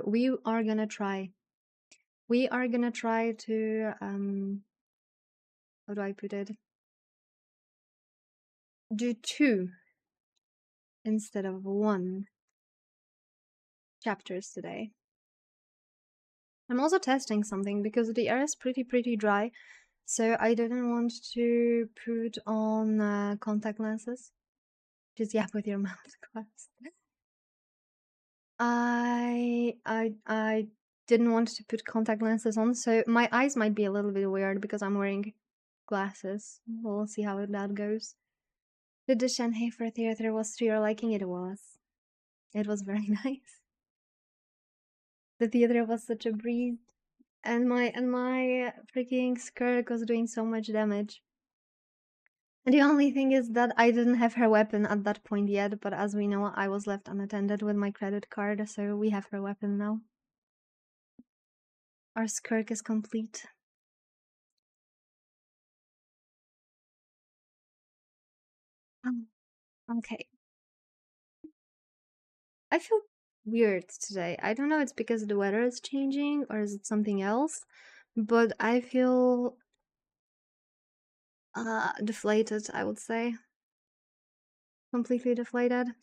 we are gonna try. We are gonna try to how do I put it? Do 2 instead of 1 chapters today. I'm also testing something because the air is pretty dry, so I didn't want to put on contact lenses. Just yap with your mouth closed. I didn't want to put contact lenses on, so my eyes might be a little bit weird because I'm wearing glasses. We'll see how that goes. Did the Nyaehh theater was to your liking? It was. It was very nice. The theater was such a breeze, and my freaking skirt was doing so much damage. And the only thing is that I didn't have her weapon at that point yet, but as we know, I was left unattended with my credit card, so we have her weapon now. Our skirt is complete. Okay. I feel weird today. I don't know it's because the weather is changing or is it something else, but I feel deflated, I would say. Completely deflated.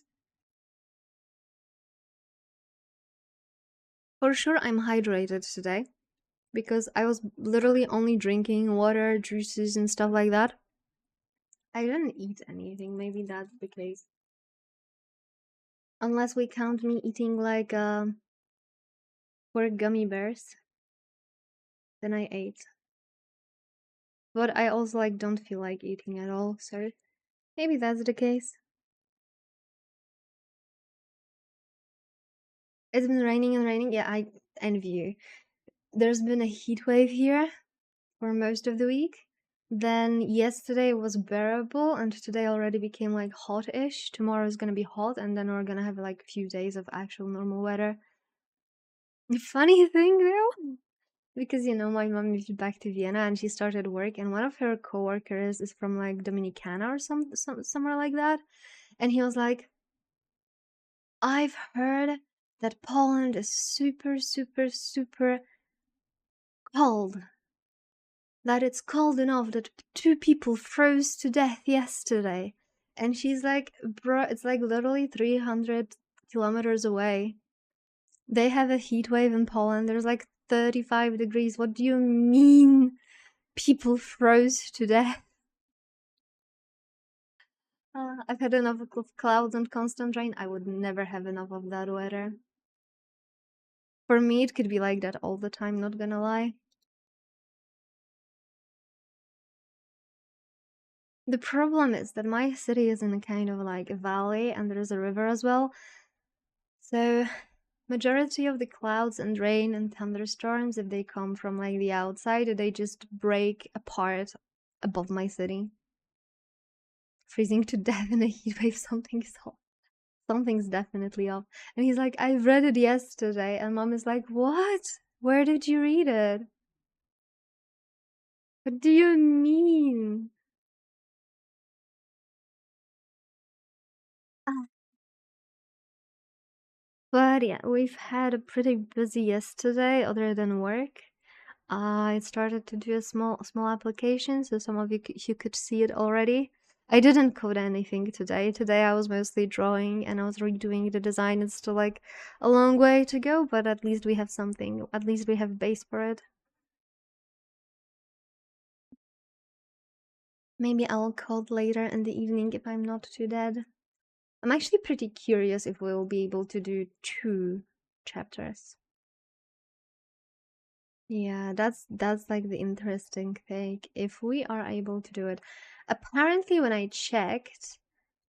For sure I'm hydrated today because I was literally only drinking water, juices and stuff like that. I didn't eat anything, maybe that's the case. Unless we count me eating like 4 gummy bears. Then I ate. But I also like don't feel like eating at all, so maybe that's the case. It's been raining and raining. Yeah, I envy you. There's been a heat wave here for most of the week. Then yesterday was bearable, and today already became like hot-ish. Tomorrow is gonna be hot, and then we're gonna have like a few days of actual normal weather. The funny thing though, because you know my mom moved back to Vienna and she started work, and one of her coworkers is from like Dominicana or somewhere like that, and he was like, I've heard that Poland is super cold. That it's cold enough that 2 people froze to death yesterday. And she's like, bro, it's like literally 300 kilometers away. They have a heat wave in Poland. There's like 35 degrees. What do you mean people froze to death? I've had enough of clouds and constant rain. I would never have enough of that weather. For me, it could be like that all the time, not gonna lie. The problem is that my city is in a kind of like a valley and there's a river as well. So majority of the clouds and rain and thunderstorms, if they come from like the outside, they just break apart above my city. Freezing to death in a heat wave, something's off. Something's definitely off. And he's like, I read it yesterday. And mom is like, what? Where did you read it? What do you mean? Ah. But yeah, we've had a pretty busy yesterday other than work. I started to do a small application, so some of you could see it already. I didn't code anything today. Today I was mostly drawing and I was redoing the design. It's still like a long way to go, but at least we have something. At least we have base for it. Maybe I'll code later in the evening if I'm not too dead. I'm actually pretty curious if we'll be able to do 2 chapters. Yeah, that's like the interesting thing. If we are able to do it. Apparently when I checked,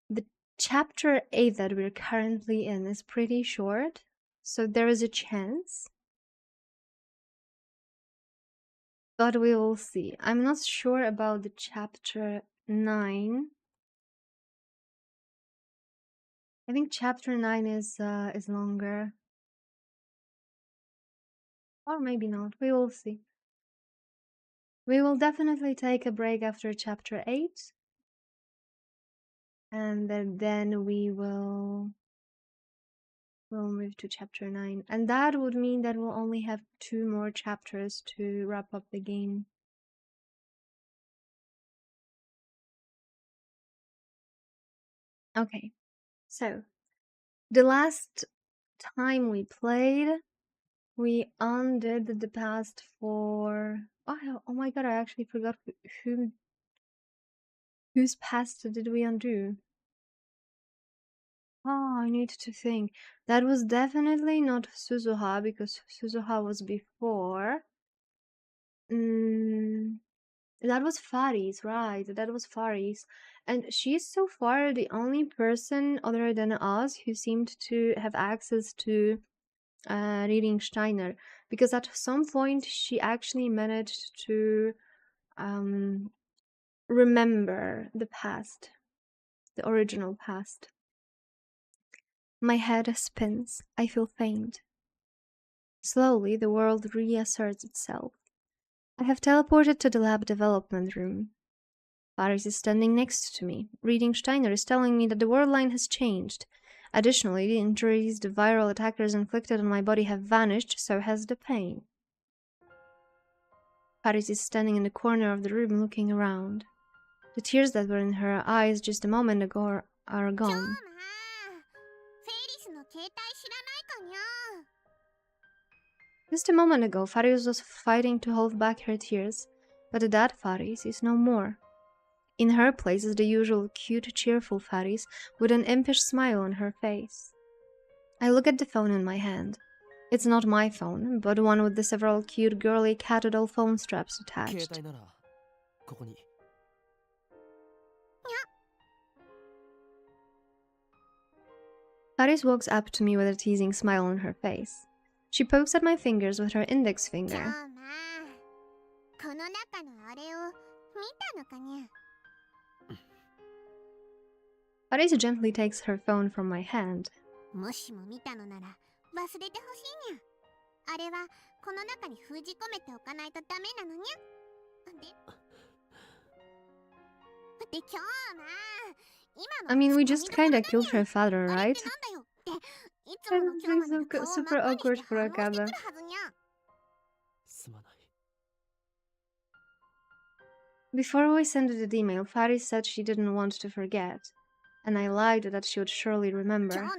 the chapter 8 that we're currently in is pretty short, so there is a chance. But we will see. I'm not sure about the chapter 9. I think chapter 9 is longer. Or maybe not. We will see. We will definitely take a break after chapter 8. And then we will we'll move to chapter 9. And that would mean that we'll only have 2 more chapters to wrap up the game. Okay, so the last time we played, we undid the past for... Oh my god, I actually forgot whose past did we undo? Oh, I need to think. That was definitely not Suzuha, because Suzuha was before. That was Faris, right? That was Faris. And she's so far the only person other than us who seemed to have access to reading Steiner. Because at some point she actually managed to remember the past, the original past. My head spins. I feel faint. Slowly, the world reasserts itself. I have teleported to the lab development room. Paris is standing next to me. Reading Steiner is telling me that the world line has changed. Additionally, the injuries the viral attackers inflicted on my body have vanished, so has the pain. Paris is standing in the corner of the room looking around. The tears that were in her eyes just a moment ago are gone. Just a moment ago, Faris was fighting to hold back her tears, but that Faris is no more. In her place is the usual cute, cheerful Faris with an impish smile on her face. I look at the phone in my hand. It's not my phone, but one with the several cute, girly, cat-doll phone straps attached. Faris walks up to me with a teasing smile on her face. She pokes at my fingers with her index finger. Faris gently takes her phone from my hand. I mean, we just kinda killed her father, right? That's super awkward for Akabe. Before we sent the email, Faris said she didn't want to forget, and I lied that she would surely remember.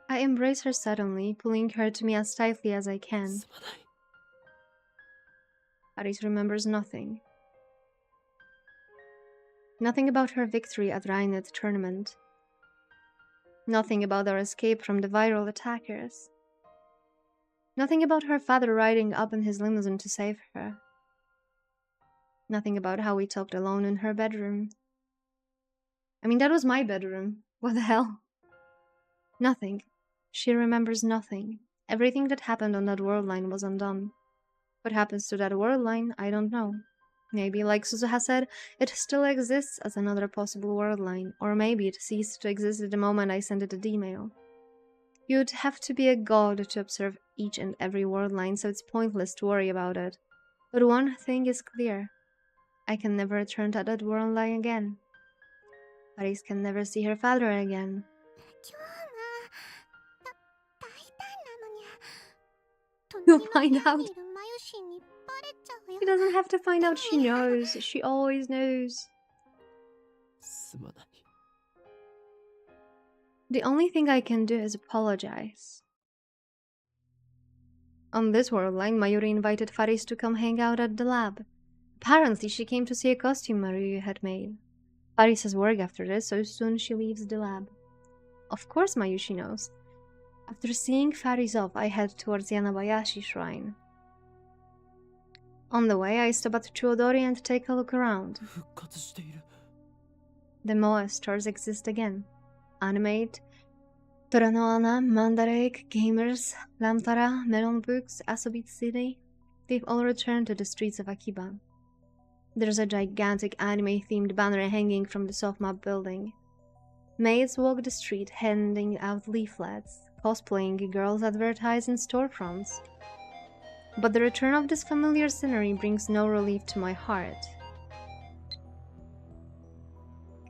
I embrace her suddenly, pulling her to me as tightly as I can. Faris remembers nothing. Nothing about her victory at Rheinett tournament. Nothing about our escape from the viral attackers. Nothing about her father riding up in his limousine to save her. Nothing about how we talked alone in her bedroom. I mean, that was my bedroom. What the hell? Nothing. She remembers nothing. Everything that happened on that world line was undone. What happens to that world line, I don't know. Maybe, like Suzuha said, it still exists as another possible world line, or maybe it ceased to exist at the moment I sent it the email. You'd have to be a god to observe each and every world line, so it's pointless to worry about it. But one thing is clear. I can never return to that world line again. Paris can never see her father again. You'll find out. She doesn't have to find out, she knows. She always knows. The only thing I can do is apologize. On this world line, Mayuri invited Faris to come hang out at the lab. Apparently, she came to see a costume Maruyu had made. Faris has work after this, so soon she leaves the lab. Of course Mayushi knows. After seeing Faris off, I head towards Yanabayashi Shrine. On the way, I stop at Chuodori and take a look around. The Moe stores exist again. Animate, Toranoana, Mandarake, Gamers, Lamtara, Melon Books, Asobit City. They've all returned to the streets of Akiba. There's a gigantic anime-themed banner hanging from the soft-map building. Maids walk the street handing out leaflets, cosplaying girls advertised in storefronts. But the return of this familiar scenery brings no relief to my heart.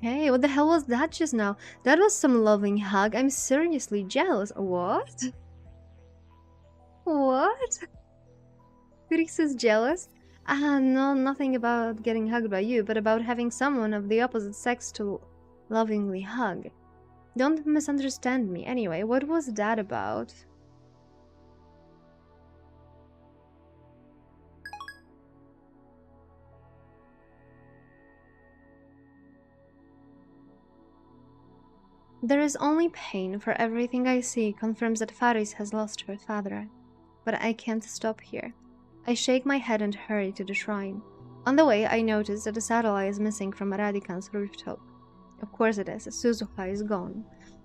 Hey, what the hell was that just now? That was some loving hug. I'm seriously jealous. What? What? Chris is jealous? Ah, no, nothing about getting hugged by you, but about having someone of the opposite sex to lovingly hug. Don't misunderstand me. Anyway, what was that about? There is only pain, for everything I see confirms that Faris has lost her father. But I can't stop here. I shake my head and hurry to the shrine. On the way, I notice that the satellite is missing from Radican's rooftop. Of course it is, Suzuka is gone.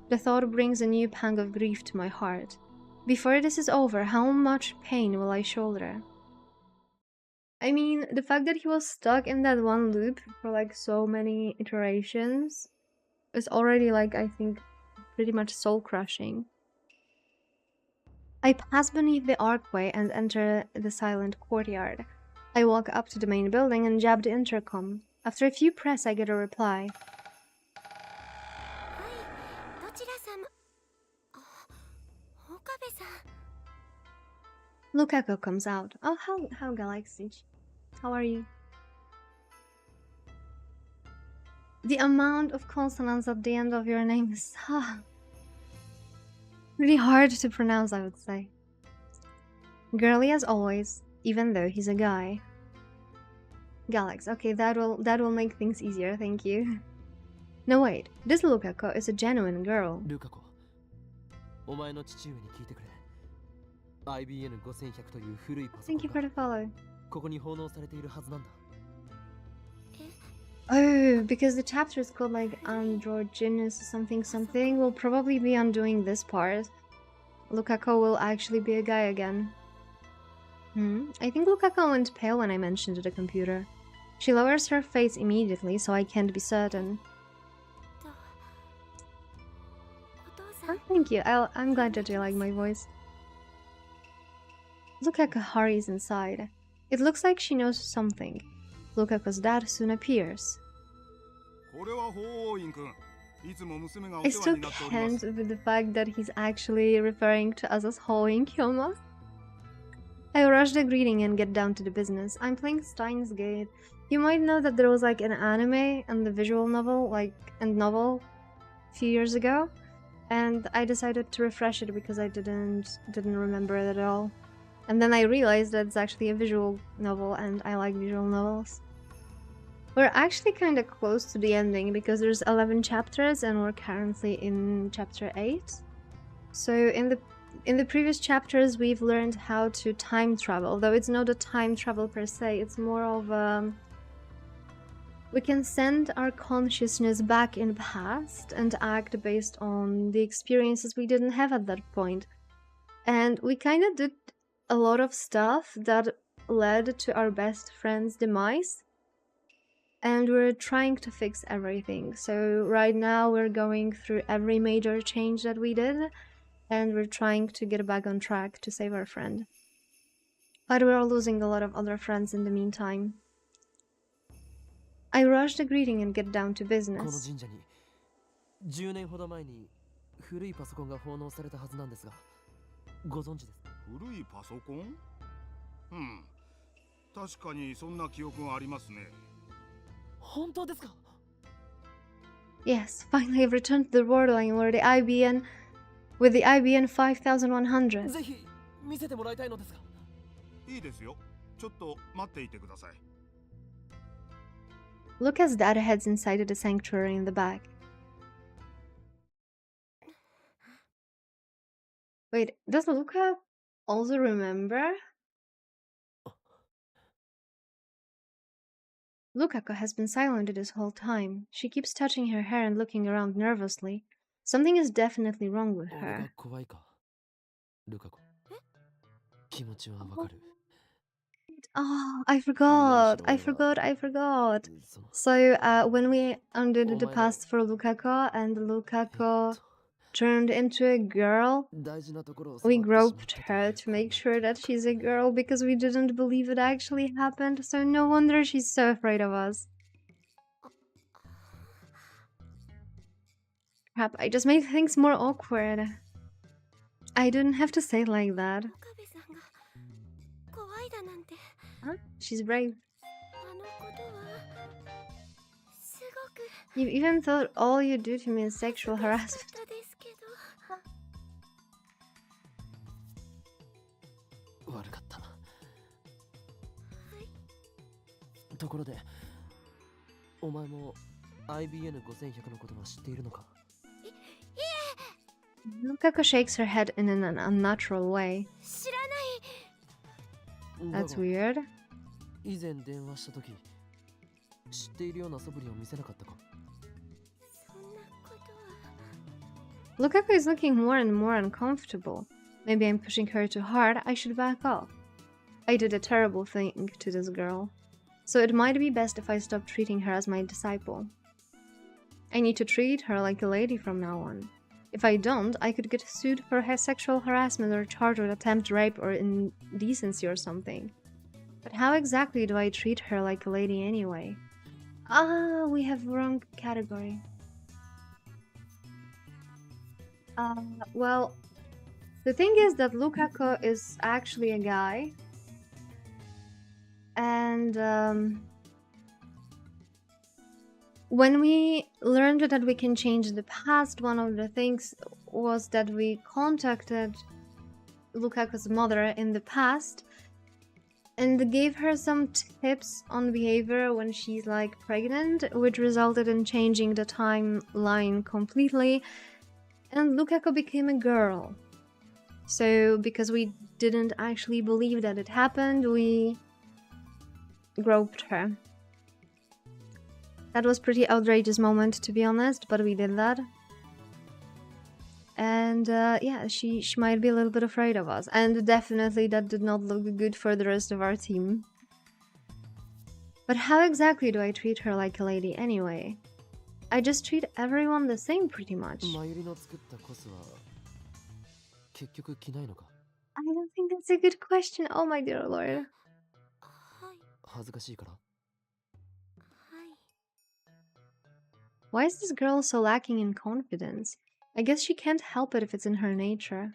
The thought brings a new pang of grief to my heart. Before this is over, how much pain will I shoulder? I mean, the fact that he was stuck in that one loop for like so many iterations is already like, I think, pretty much soul-crushing. I pass beneath the archway and enter the silent courtyard. I walk up to the main building and jab the intercom. After a few press, I get a reply. Lukaku comes out. Oh, how Galaxy. How are you? The amount of consonants at the end of your name is really hard to pronounce, I would say. Girly as always, even though he's a guy. Galax, okay, that will make things easier, thank you. No wait, this Lukaku is a genuine girl. Lukaku, お前の父上に聞いてくれ。IBN5100 という古いパソコン Thank you for the follow. ここに奉納されているはずなんだ。Oh, because the chapter is called like Androgynous something something, we'll probably be undoing this part. Lukaku will actually be a guy again. I think Lukaku went pale when I mentioned the computer. She lowers her face immediately, so I can't be certain. Oh, thank you. I'm glad that you like my voice. Lukaku hurries inside. It looks like she knows something. Lukaku's dad soon appears. I still can't with the fact that he's actually referring to us as Hoing Kyoma. I rush the greeting and get down to the business. I'm playing Steins Gate. You might know that there was like an anime and the visual novel, novel a few years ago, and I decided to refresh it because I didn't remember it at all. And then I realized that it's actually a visual novel and I like visual novels. We're actually kind of close to the ending because there's 11 chapters and we're currently in chapter 8. So in the previous chapters we've learned how to time travel, though it's not a time travel per se, it's more of we can send our consciousness back in the past and act based on the experiences we didn't have at that point. And we kind of did a lot of stuff that led to our best friend's demise. And we're trying to fix everything. So right now we're going through every major change that we did, and we're trying to get back on track to save our friend. But we're losing a lot of other friends in the meantime. I rush the greeting and get down to business. 10年ほど前に古いパソコンが奉納されたはずなんですが、ご存知ですか？古いパソコン？確かにそんな記憶がありますね。 Yes, finally I've returned to the borderline where the IBN with the IBN 5100. ぜひ見せてもらいたいのですが。いいですよ。ちょっと待っていてください。Luka's dad heads inside the sanctuary in the back. Wait, does Luka also remember? Lukaku has been silent this whole time. She keeps touching her hair and looking around nervously. Something is definitely wrong with her. Oh, I forgot. So, when we undid the past for Lukaku and Lukaku turned into a girl, we groped her to make sure that she's a girl because we didn't believe it actually happened, so no wonder she's so afraid of us. Crap, I just made things more awkward. I didn't have to say it like that. 岡部さんが怖いだなんて Huh? She's brave. あのことはすごく You even thought all you do to me is sexual 恥ずか harassment. しかったですけど悪かった。はいところで、お前も IBN5100 のことは知っているのか？ Lukaku shakes her head in an unnatural way. 知らない That's weird. 以前電話した時、知っているような素振りを見せなかったか？そんなことは Lukaku is looking more and more uncomfortable. Maybe I'm pushing her too hard. I should back off. I did a terrible thing to this girl. So it might be best if I stop treating her as my disciple. I need to treat her like a lady from now on. If I don't, I could get sued for sexual harassment or charged with attempt rape or indecency or something. But how exactly do I treat her like a lady anyway? Ah, we have wrong category. Well, the thing is that Lukaku is actually a guy. And when we learned that we can change the past, one of the things was that we contacted Lukaku's mother in the past and gave her some tips on behavior when she's like pregnant, which resulted in changing the timeline completely. And Lukaku became a girl. So because we didn't actually believe that it happened, we groped her. That was pretty outrageous moment, to be honest, but we did that. And yeah, she might be a little bit afraid of us. And definitely that did not look good for the rest of our team. But how exactly do I treat her like a lady anyway? I just treat everyone the same pretty much. マユリの作ったコスは結局着ないのか？ I don't think that's a good question. Oh my dear lord. はい恥ずかしいから？はい Why is this girl so lacking in confidence? I guess she can't help it if it's in her nature.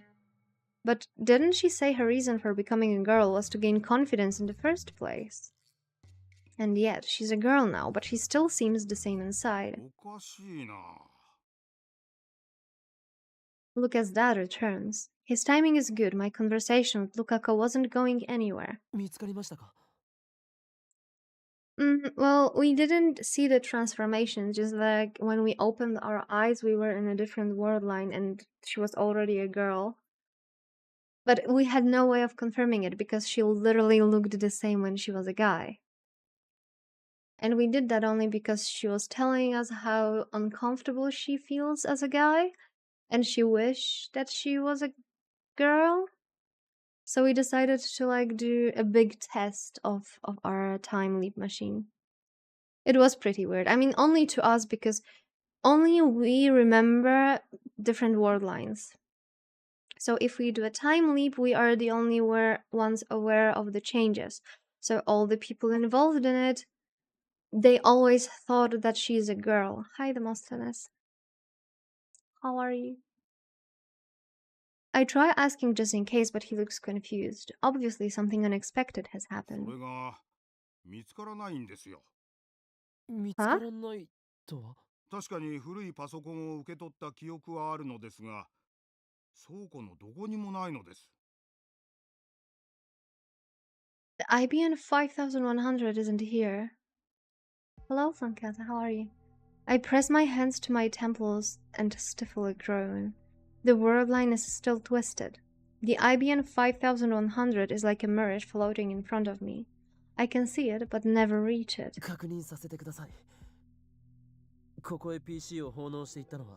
But didn't she say her reason for becoming a girl was to gain confidence in the first place? And yet, she's a girl now, but she still seems the same inside. おかしいな。 Look as Dad returns. His timing is good. My conversation with Lukaku wasn't going anywhere. 見つかりましたか？ Well, we didn't see the transformation, just like when we opened our eyes, we were in a different world line and she was already a girl. But we had no way of confirming it because she literally looked the same when she was a guy. And we did that only because she was telling us how uncomfortable she feels as a guy and she wished that she was a girl. So we decided to like do a big test of our time leap machine. It was pretty weird. I mean, only to us because only we remember different word lines. So if we do a time leap, we are the only ones aware of the changes. So all the people involved in it, they always thought that she's a girl. Hi, Demosthenes. How are you? I try asking just in case, but he looks confused. Obviously, something unexpected has それ happened. が見つからないんですよ。見つからないとは？確かに古いパソコンを受け取った記憶はあるのですが、倉庫のどこにもないのです。 The IBN 5100 isn't here. Hello, Funkata, how are you? I press my hands to my temples and stifle a groan. The word line is still twisted. The IBN 5100 is like a mirage floating in front of me. I can see it, but never reach it. 確認させてください。ここへ PC を奉納していったのは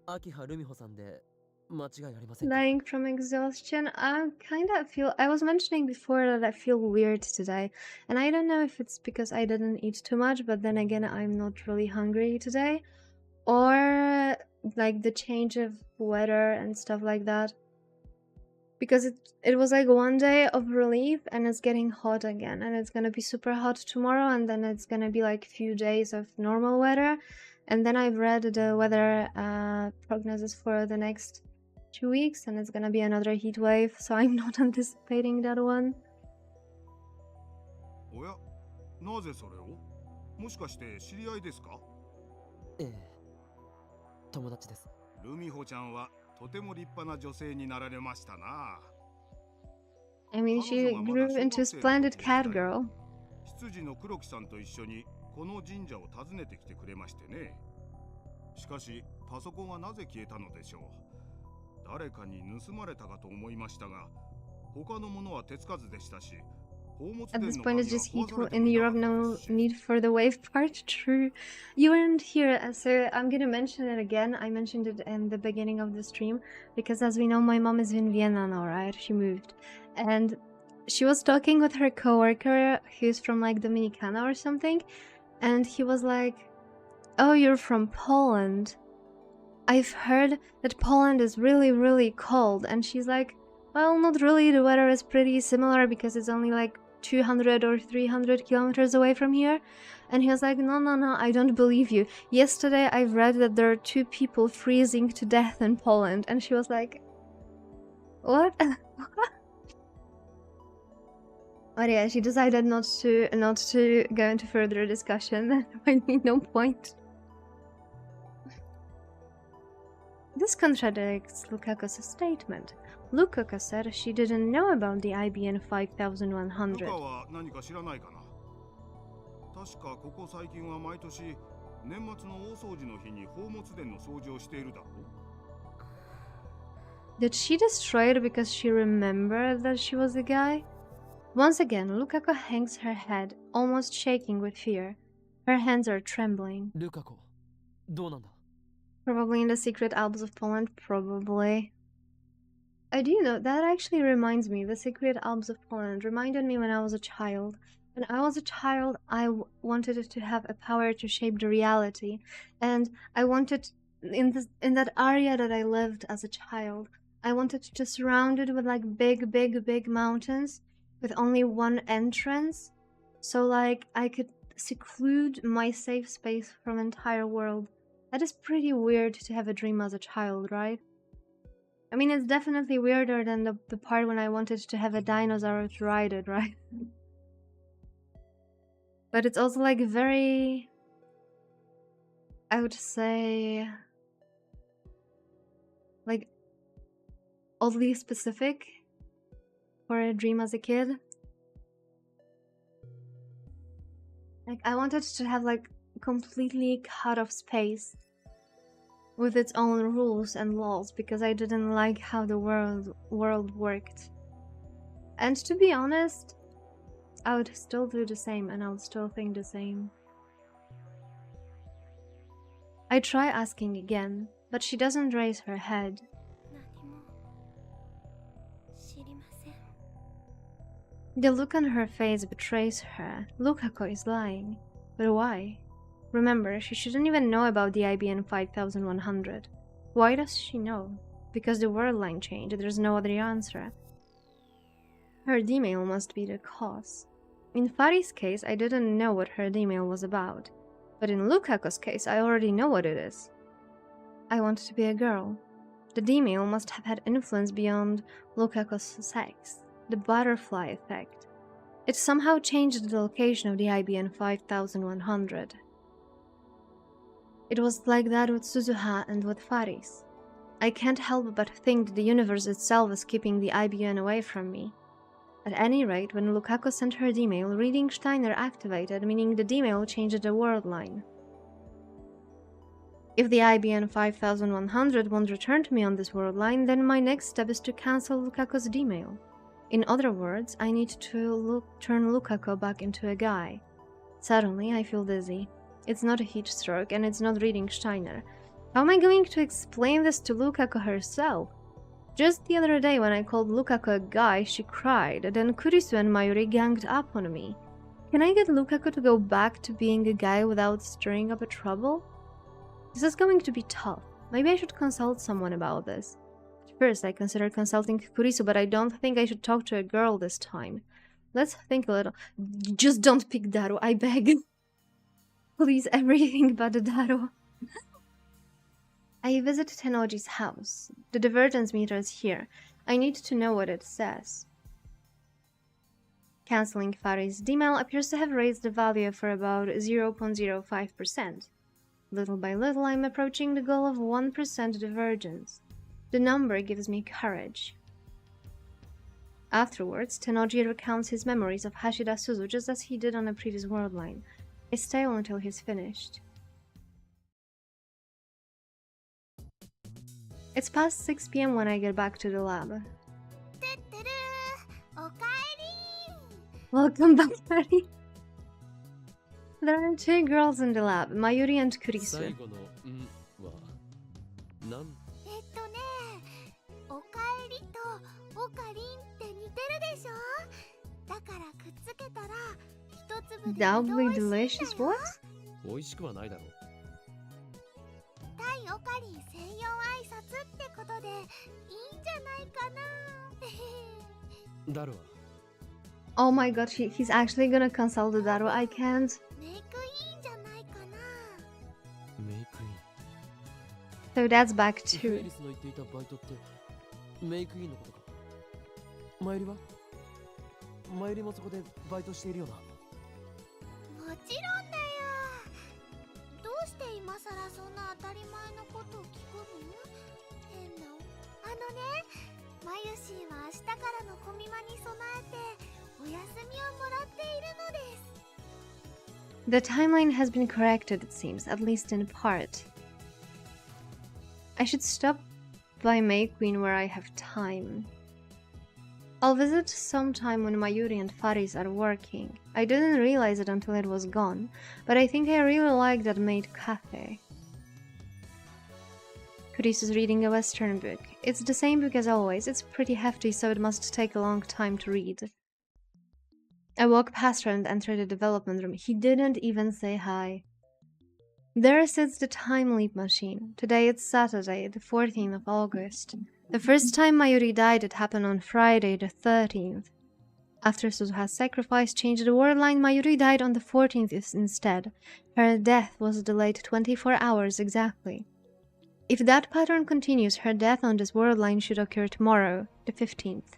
秋葉ルミホさんで間違いありませんか？ Dying from exhaustion. I was mentioning before that I feel weird today. And I don't know if it's because I didn't eat too much, but then again, I'm not really hungry today. Or like the change of weather and stuff like that. Because it was like one day of relief and it's getting hot again. And it's gonna be super hot tomorrow and then it's gonna be like a few days of normal weather. And then I've read the weather prognosis for the next 2 weeks, and it's gonna be another heat wave, so I'm not anticipating that one. おや、なぜそれを？もしかして知り合いですか？ええ、友達です。ルミホちゃんはとても立派な女性になられましたな。I mean, she grew into a splendid cat girl. 執事の黒木さんと一緒にこの神社を訪ねてきてくれましてね。しかしパソコンはなぜ消えたのでしょう。誰かに盗まれたかと思いましたが、他のものは手つかずでしたし。At this point, it's just heat in Europe, no need for the wave part. True. You weren't here, so I'm gonna mention it again. I mentioned it in the beginning of the stream, because as we know, my mom is in Vienna now, right? She moved. And she was talking with her coworker, who's from like Dominicana or something, and he was like, "Oh, you're from Poland. I've heard that Poland is really, really cold." And she's like, "Well, not really. The weather is pretty similar because it's only like 200 or 300 kilometers away from here." And he was like, no, I don't believe you. Yesterday I've read that there are 2 people freezing to death in Poland. And she was like, what? But yeah, she decided not to go into further discussion. I mean, no point. This contradicts Lukaku's statement. Lukaku said she didn't know about the IBN 5100. ルカは何か知らないかな。確かここ最近は毎年年末の大掃除の日に宝物殿の掃除をしているだろう。 Did she destroy it because she remembered that she was a guy? Once again, Lukaku hangs her head, almost shaking with fear. Her hands are trembling. ルカコ、どうなんだ？ Probably in the secret Alps of Poland, probably. I do know, that actually reminds me, the secret Alps of Poland reminded me when I was a child. When I was a child, I wanted to have a power to shape the reality. And I wanted, in that area that I lived as a child, I wanted to surround it with like big mountains with only one entrance. So like I could seclude my safe space from the entire world. That is pretty weird to have a dream as a child, right? I mean, it's definitely weirder than the part when I wanted to have a dinosaur to ride it, right? But it's also like very, I would say, like oddly specific for a dream as a kid. Like I wanted to have like completely cut off space with its own rules and laws because I didn't like how the world worked. And to be honest, I would still do the same and I would still think the same. I try asking again, but she doesn't raise her head. 何も知りません。 The look on her face betrays her. Lukaku is lying. But why? Remember, she shouldn't even know about the IBN 5100. Why does she know? Because the word line changed, there's no other answer. Her email must be the cause. In Fari's case, I didn't know what her email was about. But in Lukaku's case, I already know what it is. I want to be a girl. The email must have had influence beyond Lukaku's sex. The butterfly effect. It somehow changed the location of the IBN 5100. It was like that with Suzuha and with Faris. I can't help but think the universe itself is keeping the IBN away from me. At any rate, when Lukaku sent her email, reading Steiner activated, meaning the email changed the word line. If the IBN 5100 won't return to me on this word line, then my next step is to cancel Lukaku's email. In other words, I need to turn Lukaku back into a guy. Suddenly, I feel dizzy. It's not a heat stroke, and it's not reading Steiner. How am I going to explain this to Lukaku herself? Just the other day when I called Lukaku a guy, she cried, then Kurisu and Mayuri ganged up on me. Can I get Lukaku to go back to being a guy without stirring up a trouble? This is going to be tough. Maybe I should consult someone about this. At first, I considered consulting Kurisu, but I don't think I should talk to a girl this time. Let's think a little. Just don't pick Daru, I beg. Please, everything but Daru. I visit Tenoji's house. The divergence meter is here. I need to know what it says. Cancelling Fari's Dmail appears to have raised the value for about 0.05%. Little by little, I'm approaching the goal of 1% divergence. The number gives me courage. Afterwards, Tenoji recounts his memories of Hashida Suzu just as he did on a previous world line. I stay on until he's finished. It's past 6 p.m. when I get back to the lab. Welcome back, Betty. There are 2 girls in the lab, Mayuri and Kurisu. おかえりとおかりんって似てるでしょ。だからくっつけたら一粒で Doubly delicious, what? 美味しくはないだろう。対おかりん専用挨拶ってことでいいんじゃないかな。ダルは Oh my god, he's actually gonna consult the Daru. I can't. メイクいいんじゃないかな。メイクイン。 So that's back フェ to リスの言っていたバイトってメイクインのことか。マユリはマユリもそこでバイトしているよな。もちろんだよ。どうして今さらそんな当たり前のことを聞くの？変な。ね、マユシーは明日からのコミマに備えてお休みをもらっているのです。 The timeline has been corrected, it seems, at least in part. I should stop by May Queen where I have time. I'll visit sometime when Mayuri and Faris are working. I didn't realize it until it was gone, but I think I really like that maid cafe. Chris is reading a Western book. It's the same book as always. It's pretty hefty, so it must take a long time to read. I walk past her and enter the development room. He didn't even say hi. There sits the time leap machine. Today it's Saturday, the 14th of August. The first time Mayuri died, it happened on Friday, the 13th. After Suzuha's sacrifice changed the world line, Mayuri died on the 14th instead. Her death was delayed 24 hours exactly. If that pattern continues, her death on this world line should occur tomorrow, the 15th.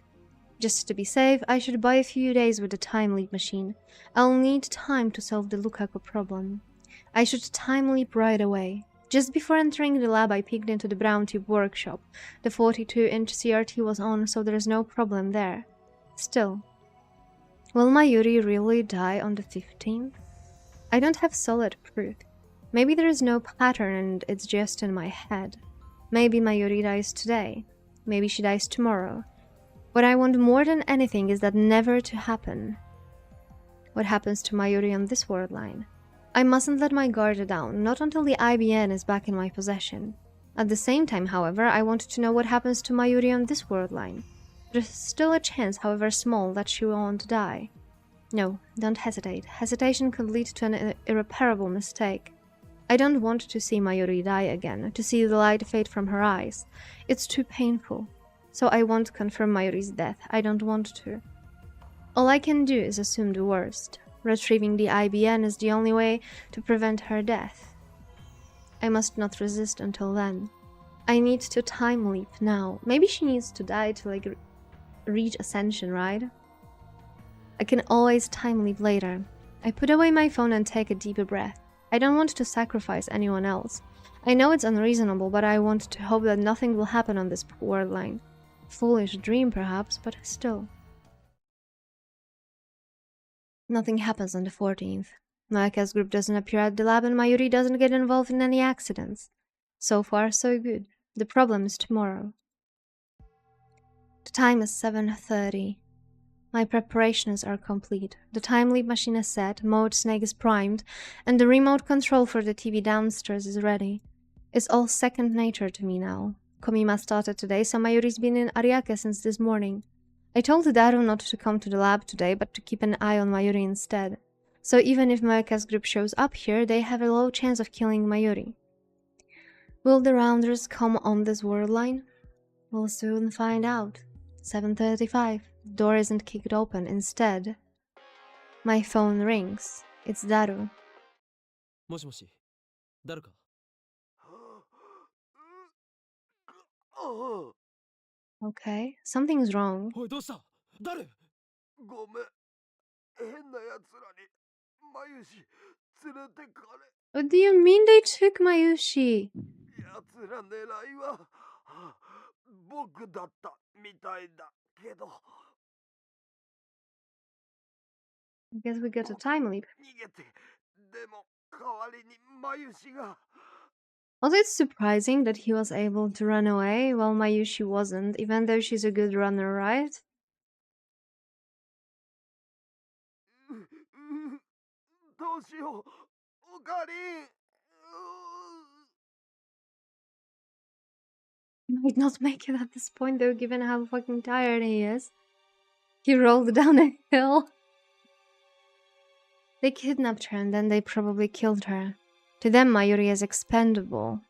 Just to be safe, I should buy a few days with the time leap machine. I'll need time to solve the Lukaku problem. I should time leap right away. Just before entering the lab, I peeked into the brown tube workshop. The 42-inch CRT was on, so there's no problem there. Still, will Mayuri really die on the 15th? I don't have solid proof. Maybe there is no pattern and it's just in my head. Maybe Mayuri dies today. Maybe she dies tomorrow. What I want more than anything is that never to happen. What happens to Mayuri on this world line? I mustn't let my guard down, not until the IBN is back in my possession. At the same time, however, I want to know what happens to Mayuri on this world line. There's still a chance, however small, that she won't die. No, don't hesitate. Hesitation could lead to an irreparable mistake. I don't want to see Mayuri die again, to see the light fade from her eyes. It's too painful. So I won't confirm Mayuri's death. I don't want to. All I can do is assume the worst. Retrieving the IBN is the only way to prevent her death. I must not resist until then. I need to time leap now. Maybe she needs to die to reach ascension, right? I can always time leap later. I put away my phone and take a deeper breath. I don't want to sacrifice anyone else. I know it's unreasonable, but I want to hope that nothing will happen on this world line. Foolish dream, perhaps, but still. Nothing happens on the 14th. Nyaehh's group doesn't appear at the lab and Mayuri doesn't get involved in any accidents. So far, so good. The problem is tomorrow. The time is 7:30. My preparations are complete. The time leap machine is set, mode snake is primed, and the remote control for the TV downstairs is ready. It's all second nature to me now. Komima started today, so Mayuri's been in Ariake since this morning. I told Daru not to come to the lab today, but to keep an eye on Mayuri instead. So even if Nyaehh's group shows up here, they have a low chance of killing Mayuri. Will the rounders come on this world line? We'll soon find out. 7:35. The door isn't kicked open. Instead, my phone rings. It's Daru. もしもし、ダルか Okay, something's wrong. おい、どうした？誰？ごめん。変な奴らに、まゆし、連れてかれ。 What do you mean they took Mayushi? 奴ら狙いは、僕だったみたいだけど。 I guess we got a time leap. 逃げて。でも、代わりにまゆしが。 Also, it's surprising that he was able to run away while Mayushi wasn't, even though she's a good runner, right? どうしよう。おかりん。 He might not make it at this point though, given how fucking tired he is. He rolled down a hill. They kidnapped her and then they probably killed her. To them, Mayuri is expendable.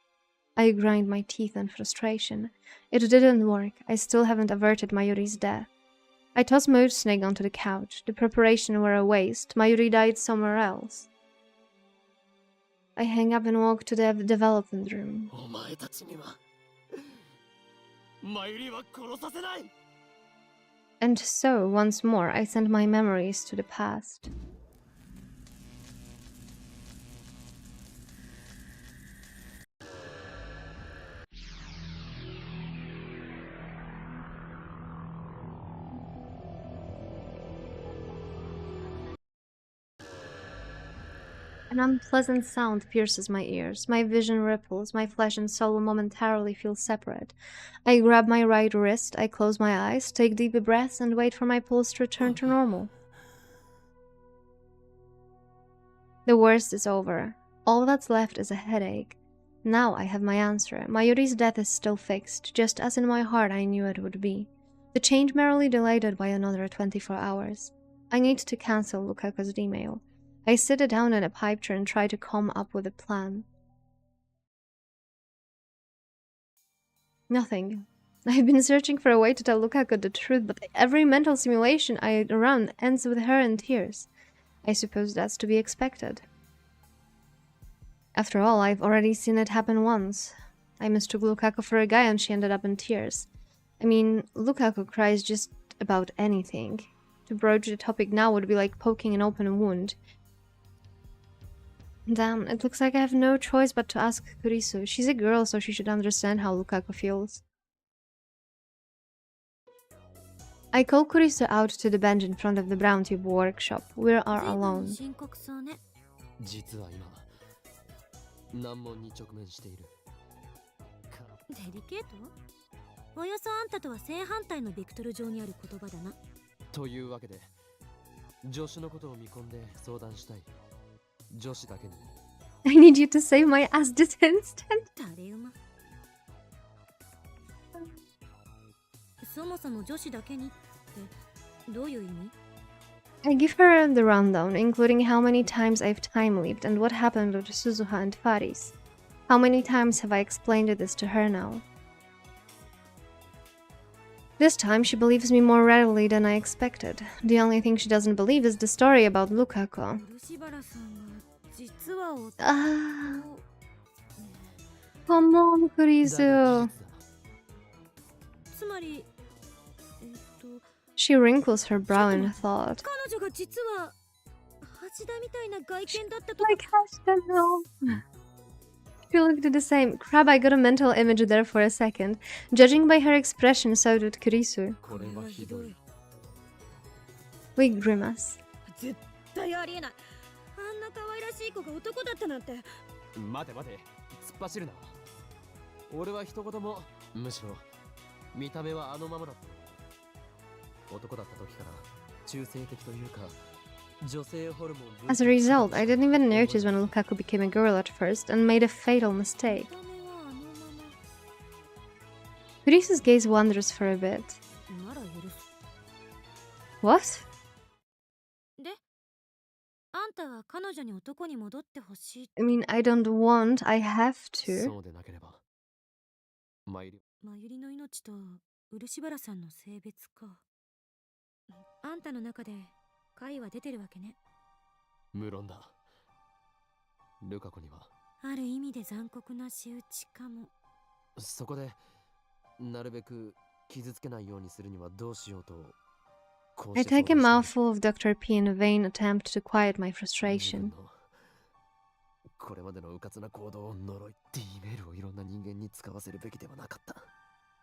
I grind my teeth in frustration. It didn't work. I still haven't averted Mayuri's death. I tossed Mood Snake onto the couch. The preparation were a waste. Mayuri died somewhere else. I hang up and walk to the development room. お前たちにはマユリは殺させない。 And so, once more, I send my memories to the past. An unpleasant sound pierces my ears. My vision ripples. My flesh and soul momentarily feel separate. I grab my right wrist. I close my eyes, take deep breaths, and wait for my pulse to return to normal. The worst is over. All that's left is a headache. Now I have my answer. Mayuri's death is still fixed, just as in my heart I knew it would be. The change merely delayed it by another 24 hours. I need to cancel Lukaku's email. I sit down in a pipe chair and try to come up with a plan. Nothing. I've been searching for a way to tell Lukaku the truth, but every mental simulation I run ends with her in tears. I suppose that's to be expected. After all, I've already seen it happen once. I mistook Lukaku for a guy and she ended up in tears. I mean, Lukaku cries just about anything. To broach the topic now would be like poking an open wound. Damn, it looks like I have no choice but to ask Kurisu. She's a girl, so she should understand how Lukaku feels. I call Kurisu out to the bench in front of the brown tube workshop. We are alone. 実は今難問に直面している。デリケート？およそあんたとは正反対のベクトル上にある言葉だな。というわけで、助手のことを見込んで相談したい。女子だけに。I need you to save my ass this instant. 誰馬？そもそも女子だけにってどういう意味？ I give her the rundown, including how many times I've time-leaped and what happened with Suzuha and Faris. How many times have I explained this to her now? This time she believes me more readily than I expected. The only thing she doesn't believe is the story about Lukaku. Ah, come on, Kurisu. She wrinkles her brow in thought. Like Hashitano. She looked the same. Crab, I got a mental image there for a second. Judging by her expression, so did Kurisu. We grimace. 絶対ありえない。あんな可愛らしい子が男だったなんて。待て待て、突っ走るな。俺は一言も、むしろ見た目はあのままだった。男だった時から中性的というか、女性ホルモン。As a result, I didn't even notice when Lukaku became a girl at first and made a fatal mistake. Kurisu's gaze wanders for a bit. What? で、あんたは彼女に男に戻ってほしい。I mean, I don't want, I have to. そうでなければ。マユリの命と漆原さんの性別か。あんたの中で解は出てるわけね。無論だ。ルカ子には。ある意味で残酷な仕打ちかも。そこでなるべく傷つけないようにするにはどうしようとこう I して相 take a 談してる。 mouthful of Dr. P in a vain attempt to quiet my 自分 frustration. のこれまでの迂闊な行動を呪い D メールをいろんな人間に使わせるべきではなかった。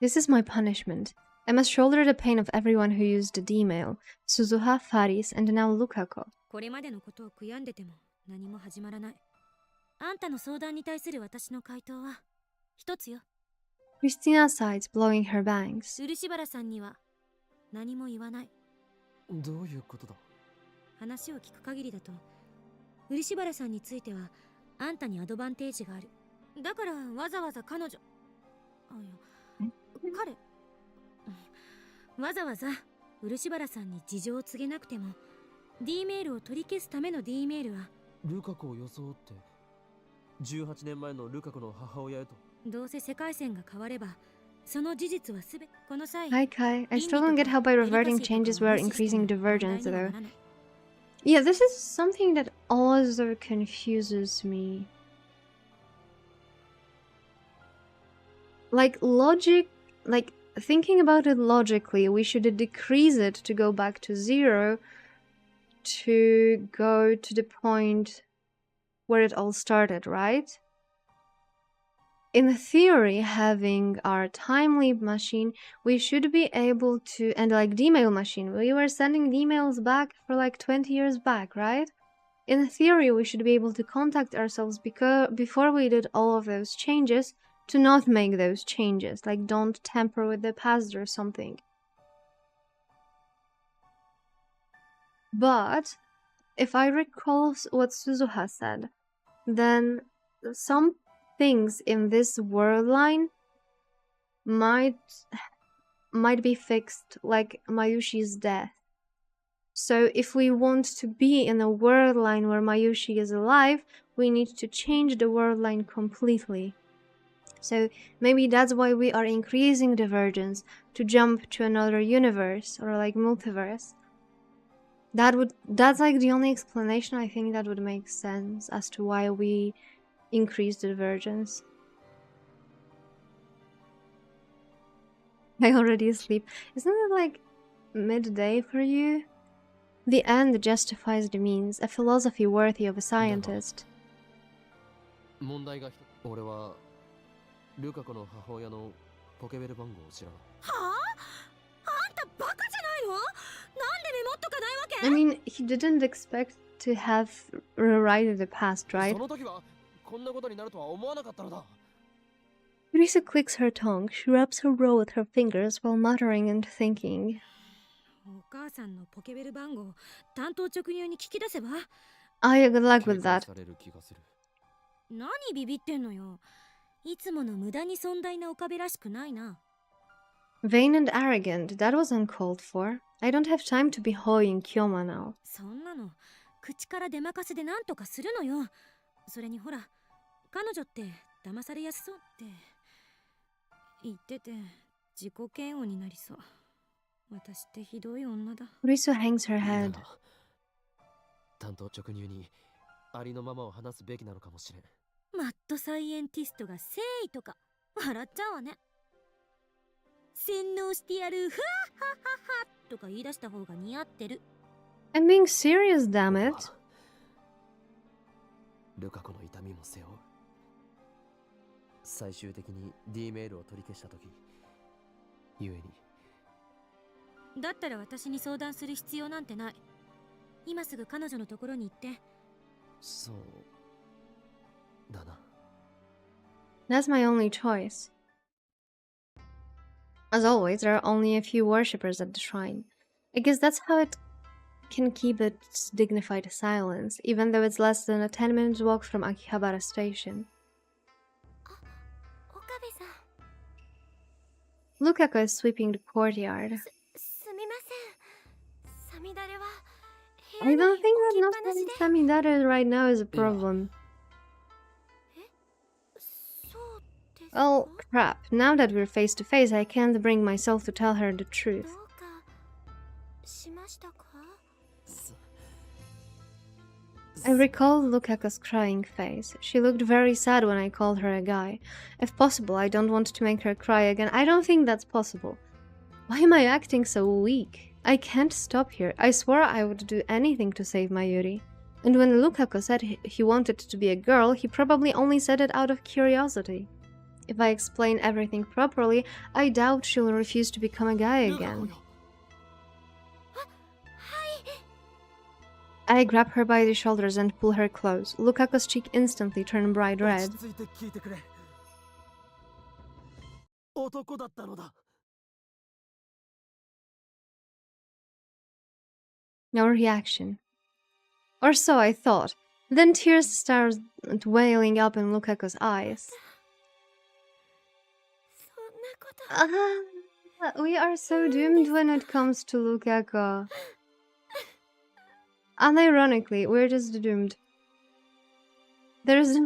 This is my punishment. I must shoulder the pain of everyone who used the D-mail, Suzuha, Faris, and now Lukako. これまでのことを悔やんでても何も始まらない。あんたの相談に対する私の回答は一つよ。 Christina sighs, blowing her bangs. 漆原さんには何も言わない。どういうことだ。話を聞く限りだと漆原さんについてはあんたにアドバンテージがある。だからわざわざ彼女、あ、いや、彼、わざわざ漆原さんに事情を告げなくても D メールを取り消すための D メールはルカ子を装って18年前のルカ子の母親へと。どうせ世界線が変わればその事実はすべてこの際 Hi Kai, I still don't get how by reverting changes we're increasing divergence though. Yeah, this is something that also confuses me. Like thinking about it logically, we should decrease it to go back to 0 to go to the point where it all started, right? In theory, having our time leap machine, we should be able to, and like D-mail machine, we were sending D-mails back for like 20 years back, right? In theory, we should be able to contact ourselves before we did all of those changes to not make those changes, like don't tamper with the past or something. But if I recall what Suzuha said, then some things in this world line might be fixed, like Mayushi's death. So if we want to be in a world line where Mayushi is alive, we need to change the world line completely. So maybe that's why we are increasing divergence, to jump to another universe or like multiverse. That's like the only explanation I think that would make sense as to why we increase the divergence. I already asleep. Isn't it like midday for you? The end justifies the means, a philosophy worthy of a scientist. 問題が俺はルカ子の母親のポケベル番号を知らない。はあ？あんたバカじゃないの？なんでメモっとかないわけ？ I mean, he didn't expect to have rewrite the past, right? その時はこんなことになるとは思わなかったのだ。 Teresa clicks her tongue. She rubs her row with her fingers while muttering and thinking. お母さんのポケベル番号担当直入に聞き出せば。 Good luck with that. される気がする。何ビビってんのよ。いつもの無駄に尊大な岡部らしくないな。 Vain and arrogant, that was uncalled for. I don't have time to be hoeing Kyoma now. そんなの口から出まかせでなんとかするのよ。それにほら、彼女って騙されやすそうって言ってて自己嫌悪になりそう。私ってひどい女だ。 Teresa hangs her head. 担当直入にありのままを話すべきなのかもしれん。マッドサイエンティストが誠意とか笑っちゃうわね。洗脳してやる、ふわはははとか言い出した方が似合ってる。 I'm being serious, damn it. ルカ子の痛みも背負う。最終的に D メールを取り消した時ゆえに。だったら私に相談する必要なんてない。今すぐ彼女のところに行って。そうだな。 That's my only choice. As always, there are only a few worshippers at the shrine. I guess that's how it can keep its dignified silence, even though it's less than a 10-minute walk from Akihabara Station. 岡部さん、 Lukako is sweeping the courtyard. すみません。サミダレは I 部屋 don't に think 置きっ that ぱなし not で。 Samidare right now is a problem. そうですか。 Oh, crap. Now that we're face to face, I can't bring myself to tell her the ど truth. うかしましたか？ I recall Lukaku's crying face. She looked very sad when I called her a guy. If possible, I don't want to make her cry again. I don't think that's possible. Why am I acting so weak? I can't stop here. I swore I would do anything to save Mayuri. And when Lukaku said he wanted to be a girl, he probably only said it out of curiosity. If I explain everything properly, I doubt she'll refuse to become a guy again. I grab her by the shoulders and pull her close. Lukaku's cheek instantly turned bright red. No reaction. Or so I thought. Then tears started welling up in Lukaku's eyes. We are so doomed when it comes to Lukaku. Unironically, we're just doomed. There is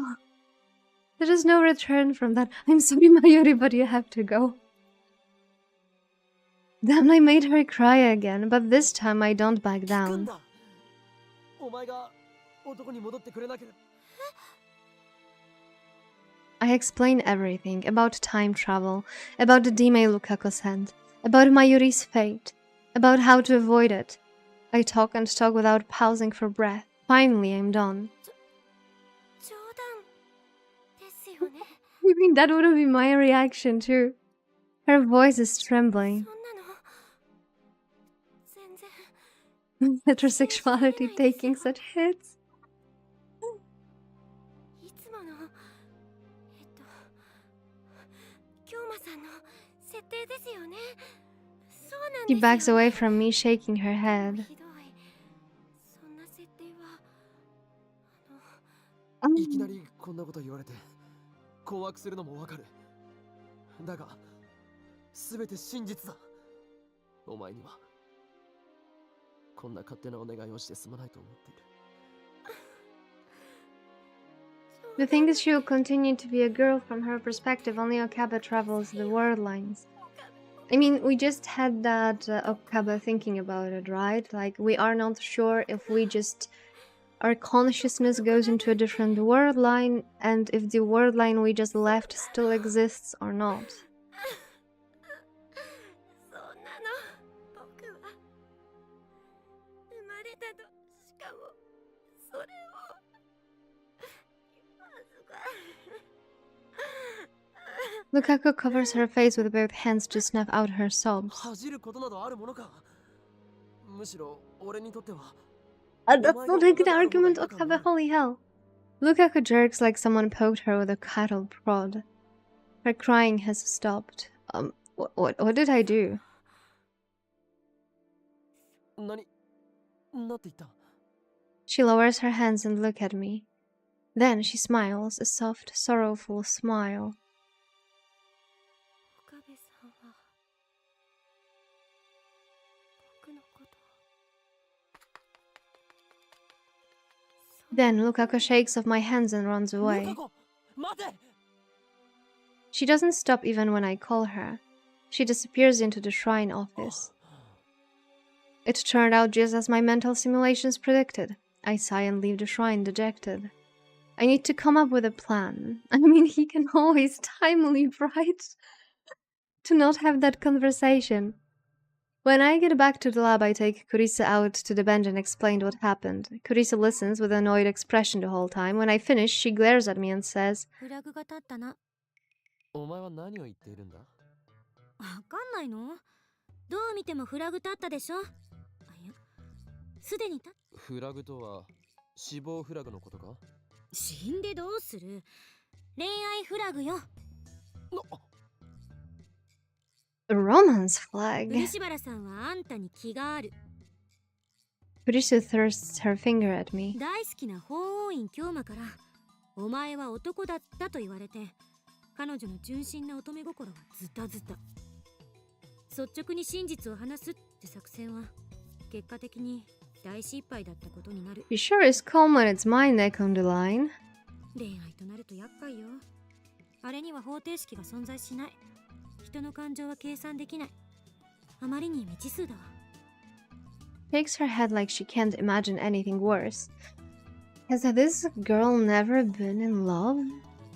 no return from that. I'm sorry, Mayuri, but you have to go. Then I made her cry again, but this time I don't back down. I explain everything about time travel, about the dime Lukaku sent, about Mayuri's fate, about how to avoid it. I talk and talk without pausing for breath. Finally, I'm done. You mean that would be my reaction too? Her voice is trembling. Heterosexuality taking such hits. She backs away from me, shaking her head. The thing is, she will continue to be a girl from her perspective. Only Okabe travels the world lines. I mean, we just had that Okabe thinking about it, right? Like, we are not sure if our consciousness goes into a different world line, and if the world line we just left still exists or not. Lukaku covers her face with both hands to snuff out her sobs. That's not a good argument, Okabe, holy hell. Lukaku jerks like someone poked her with a cattle prod. Her crying has stopped. What did I do? She lowers her hands and looks at me. Then she smiles, a soft, sorrowful smile. Then Lukaku shakes off my hands and runs away. She doesn't stop even when I call her. She disappears into the shrine office. It turned out just as my mental simulations predicted. I sigh and leave the shrine dejected. I need to come up with a plan. I mean, he can always time leap, right? To not have that conversation. When I get back to the lab, I take Kurisa out to the bench and explain what happened. Kurisa listens with an annoyed expression the whole time. When I finish, she glares at me and says, a romance flag. Kurisa thrusts her finger at me. You sure is calm when it's my neck on the line. Shakes her head like she can't imagine anything worse. Has this girl never been in love?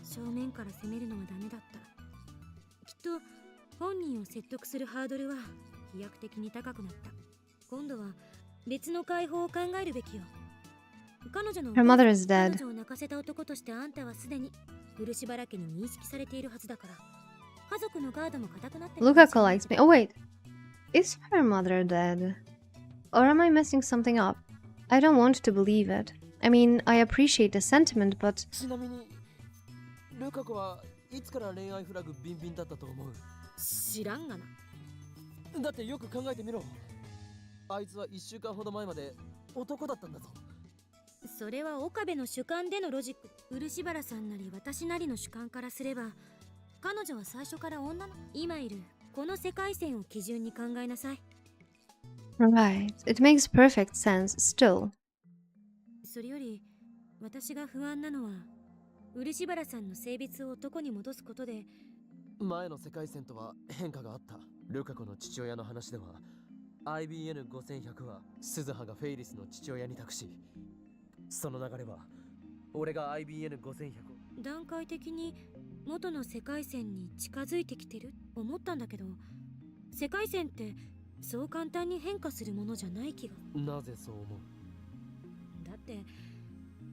正面から攻めるのはダメだった。きっと本人を説得するハードルは飛躍的に高くなった。今度は別の解放を考えるべきよ。彼女の Her mother is 彼 dead. 女を泣かせた男としてあんたはすでに漆原家に認識されているはずだから、家族のガードも固くなってるかもしれない。 Lukako likes me. Oh wait, is her mother dead? Or am I messing something up? I don't want to believe it. I mean, I appreciate the sentiment, but ちなみにルカ子はいつから恋愛フラグビンビンだったと思う？知らんがな。だってよく考えてみろ。あいつは1週間ほど前まで男だったんだぞ。それは岡部の主観でのロジック。漆原さんなり私なりの主観からすれば、彼女は最初から女の今いるこの世界線を基準に考えなさい。 right, it makes perfect sense still. それより私が不安なのは、漆原さんの性別を男に戻すことで前の世界線とは変化があった。ルカ子の父親の話では IBN5100 は鈴葉がフェイリスの父親に託し、その流れは俺が IBN5100 を段階的に元の世界線に近づいてきてると思ったんだけど、世界線ってそう簡単に変化するものじゃない気が。なぜそう思う？だって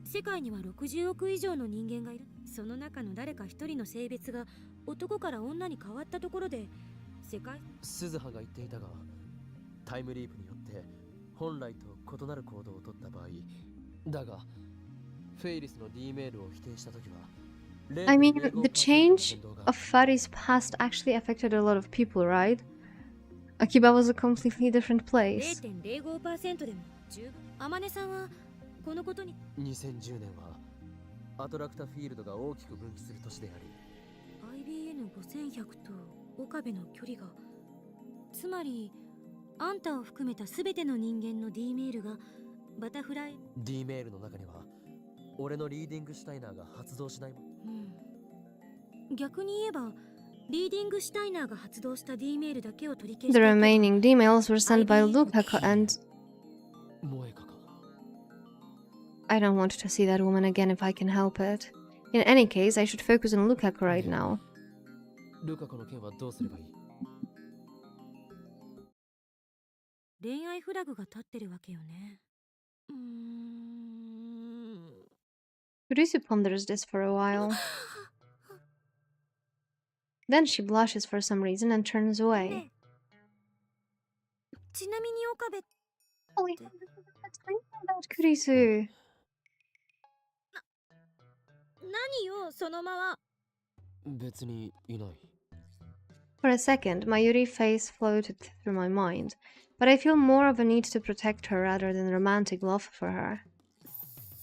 世界には60億以上の人間がいる。その中の誰か一人の性別が男から女に変わったところで世界。鈴葉が言っていたが、タイムリープによって本来と異なる行動を取った場合だが、フェイリスの D メールを否定したときは I mean, the change of Fari's past actually affected a lot of people, right? Akiba was a completely different place. 0.05% でも十分。天音さんはこのことに。2010年はアトラクタフィールドが大きく分岐する年であり、 IBN5100 と岡部の距離が、つまりあんたを含めた全ての人間の D メールがバタフライ D メールの中には俺のリーディングシュタイナーが発動しないもん。逆に言えばリーディングシュタイナーが発動した D メールだけを取り消し The て remaining D mails were sent by Lukako, and 萌えかか。 I don't want to see that woman again if I can help it. In any case, I should focus on Lukako right now. ルカ子の件はどうすればいい？恋愛フラグが立ってるわけよね。Kurisu ponders this for a while. Then she blushes for some reason and turns away. ねえ、ちなみに岡部、 Holy hell, about Kurisu. 何よそのまま。別にいない。 For a second, Mayuri's face floated through my mind, but I feel more of a need to protect her rather than romantic love for her.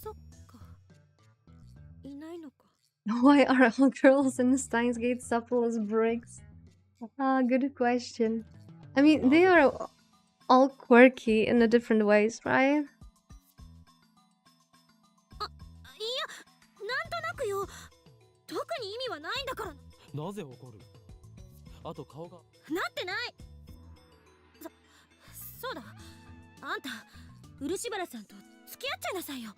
そっか、いないのか。 Why are all girls in Steins Gate supple as bricks? Ah, good question. I mean, they are all quirky in a different ways, right? いや、なんとなくよ。特に意味はないんだから。なぜ怒る？あと顔が。なってない。そうだ。あんた、漆原さんと付き合っちゃいなさいよ。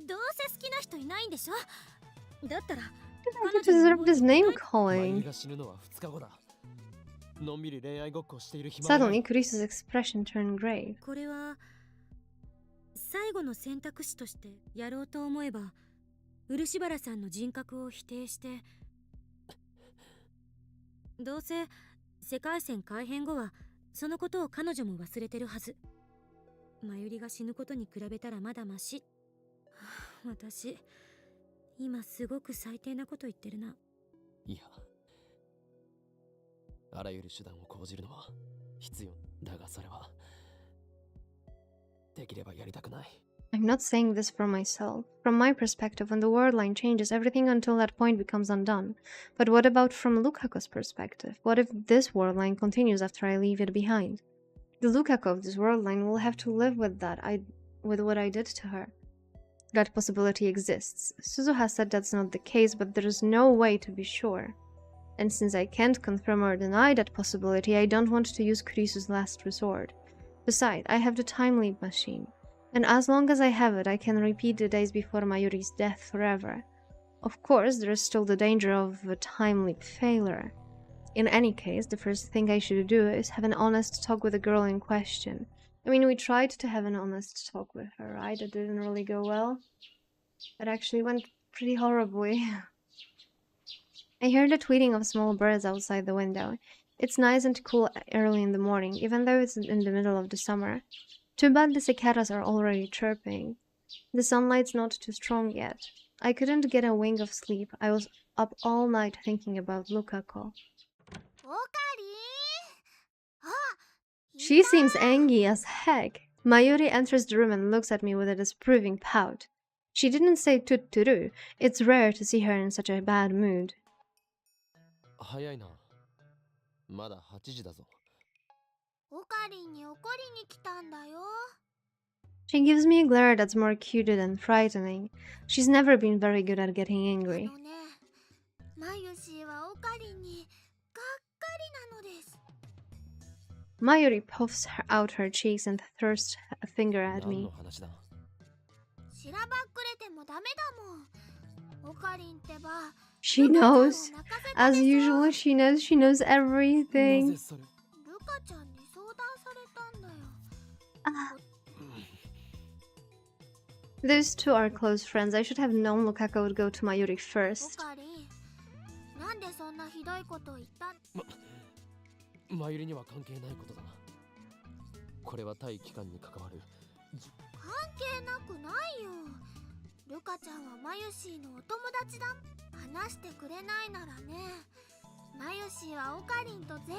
どうせ好きな人いないんでしょ。だったら I deserve this name マユ calling. が死ぬのは2日後だ。のんびり恋愛ごっこしている暇 Suddenly, Kurisu's expression turned grave. これは最後の選択肢としてやろうと思えば、漆原さんの人格を否定して、どうせ世界線改変後はそのことを彼女も忘れてるはず。マユリが死ぬことに比べたらまだマシ。私今すごく最低なこと言ってるな。いや、あらゆる手段を講じるのは必要だが、それはできればやりたくない。 I'm not saying this for myself. From my perspective, when the world line changes, everything until that point becomes undone. But what about from Lukako's perspective? What if this world line continues after I leave it behind? The Lukako of this world line will have to live with with what I did to her. That possibility exists. Suzuha said that's not the case, but there is no way to be sure. And since I can't confirm or deny that possibility, I don't want to use Kurisu's last resort. Besides, I have the time leap machine. And as long as I have it, I can repeat the days before Mayuri's death forever. Of course, there is still the danger of a time leap failure. In any case, the first thing I should do is have an honest talk with the girl in question. I mean, we tried to have an honest talk with her, right? It didn't really go well. It actually went pretty horribly. I hear the tweeting of small birds outside the window. It's nice and cool early in the morning, even though it's in the middle of the summer. Too bad the cicadas are already chirping. The sunlight's not too strong yet. I couldn't get a wink of sleep. I was up all night thinking about Lukako. オカリン、あ、い She た。 seems angry as heck. Mayuri enters the room and looks at me with a disapproving pout. She didn't say tuturu. It's rare to see her in such a bad mood. 早いな。まだ8時だぞ。オカリンに怒りに来たんだよ。 She gives me a glare that's more cute than frightening. She's never been very good at getting あ angry. のね、マユシーはオカリンにがっかりなのです。 Mayuri puffs out her cheeks and thrusts a finger at 何 me. の話だ。しらばっくれてもダメだもん。オカリンってば、 She ルカちゃんを knows. 泣かせた As でしょ。 usual, she knows な everything. ぜそれ。ルカちゃんに相談されたんだよ。 Those two are close friends. I should have known Lukako would go to Mayuri オ first. カリン、なんでそんなひどいこと言った？ マユリには関係ないことだな。これは対機関に関わる。関係なくないよ。ルカちゃんはマユシーのお友達だ。話してくれないならね。マユシーはオカリンと絶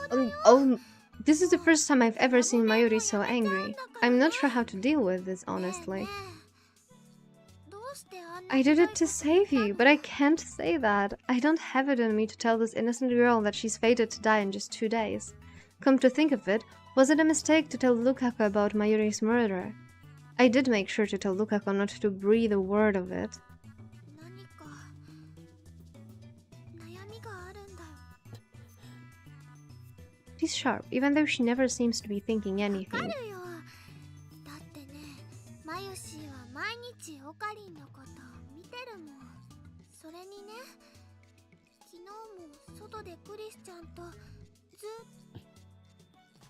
交だよ。 Oh, this is the first time I've ever seen Mayuri so angry. I'm not sure how to deal with this, ねえ honestly. ねえ、どうしてあんな I ひ did どい it こと to save 言 you, った but の？ I can't say that. I don't have it in me to tell this innocent girl that she's fated to die in just 2 days. Come to think of it, was it a mistake to tell Lukako about Mayuri's murder? I did make sure to tell Lukako not to breathe a word of it. 何か悩みがあるんだよ。 She's sharp, even though she never seems to be thinking わ anything. かるよ。だってね、マユシーは毎日オカリンのこと見てるもん。それにね、昨日も外でクリスちゃんとずっ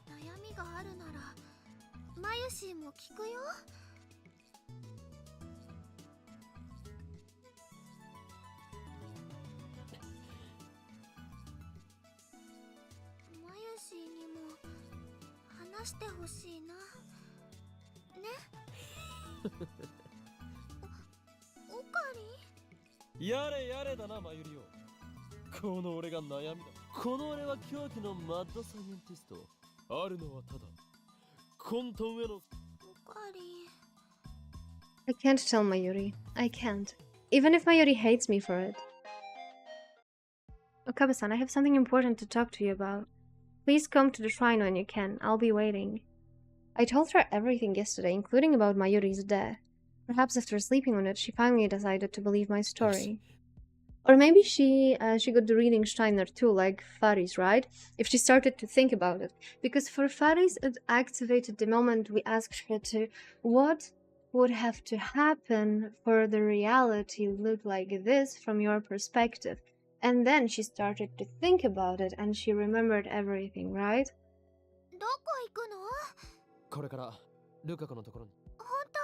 悩みがあるならマユシーも聞くよ。マユシーにも話してほしいな。ね。オカリン？やれやれだな、マユリオ。この俺が悩みだ。この俺は狂気のマッドサイエンティスト。あるのはただ混沌への。オカリン。 I can't tell Mayuri. I can't. Even if Mayuri hates me for it. Okabe-san, I have something important to talk to you about. Please come to the shrine when you can. I'll be waiting. I told her everything yesterday, including about Mayuri's death. Perhaps after sleeping on it, she finally decided to believe my story. Or maybe she got the reading Steiner too, like Faris, right? If she started to think about it. Because for Faris, it activated the moment we asked her to, what would have to happen for the reality look like this from your perspective? And then she started to think about it and she remembered everything, right? どこ行くの？これからルカ子のところに。本当？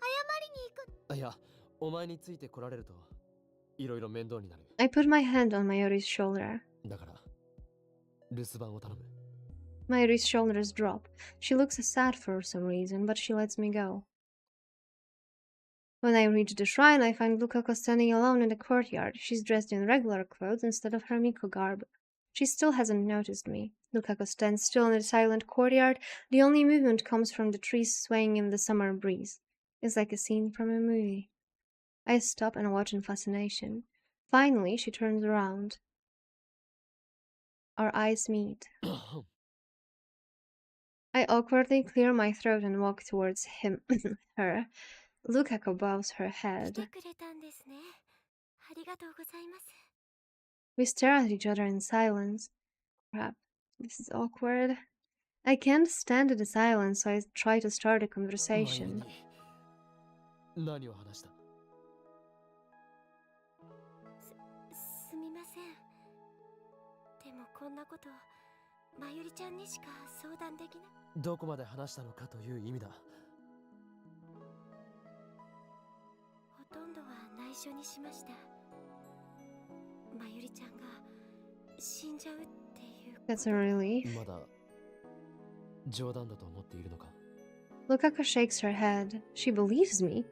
謝りに行く。あ、いや、お前について来られるといろいろ面倒になる。 I put my hand on Mayuri's shoulder. だから留守番を頼む。 Mayuri's shoulders drop. She looks sad for some reason, but she lets me go. When I reach the shrine, I find Lukako standing alone in the courtyard. She's dressed in regular clothes instead of her Miko garb. She still hasn't noticed me. Lukako stands still in the silent courtyard. The only movement comes from the trees swaying in the summer breeze. It's like a scene from a movie. I stop and watch in fascination. Finally, she turns around. Our eyes meet. I awkwardly clear my throat and walk towards him, her. Lukako bows her 来 head. てくれたんですね。ありがとうございます。 We stare at each other in silence. Crap, this is awkward. I can't stand the silence, so I try to start a マユリ conversation. に何を話した？すみません。でもこんなことまゆりちゃんにしか相談できな。どこまで話したのかという意味だ。ほとんどは内緒にしました。まゆりちゃんが死んじゃうっていうこと。 That's a relief. まだ冗談だと思っているのか？ Lukaka shakes her head. She believes me.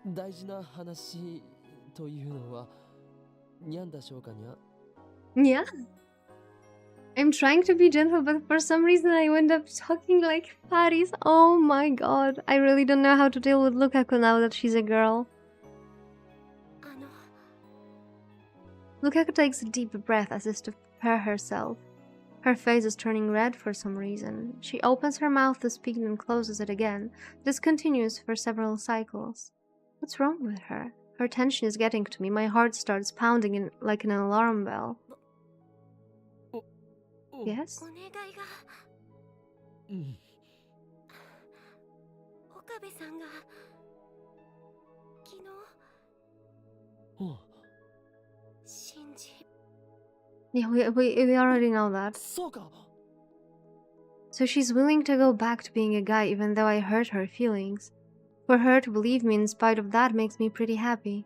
大事な話というのはにゃんだしょうかにゃ？ Yeah. I'm trying to be gentle, but for some reason I end up talking like Paris. Oh my god. I really don't know how to deal with Lukaku now that she's a girl. あの Lukaku takes a deep breath as if to prepare herself. Her face is turning red for some reason. She opens her mouth to speak and closes it again. This continues for several cycles. What's wrong with her? Her tension is getting to me. My heart starts pounding like an alarm bell. Yes? お願いが。うん。岡部さんが昨日おう。死んじ。 Yeah, we already know that. そうか。 So she's willing to go back to being a guy even though I hurt her feelings. For her to believe me in spite of that makes me pretty happy.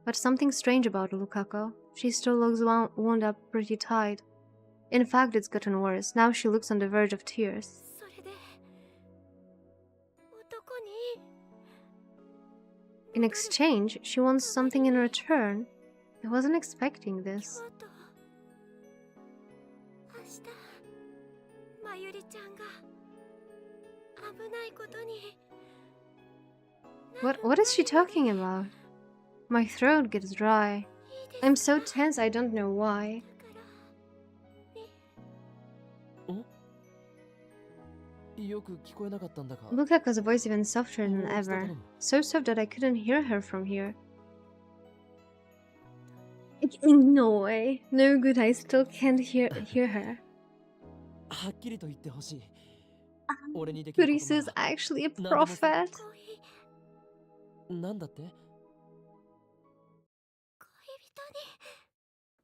But something's strange about Lukaku. She still looks wound up pretty tight. In fact, it's gotten worse. Now she looks on the verge of tears. それで男に。 In exchange, she wants something in return. I wasn't expecting this. 京都。明日まゆりちゃんが危ないことに。 What is she talking about? My throat gets dry. I'm so tense I don't know why. よく聞こえなかったんだか。 Lukaku's voice even softer than ever. So soft that I couldn't hear her from here. No way. No good, I still can't hear her. はっきりと言ってほしい。俺にできること Kurisu is なら actually a 何でもする。 prophet. なんだって？ 恋人に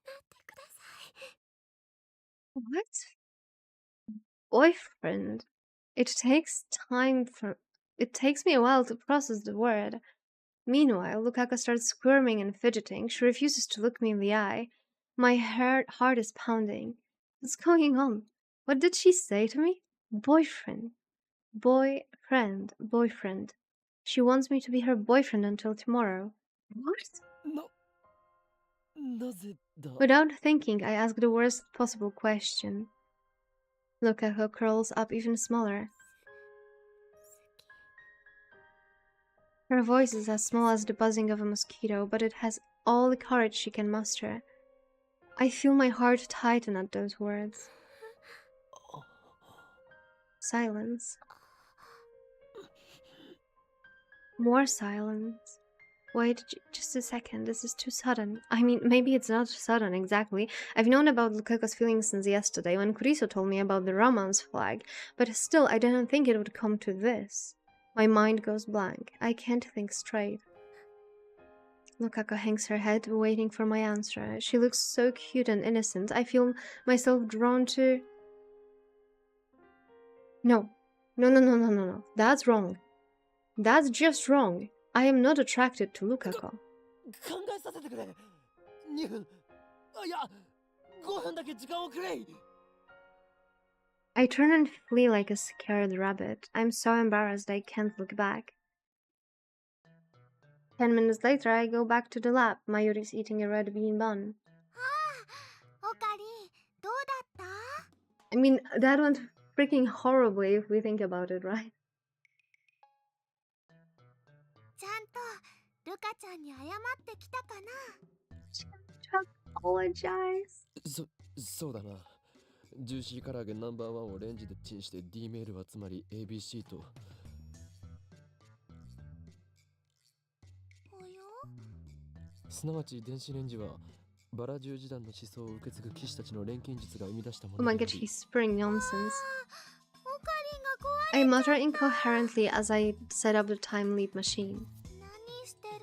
なってください。 What? Boyfriend. It takes me a while to process the word. Meanwhile, Lukaku starts squirming and fidgeting. She refuses to look me in the eye. My heart is pounding. What's going on? What did she say to me? Boyfriend. Boyfriend. She wants me to be her boyfriend until tomorrow. What? なぜだ？ Without thinking, I ask the worst possible question. Lukaku curls up even smaller. Her voice is as small as the buzzing of a mosquito, but it has all the courage she can muster. I feel my heart tighten at those words. Silence. More silence. Wait, just a second, this is too sudden. I mean, maybe it's not sudden exactly. I've known about Lukaku's feelings since yesterday when Kuriso told me about the romance flag, but still, I didn't think it would come to this. My mind goes blank. I can't think straight. Lukaku hangs her head, waiting for my answer. She looks so cute and innocent. I feel myself drawn to... No. No. That's wrong. That's just wrong. I am not attracted to Lukaku. 考えさせてくれ。2分。いや、5分だけ時間をくれ。 I turn and flee like a scared rabbit. I'm so embarrassed I can't look back. 10 minutes later, I go back to the lab. Mayuri's eating a red bean bun. おかりどうだった？ I mean, that went freaking horribly if we think about it, right? ちゃんとルカちゃんに謝ってきたかな？ Apologize. そうだな。ジューシー唐揚げナンバー1をレンジでチンして D メールはつまり ABC と。およ？すなわち電子レンジはバラ十字団の思想を受け継ぐ騎士たちの錬金術が生み出したも Oh の my であ god, り he's spurring nonsense. オカリンが怖い。 I mutter incoherently as I set up the time leap machine. 何してる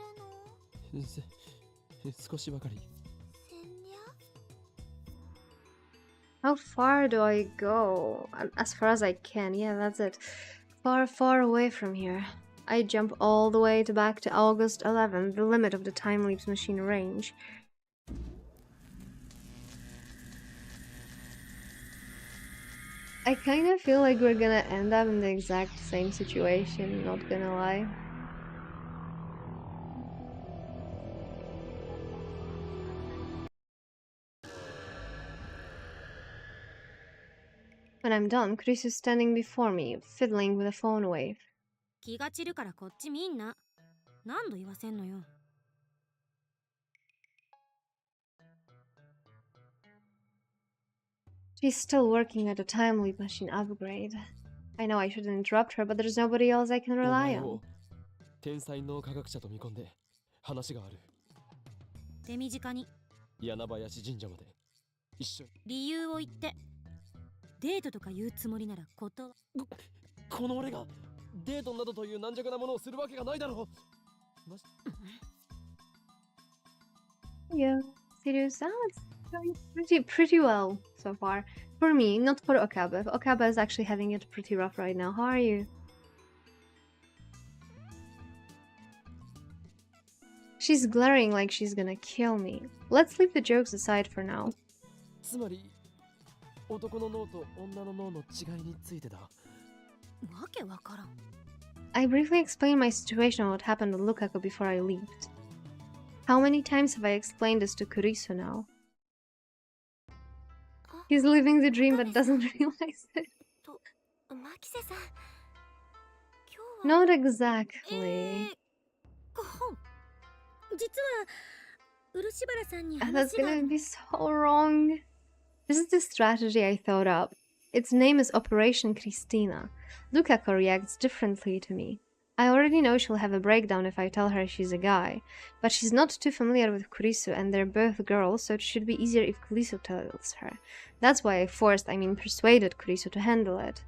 の？少しばかり。戦略？ How far do I go? As far as I can, yeah, that's it. Far, far away from here. I jump all the way back to August 11th, the limit of the time leap's machine range. I kind of feel like we're gonna end up in the exact same situation, not gonna lie. When I'm done, Chris is standing before me, fiddling with a phone wave. 気が散るからこっち見んな。何度言わせんのよ。She's still working at a time leap machine upgrade. I know I shouldn't interrupt her, but there's nobody else I can お rely 前を on. 天才脳科学者と見込んで話がある。手短に柳林神社まで一緒に。理由を言って。デートとか言うつもりなら断。この俺がデートなどという軟弱なものをするわけがないだろう。Yeah, serious. It's going pretty well so far. For me, not for Okabe. Okabe is actually having it pretty rough right now. How are you? She's glaring like she's gonna kill me. Let's leave the jokes aside for now. つまり男の脳と女の脳の違いについてだ。わけわからん。I briefly explained my situation and what happened to Lukaku before I leaped. How many times have I explained this to Kurisu now? He's living the dream but doesn't realize it. マキセさん、Not exactly. 実は漆原さんに That's 話が。 gonna be so wrong. This is the strategy I thought up. Its name is Operation Christina. Lukaku reacts differently to me. I already know she'll have a breakdown if I tell her she's a guy, but she's not too familiar with Kurisu and they're both girls, so it should be easier if Kurisu tells her. That's why I persuaded Kurisu to handle it.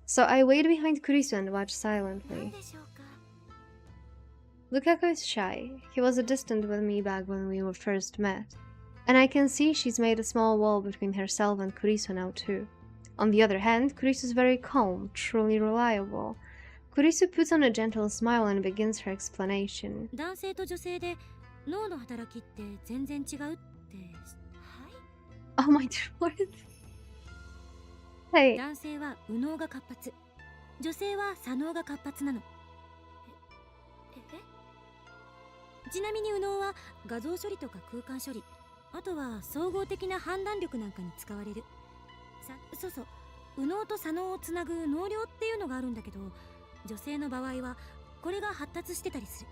So I wait behind Kurisu and watch 何 silently. でしょうか？ Lukaku is shy. He was distant with me back when we were first met. And I can see she's made a small wall between herself and Kurisu now too. On the other hand, Kurisu is very calm, truly reliable. Kurisu puts on a gentle smile and begins her explanation. 男性と女性で脳の働きって全然違うって。はい。 Oh my lord. Hey, 男性は右脳が活発、女性は左脳が活発なの。ちなみに右脳は画像処理とか空間処理、あとは総合的な判断力なんかに使われる。そうそう、右脳と左脳をつなぐ脳量っていうのがあるんだけど、女性の場合はこれが発達してたりする。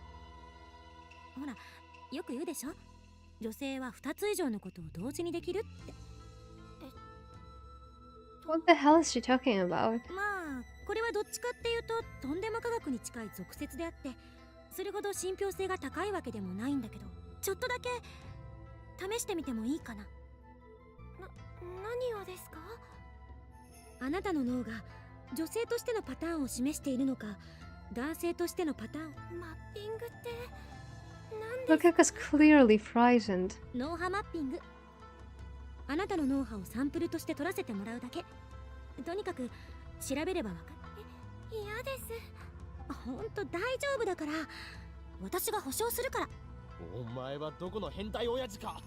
ほら、よく言うでしょ、女性は2つ以上のことを同時にできるって。what the hell is she talking about? まあこれはどっちかっていうととんでも科学に近い俗説であって、それほど信憑性が高いわけでもないんだけど、ちょっとだけ試してみてもいいかな。何をですか？あなたの脳が女性としてのパターンを示しているのか、男性としてのパターン。マッピングって何ですか？ Lukaku's clearly frightened. 脳波マッピング。あなたの脳波をサンプルとして取らせてもらうだけ。とにかく調べればわかる。嫌です。ほんと大丈夫だから、私が保証するから。お前はどこの変態親父か。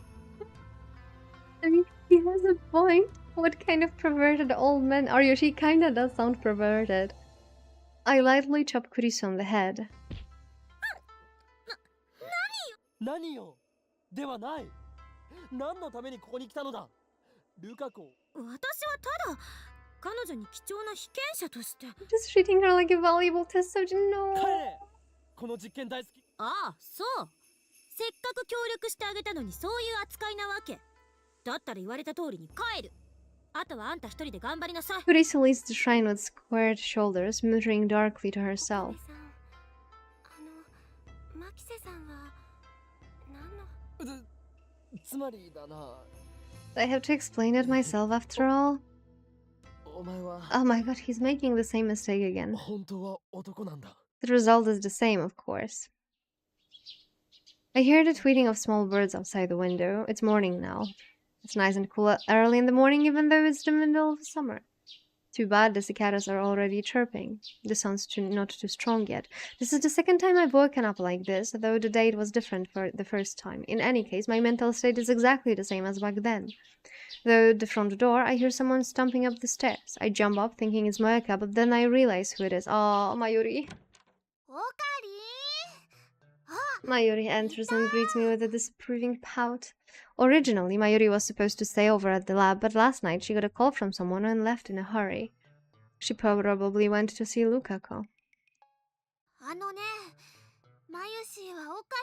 I mean, he has a point. What kind of perverted old man are you? She kinda does sound perverted. I lightly chop Kurisu on the head. 何よではない。何のためにここに来たのだルカ子。私はただ彼女に貴重な被験者として。 Just treating her like a valuable test subject. 帰 No. れ。この実験大好き。ああ、そう。せっかく協力してあげたのにそういう扱いなわけ。だったら言われた通りに帰る。あとはあんた一人で頑張りなさい。 Kurisu leaves the shrine with squared shoulders, muttering darkly to お herself. 姉さん、マキセさんは何の？つまりだな。 I have to explain it myself after all. お前は Oh my god, he's making the same mistake again. 本当は男なんだ。 The result is the same, of course. I hear the tweeting of small birds outside the window. It's morning now. It's nice and cool early in the morning, even though it's the middle of summer. Too bad the cicadas are already chirping. The sun's not too strong yet. This is the second time I've woken up like this, though the date was different for the first time. In any case, my mental state is exactly the same as back then. Though the front door, I hear someone stomping up the stairs. I jump up thinking it's Moeka, but then I realize who it is. Ah, Mayuri. オカリン。 Mayuri enters and greets me with a disapproving pout. Originally, Mayuri was supposed to stay over at the lab, but last night she got a call from someone and left in a hurry. She probably went to see Lukako. あのね、マユシーはオカ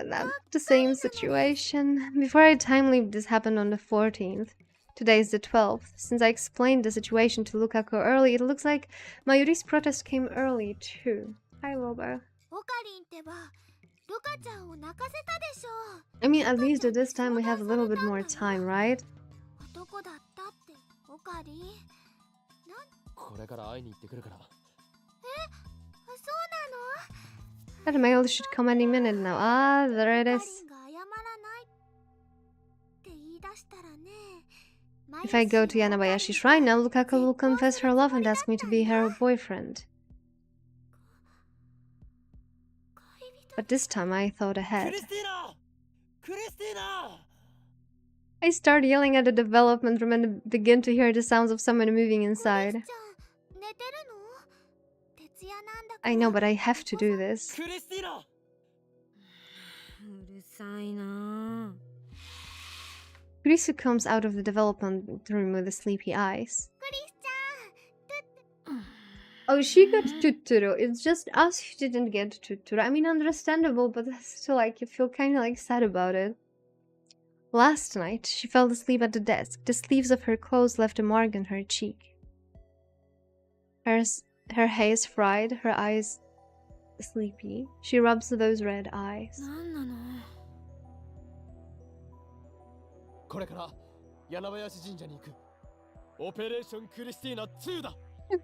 リンに。 That's the same situation. Before I time leap, this happened on the 14th. Today is the 12th. Since I explained the situation to Lukako early, it looks like Mayuri's protest came early too. Hi, Lobo. オカリンってば、ルカちゃんを泣かせたでしょ。 I mean, at least at this time we have a little bit more time, right? 男だったってオカリン。これから会いに行ってくるから。そうなの？ That mail should come any minute now. Ah, there it is. オカリンが謝らないって言い出したらね。 If I go to Yanabayashi Shrine now, Lukako will confess her love and ask me to be her boyfriend. But this time I thought ahead. I start yelling at the development room and begin to hear the sounds of someone moving inside. 寝てるの？徹夜なんだから。 I know, but I have to do this. うるさいな。 Kurisu comes out of the development room with sleepy eyes. クリスちゃん。 Oh, she got Tuturu. It's just us who didn't get Tuturu. I mean, understandable, but still, like, you feel kind of, like, sad about it. Last night, she fell asleep at the desk. The sleeves of her clothes left a mark on her cheek. Her hair is fried, her eyes sleepy. She rubs those red eyes. なんなの？ これから柳林神社に行く。オペレーションクリスティーナ2だ。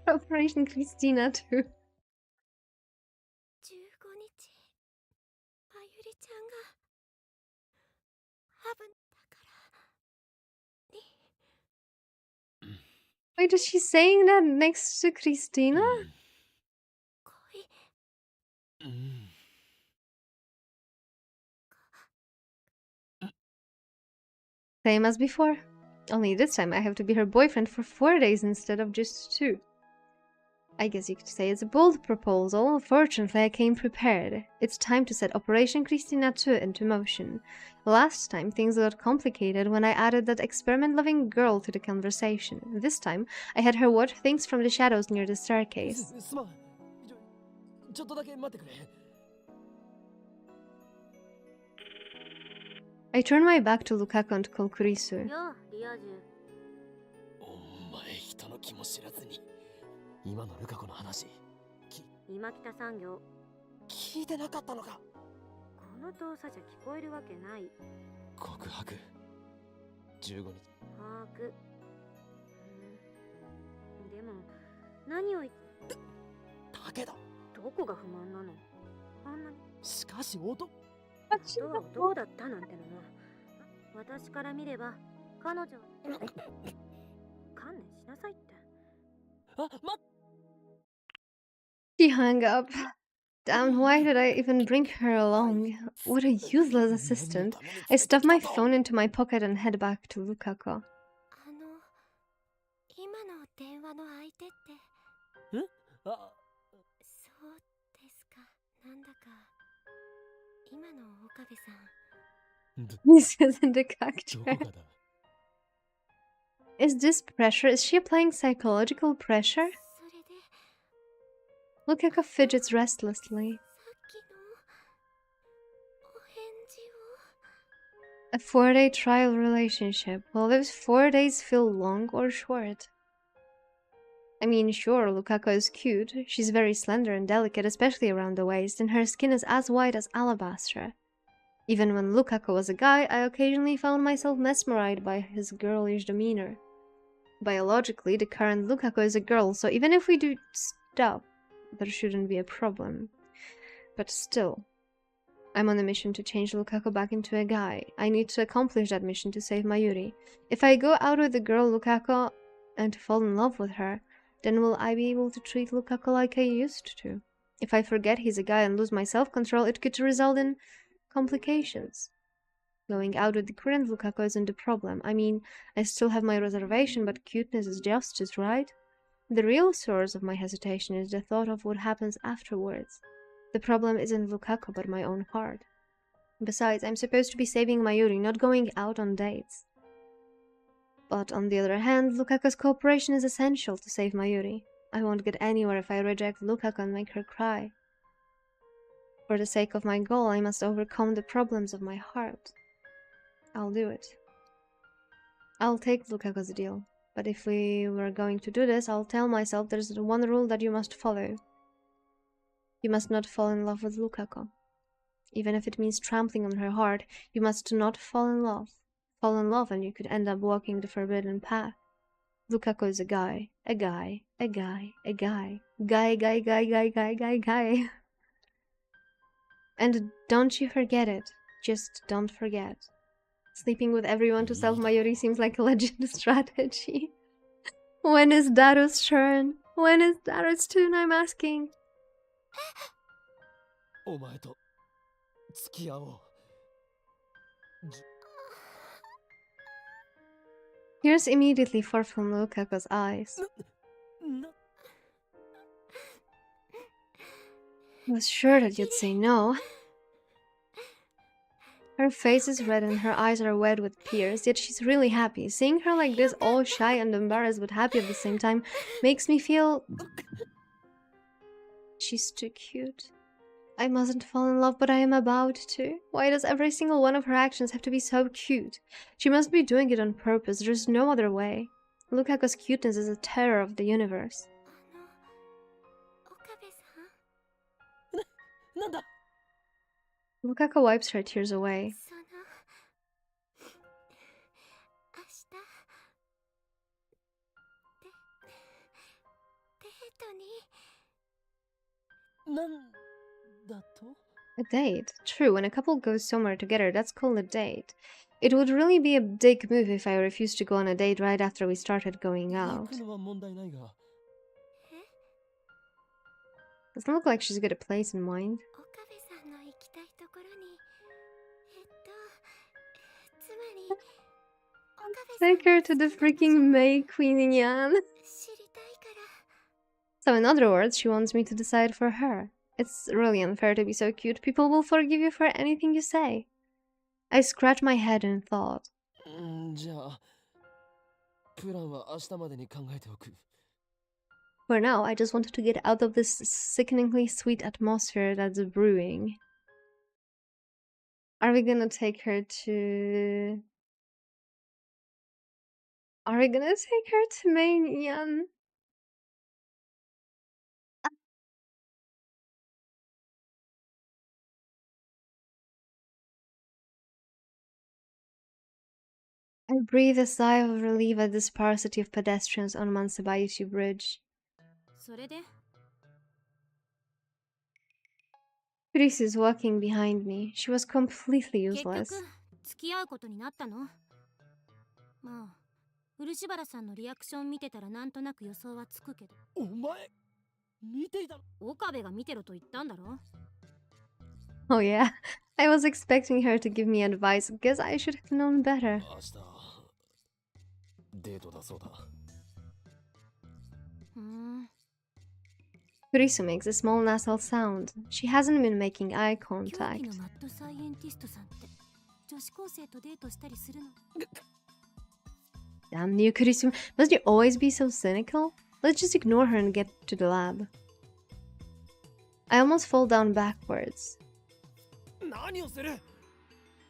Operation Christina too. 15日、まゆりちゃんが危だからに。 Wait, is she saying that next to Christina? 恋。 Same as before. Only this time I have to be her boyfriend for 4 days instead of just 2. I guess you could say it's a bold proposal. Fortunately, I came prepared. It's time to set Operation Christina 2 into motion. Last time, things got complicated when I added that experiment-loving girl to the conversation. This time, I had her watch things from the shadows near the staircase. すまん。ちょっとだけ待ってくれ。 I turn my back to Lukako and call Kurisu. よ、リア充。お前人の気も知らずに。今のルカ子の話。今北産業。聞いてなかったのか。この動作じゃ聞こえるわけない。告白。15日。把握。でも、何を言っだけど。どこが不満なの？あんなに。しかし男。 人は男だったなんてのは私から見れば彼女観念しなさいって。あ、待っ She hung up. Damn, why did I even bring her along? What a useless assistant. I stuff my phone into my pocket and head back to Lukako. 今の電話の相手って。え？あ、そうですか。なんだか。 今の岡部さん。 This isn't the character. どこがだ。 Is this pressure? Is she applying psychological pressure? それで。 Lukako fidgets restlessly. さっきの。お返事を。 A 4-day trial relationship. Will those 4 days feel long or short? I mean, sure, Lukako is cute. She's very slender and delicate, especially around the waist, and her skin is as white as alabaster. Even when Lukaku was a guy, I occasionally found myself mesmerized by his girlish demeanor. Biologically, the current Lukaku is a girl, so even if we do stop, there shouldn't be a problem. But still, I'm on a mission to change Lukaku back into a guy. I need to accomplish that mission to save Mayuri. If I go out with the girl Lukaku and fall in love with her, then will I be able to treat Lukaku like I used to? If I forget he's a guy and lose my self-control, it could result in complications. Going out with the current Lukaku isn't a problem. I mean, I still have my reservation, but cuteness is justice, right? The real source of my hesitation is the thought of what happens afterwards. The problem isn't Lukaku, but my own heart. Besides, I'm supposed to be saving Mayuri, not going out on dates. But on the other hand, Lukaku's cooperation is essential to save Mayuri. I won't get anywhere if I reject Lukaku and make her cry. For the sake of my goal, I must overcome the problems of my heart. I'll do it. I'll take Lukaku's deal. But if we were going to do this, I'll tell myself there's one rule that you must follow. You must not fall in love with Lukaku. Even if it means trampling on her heart, you must not fall in love. Fall in love and you could end up walking the forbidden path. Lukaku is a guy. A guy. A guy. A guy. Guy. And don't you forget it. Just don't forget. Sleeping with everyone to save Mayuri seems like a legit strategy. When is Daru's turn? When is Daru's turn, I'm asking? お前と付き合おう。 Tears immediately forth from Lukaku's eyes. I was sure that you'd say no. Her face is red and her eyes are wet with tears, yet she's really happy. Seeing her like this, all shy and embarrassed but happy at the same time, makes me feel... She's too cute. I mustn't fall in love, but I am about to. Why does every single one of her actions have to be so cute? She must be doing it on purpose. There's no other way. Lukaku's cuteness is a terror of the universe. なんだ Lukaku wipes her tears away. なんだと A date? True, when a couple goes somewhere together, that's called a date. It would really be a dick move if I refused to go on a date right after we started going 行 out. くのは問題ないが Doesn't look like she's got a place in mind. 岡部さんの行きたいところにつまり岡部さん Take her to the freaking May Queen Nyaehh. 知りたいから So in other words, she wants me to decide for her. It's really unfair to be so cute. People will forgive you for anything you say. I scratched my head and thought. じゃあプランは明日までに考えておく For now, I just wanted to get out of this sickeningly sweet atmosphere that's brewing. Are we gonna take her to... Are we gonna take her to May Nyaehh? I breathe a sigh of relief at the sparsity of pedestrians on Mansabayushi Bridge. それで Chris is walking behind me. She was completely 結局 useless. 付き合うことになったのまあ漆原さんのリアクション見てたらなんとなく予想はつくけどお前見ていたの 岡部が見てろと言ったんだろ Oh yeah, I was expecting her to give me advice. Guess I should have known better. 明日デートだそうだ ふん Kurisu makes a small nasal sound. She hasn't been making eye 狂気 contact. のマッドサイエンティストさんって女子高生とデートしたりするの Damn you, Kurisu. Must you always be so cynical? Let's just ignore her and get to the lab. I almost fall down backwards. 何をする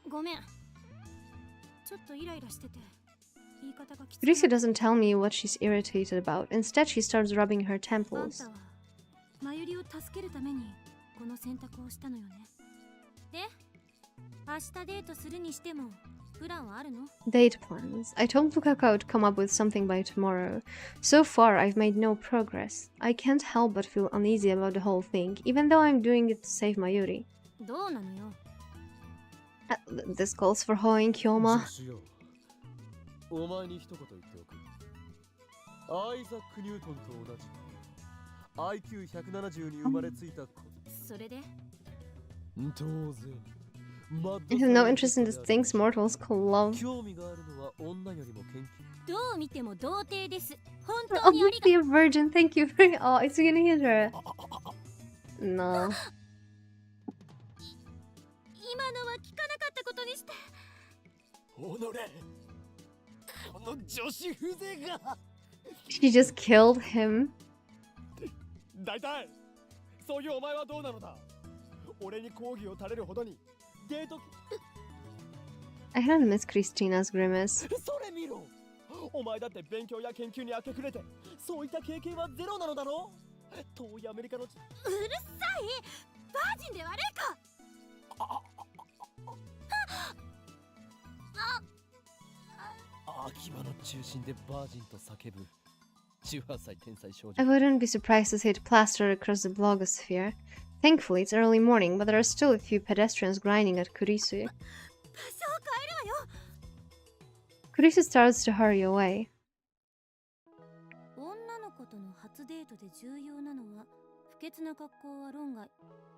ごめんちょっとイライラしてて言い方がきつ Kurisu doesn't tell me what she's irritated about. Instead, she starts rubbing her あん temples. たはマユリを助けるためにこの選択をしたのよねで明日デートするにしてもプランはあるの？ Date plans. I told Lukaku I would come up with something by tomorrow. So far, I've made no progress. I can't help but feel uneasy about the whole thing, even though I'm doing it to save my Yuri. どうなのよ。This calls for hoeing Kyoma. 助手よ、お前に一言言っておく。アイザック・ニュートンと同じ IQ170 に生まれついた子。それで当然 I have no interest in the things mortals call love. 興味があるのは女よりも研究。どう見ても童貞です。本当にありが Obviously a virgin, thank you very. Oh, is he gonna hit her? No. 今のは聞かなかったことにして。おのれ、この女子風情が。She just killed him. 大体そういうお前はどうなのだ。俺に講義を垂れるほどにデート。 I don't miss Christina's grimace. それ見ろ。お前だって勉強や研究に明け暮れて、そういった経験はゼロなのだろ。遠いアメリカのうるさい。バージンで悪いか。秋葉の中心でバージンと叫ぶ18歳天才少女。 I wouldn't be surprised to see it plastered across the blogosphere. Thankfully, it's early morning, but there are still a few pedestrians grinding at Kurisu. 場所を変えるわよ。 Kurisu starts to hurry away. 女の子との初デートで重要なのは不潔な格好は論外。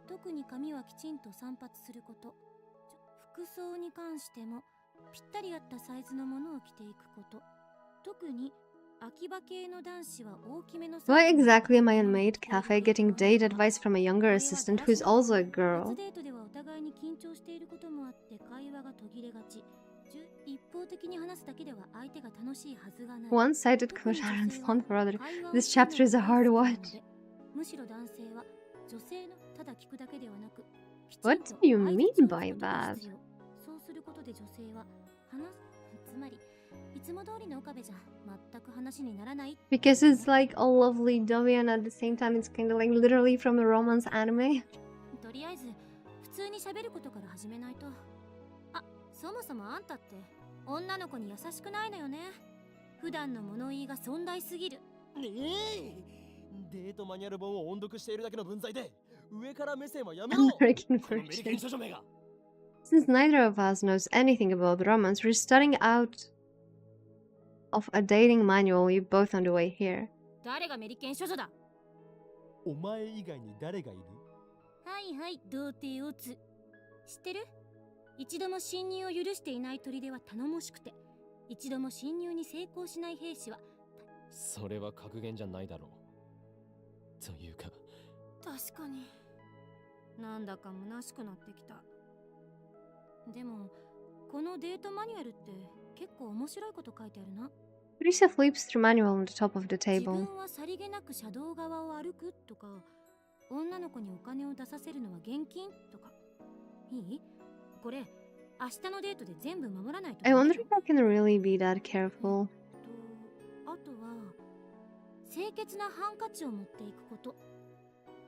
特に髪はきちんと散髪すること。服装に関してもぴったり合ったサイズのものを着ていくこと。特に秋葉系の男子は大きめの。 Why exactly am I in maid cafe getting date advice from a younger assistant who's also a 初 girl? デートではお互いに緊張していることもあって会話が途切れがち。一方的に話すだけでは相手が楽しいはずがない。 One-sided quotient and fun for other. This chapter is a hard watch. むしろ男性は女性のただ聞くだけではなく、 What do you mean by that? そうすることで女性は話す、つまりいつも通りの岡部じゃ全く話にならない。 Because it's like a lovely dovey and at the same time it's kind of like literally from a romance anime. とりあえず普通に喋ることから始めないと。あ、そもそもあんたって女の子に優しくないのよね。普段の物言いが尊大すぎる。デートマニュアル本を音読しているだけの文在で上から目線はやめろ。 American このメリケン version. 少女名が。 Since neither of us knows anything about romance, we're studying out of a dating manual we both underway here. 誰がメリケン処女だ。お前以外に誰がいる？はいはい、童貞オツ。知ってる？一度も侵入を許していない砦は頼もしくて、一度も侵入に成功しない兵士は。それは格言じゃないだろう。というか、確かに。なんだか虚しくなってきた。でも、このデートマニュアルって結構面白いこと書いてあるな。Teresa flips through manual on the top of the 自 table. 分はさりげなく車道側を歩くとか、女の子にお金を出させるのは現金とか。いい？これ、明日のデートで全部守らないと。 I wonder if I can really be that careful. あとは清潔なハンカチを持っていくこと。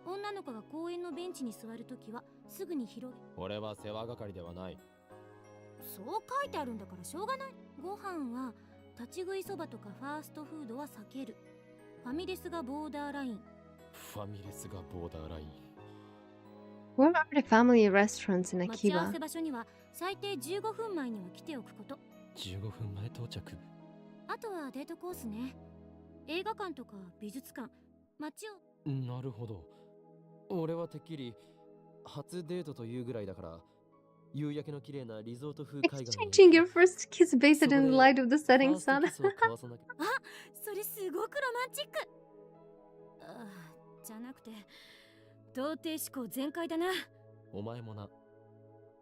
女の子が公園のベンチに座るときはすぐに広げ。俺は世話係ではない。そう書いてあるんだからしょうがない。ご飯は立ち食いそばとかファーストフードは避ける。ファミレスがボーダーライン。ファミレスがボーダーライン。Where are the family restaurants in 待ち合わ Akiba? せ場所には最低15分前には来ておくこと。15分前到着。あとはデートコースね。映画館とか美術館、街を。なるほど。俺はてっきり初デートというぐらいだから、夕焼けの綺麗なリゾート風海岸に Exchanging your first kiss based in the light of the ファ setting ースト sun. キスを交わさなきゃ。それすごくロマンチック。じゃなくて童貞思考全開だな。お前もな。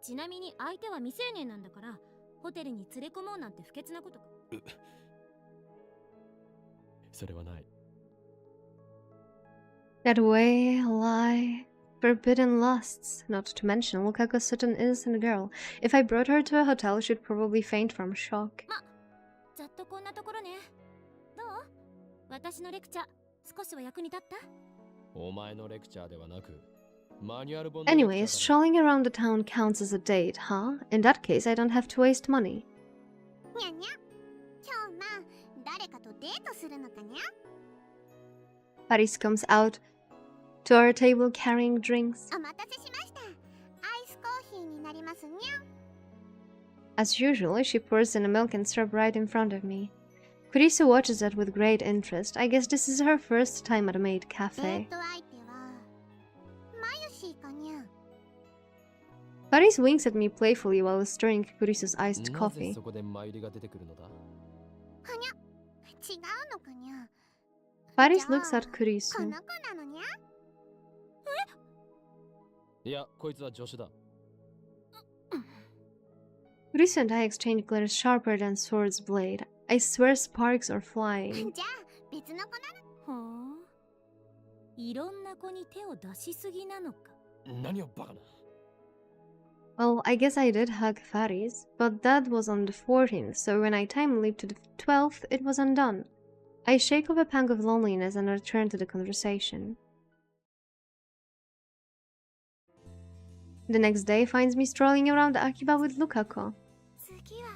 ちなみに相手は未成年なんだから、ホテルに連れ込もうなんて不潔なことか。それはない。That way lie forbidden lusts, not to mention Lukaku's such an innocent girl. If I brought her to a hotel, she'd probably faint from shock. ざっとこんなところね。どう？私のレクチャー少しは役に立った？お前のレクチャーではなく、Anyways, strolling around the town counts as a date, huh? In that case, I don't have to waste money. にゃにゃ今日ま誰かとデートするのかにゃ Paris comes out to our table carrying drinks. お待たせしましたアイスコーヒーになりますにゃ As usual, she pours in a milk and syrup right in front of me. Kurisu watches that with great interest. I guess this is her first time at a maid デ cafe. ート相手はマユシーかにゃ Paris winks at me playfully while stirring Kurisu's iced なぜ coffee. そこでマユリが出てくるのだ？はにゃ違うのかにゃ Paris じゃあ looks at こ Kurisu. の子なのにゃいや、こいつは助手だ。Kurisu and I exchange glares sharper than sword's blade. I swear sparks are flying. じゃあ別の子なのほう。いろんな子に手を出しすぎなのか。何をバカな。Well, I guess I did hug Faris, but that was on the 14th, so when I time leap to the 12th, it was undone. I shake off a pang of loneliness and return to the conversation. The next day finds me strolling around Akiba with Lukako. 次は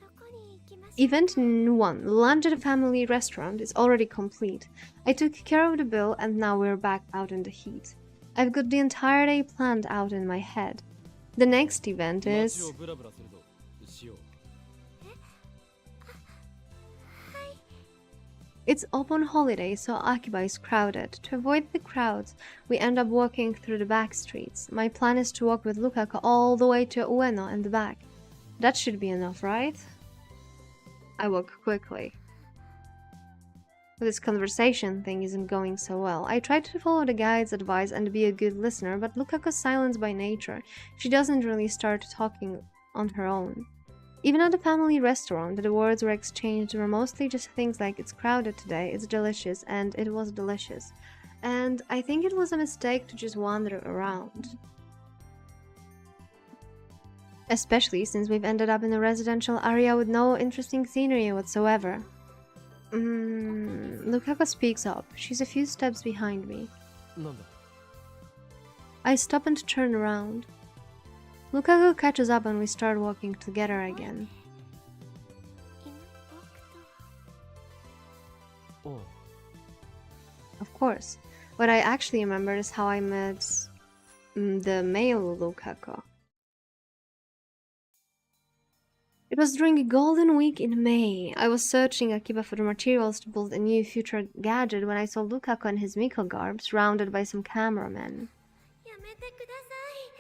どこに行きましょう Event 1, lunch at a family restaurant, is already complete. I took care of the bill and now we're back out in the heat. I've got the entire day planned out in my head. The next event 街 is... をブラブラするぞ。しよう。 It's open holiday, so Akiba is crowded. To avoid the crowds, we end up walking through the back streets. My plan is to walk with Lukako all the way to Ueno and the back. That should be enough, right? I walk quickly. This conversation thing isn't going so well. I try to follow the guide's advice and be a good listener, but Lukako's silent by nature. She doesn't really start talking on her own. Even at the family restaurant, the words were exchanged were mostly just things like "it's crowded today, it's delicious," and "it was delicious." And I think it was a mistake to just wander around. Especially since we've ended up in a residential area with no interesting scenery whatsoever. Lukako speaks up. She's a few steps behind me. なんだ。 I stop and turn around. Lukaku catches up and we start walking together again. 今僕とおう。 Of course. What I actually remember is how I met the male Lukaku. It was during a golden week in May. I was searching Akiba for the materials to build a new future gadget when I saw Lukaku in his Miko garb, surrounded by some cameramen. やめてください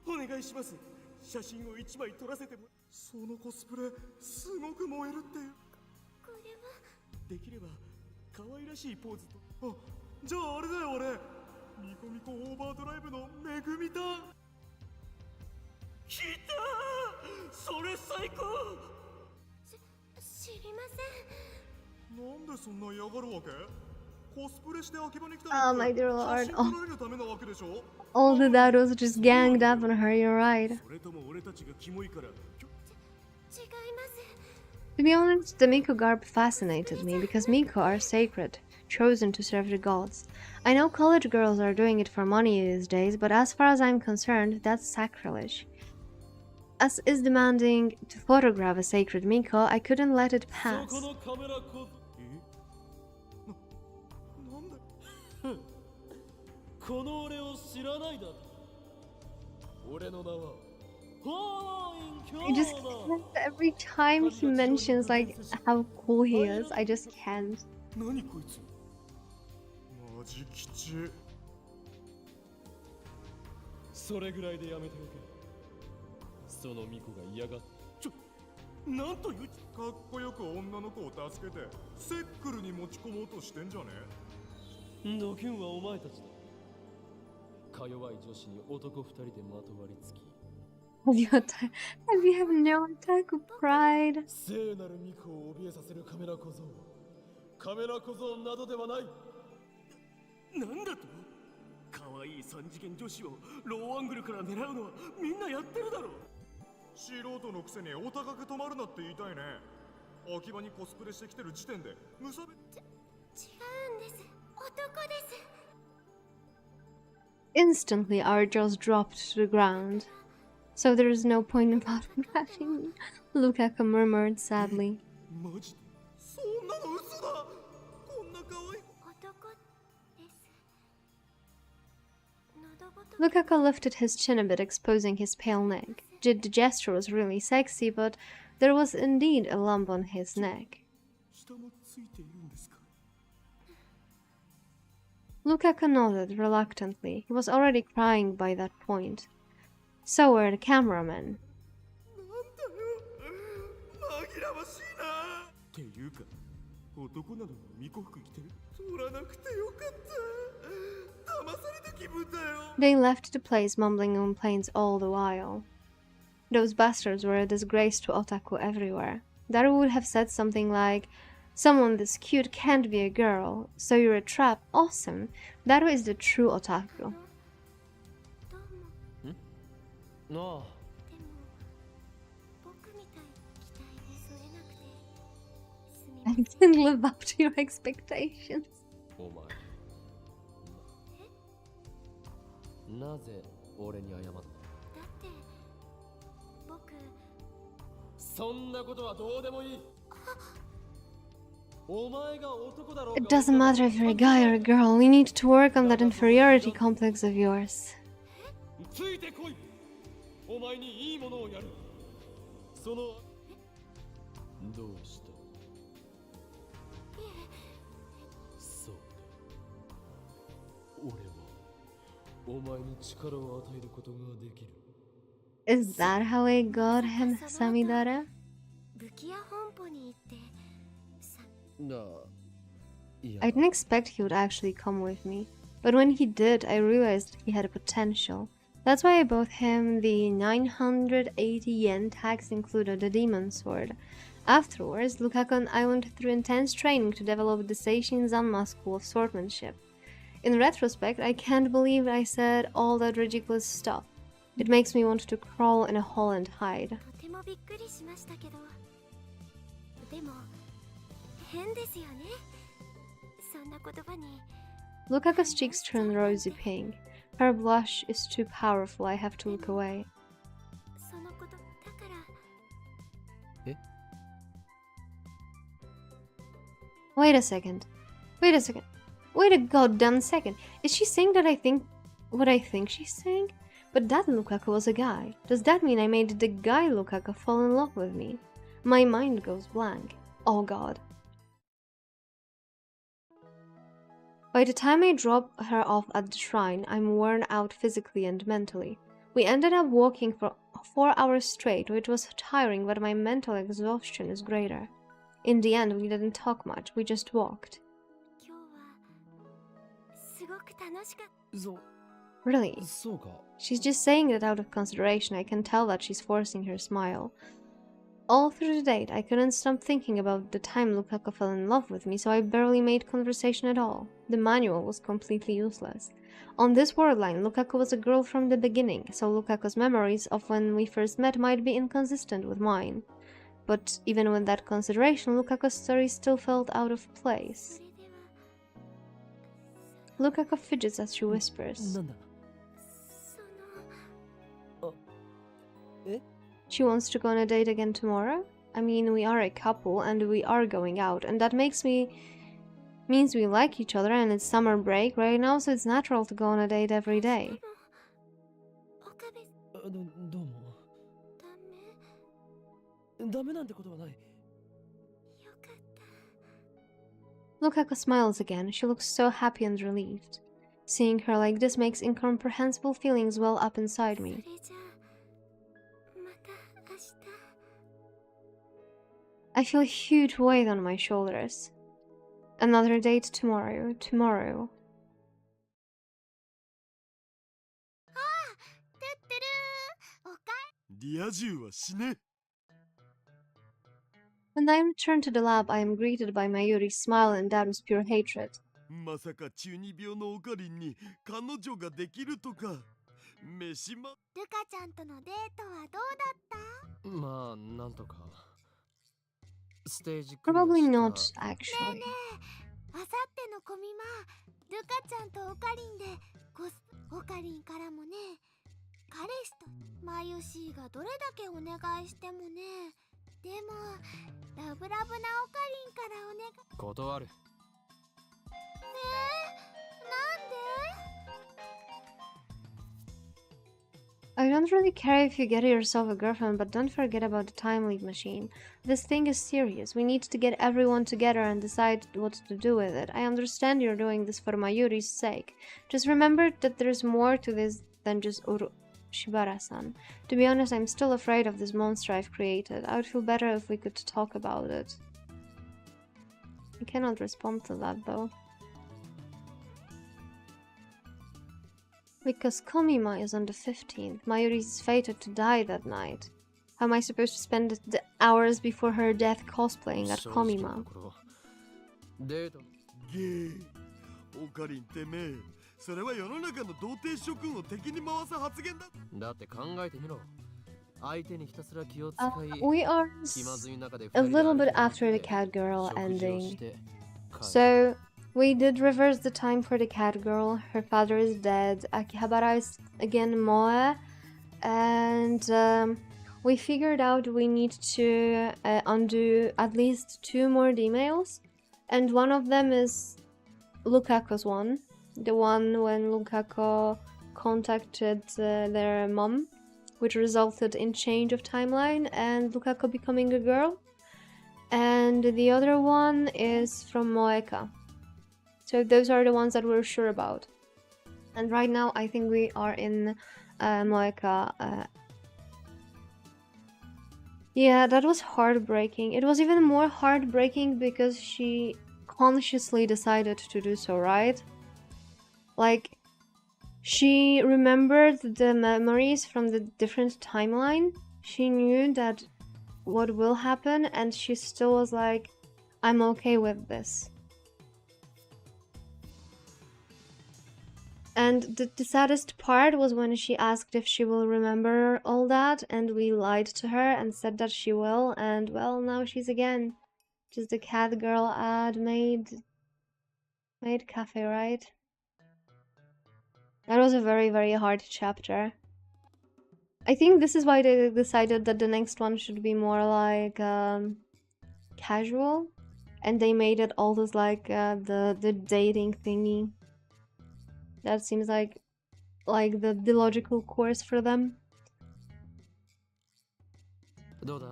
無理でお願いします。写真を1枚撮らせても。そのコスプレすごく燃えるって。これはできれば可愛らしいポーズと。あ、じゃああれだよ俺。ニコニコオーバードライブのめぐみだ。来たー。それ最高。知りませんなんでそんな嫌がるわけ？コスプレして秋葉に来た Oh の my って dear 写 lord. 真 Oh, 撮られるためなわけでしょ？ all the dados just ganged up on her, you're right. それとも俺たちがキモいから。違います To be honest, the Miko garb fascinated me because Miko are sacred, chosen to serve the gods. I know college girls are doing it for money these days, but as far as I'm concerned, that's sacrilege. As is demanding to photograph a sacred Miko, I couldn't let it pass. そこのカメラこなんでこの俺を知らないだと。俺の名はホーイン I just can't, every time he mentions like how cool he is, I just can't. 何こいつマジ吉それぐらいでやめておけ。その巫女が嫌がっなんというかっこよく女の子を助けてセックルに持ち込もうとしてんじゃねドキュンはお前たちだ。か弱い女子に男二人でまとわりつき、 Have you have no attack of pride? 聖なる巫女を怯えさせるカメラ小僧。カメラ小僧などではない。なんだと可愛い三次元女子をローアングルから狙うのはみんなやってるだろう。素人のくせにお高く止まるなって言いたいね。秋葉にコスプレしてきてる時点で無差別。違うんです男です。 Instantly, our jaws dropped to the ground. So there is no point in photographing me, Lukaku murmured sadly. マジでそんなの嘘だ。こんな可愛い。男です。喉仏 Lukaku lifted his chin a bit, exposing his pale neck. The gesture was really sexy, but there was indeed a lump on his neck. 下もついているんですか。 Lukaku nodded reluctantly. He was already crying by that point. So were the cameramen. 紛らわしいな。っていうか、男なのに巫女服着てる。取らなくてよかった。騙された気分だよ。 They left the place mumbling complaints all the while. Those bastards were a disgrace to otaku everywhere. Daru would have said something like, "Someone this cute can't be a girl, so you're a trap, awesome." Daru is the true otaku. どうも。なあでも僕みたいに期待に添えなくてすみま I せん。 didn't live up to your expectations. お前なぜ俺に謝った？だって僕そんなことはどうでもいい。お前が男だろう It が doesn't matter if you're a guy or a girl, we need to work on that inferiority complex of yours. ついてこい。お前にいいものをやる。そのどうした？そうだ。俺はお前に力を与えることができる。 Is that how I got him, Samidara? 武器屋本舗に行ってさなあ、いや I didn't expect he would actually come with me, but when he did, I realized he had a potential. That's why I bought him the 980 yen tax included the demon sword. Afterwards, Lukaku and I went through intense training to develop the Seishin Zanma school of swordsmanship. In retrospect, I can't believe I said all that ridiculous stuff. It makes me want to crawl in a hole and hide. とてもびっくりしましたけどでも変ですよねそんな言葉に Lukaku's cheeks turn rosy pink. Her blush is too powerful, I have to look away. そのことだから Wait a second. Wait a second. Wait a goddamn second. Is she saying that I think what I think she's saying? But that Lukaku was a guy. Does that mean I made the guy Lukaku fall in love with me? My mind goes blank. Oh god. By the time I drop her off at the shrine, I'm worn out physically and mentally. We ended up walking for 4 hours straight, which was tiring, but my mental exhaustion is greater. In the end, we didn't talk much, we just walked. 今日はすごく楽しかっそ Really? そうか。 She's just saying that out of consideration. I can tell that she's forcing her smile. All through the date, I couldn't stop thinking about the time Lukaku fell in love with me, so I barely made conversation at all. The manual was completely useless. On this word line, Lukaku was a girl from the beginning, so Lukaku's memories of when we first met might be inconsistent with mine. But even with that consideration, Lukaku's story still felt out of た place. それでは Lukaku fidgets as she whispers. なんだ。その She wants to go on a date again tomorrow? I mean, we are a couple and we are going out, and that means we like each other and it's summer break right now, so it's natural to go on a date every day. 岡部どうも。ダメダメなんてことはない。よかった Lukaku smiles again. She looks so happy and relieved. Seeing her like this makes incomprehensible feelings well up inside me. それじゃあまた明日 I feel a huge weight on my shoulders. Another date tomorrow. てってるおかリア充は死ね。 When I return to the lab, I am greeted by Mayuri's smile and Daru's pure hatred. まさか中二病のオカリンに彼女ができるとか。飯ま。ルカちゃんとのデートはどうだったまあ、なんとか。ステージクリア Probably した not, actually. あさってのコミマ、ルカちゃんとオカリンでオカリンからもね、彼氏とマユシーがどれだけお願いしてもね、でもラブラブなオカリンからお願い。断る。なんで？ I don't really care if you get yourself a girlfriend, but don't forget about the time leap machine. This thing is serious. We need to get everyone together and decide what to do with it. I understand you're doing this for Mayuri's sake. Just remember that there's more to this than just Shibara-san. To be honest, I'm still afraid of this monster I've created. I would feel better if we could talk about it. I cannot respond to that though. Because Komima is on the 15th. Mayuri is fated to die that night. How am I supposed to spend the hours before her death cosplaying at Komima? デート。ゲー。オカリンてめえ。それは世の中の童貞諸君を敵に回す発言だ。だって考えてみろ。相手にひたすら気を使い、 We are 気まずい中で a little bit after the cat girl ending. So we did reverse the time for the cat girl. Her father is dead. Akihabara is again Moe. And we figured out we need to undo at least 2 more emails. And one of them is Lukaku's one. The one when Lukaku contacted their mom, which resulted in change of timeline and Lukaku becoming a girl. And the other one is from Moeka. So those are the ones that we're sure about. And right now I think we are in Moeka. Yeah, that was heartbreaking. It was even more heartbreaking because she consciously decided to do so, right? Like, she remembered the memories from the different timeline. She knew that what will happen and she still was like, I'm okay with this. And the saddest part was when she asked if she will remember all that, and we lied to her and said that she will, and well, now she's again just the cat girl ad made cafe, right? That was a very, very hard chapter. I think this is why they decided that the next one should be more like casual, and they made it all this like the dating thingy. That seems like the logical course for them. どうだ？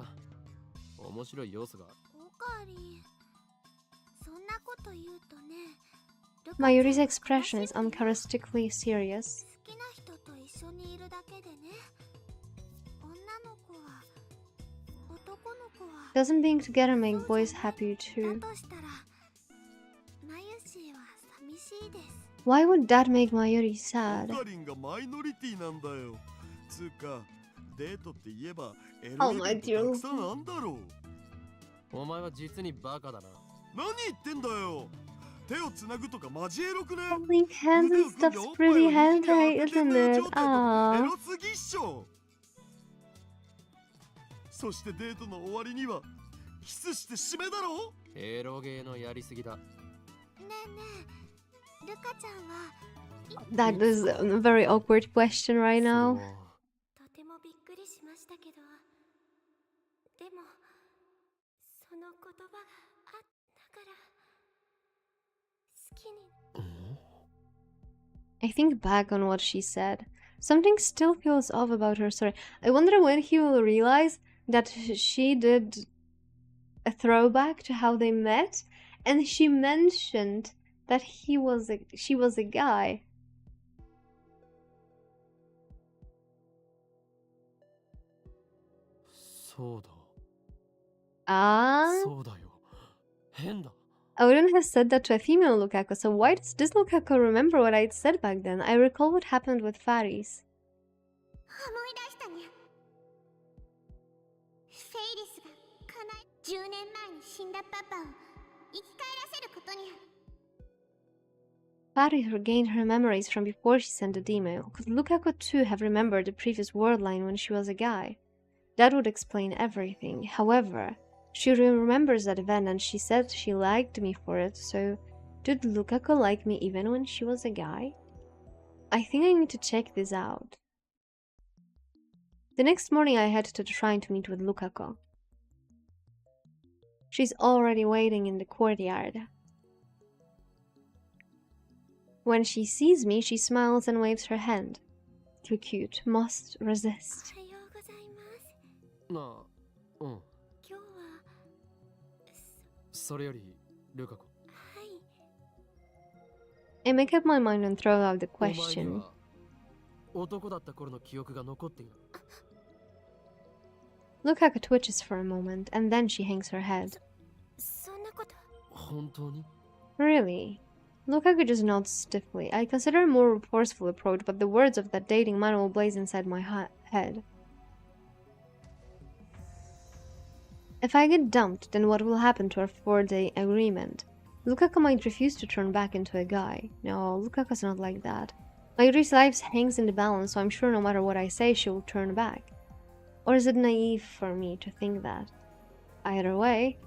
面白い要素が。オカリン、そんなこと言うとね。 Mayuri's expression is uncharacteristically serious. 好きな人と一緒にいるだけでね。女の子は、男の子は。 Doesn't being together make boys happy too? だとしたら、マユシーは寂しいです。 Why would that make Mayuri sad? オカリンがマイノリティなんだよ。つうか、デートって言えばエ Oh ロ my いこと dear. たくさんあんだろう。お前は実にバカだな。何言ってんだよ。手をつなぐとかマジエロくね。 Holding hands and stuff's pretty hentai, isn't it? エ Aww. ロすぎっしょ。そしてデートの終わりにはキスして締めだろ。エロゲーのやりすぎだ。ねえねえ、ルカちゃんは That is a very awkward question right now. とてもびっくりしましたけど、でもその言葉があったから好きに。 I think back on what she said. Something still feels off about her story. I wonder when he will realize that she did a throwback to how they met, and she mentioned that she was a guy. そうだ。 Ah? そうだよ。変だ。 I wouldn't have said that to a female Lukaku, so why does this Lukaku remember what I'd said back then? I recall what happened with Faris. 思い出したにゃ。フェイリスが10年前に死んだパパを生き返らせることにゃ。 Faris regained her memories from before she sent the email. Could Lukaku too have remembered the previous word line when she was a guy? That would explain everything. However, she remembers that event and she said she liked me for it, so Did Lukako like me even when she was a guy? I think I need to check this out. The next morning I head to the shrine to meet with Lukako. She's already waiting in the courtyard. When she sees me, she smiles and waves her hand. Too cute, must resist. おはようございます。なあ、うん。今日はそれより、ルカ子。はい。 I make up my mind and throw out the お前に question. は男だった頃の記憶が残っている。 Lukako twitches for a moment, and then she hangs her head. そんなこと。本当に？ Really? Lukaku just nods stiffly. I consider a more remorseful approach, but the words of that dating manual blaze inside my head. If I get dumped, then what will happen to our 4-day agreement? Lukaku might refuse to turn back into a guy. No, Lukaku's not like that. Mayuri's life hangs in the balance, so I'm sure no matter what I say, she will turn back. Or is it naive for me to think that? Either way,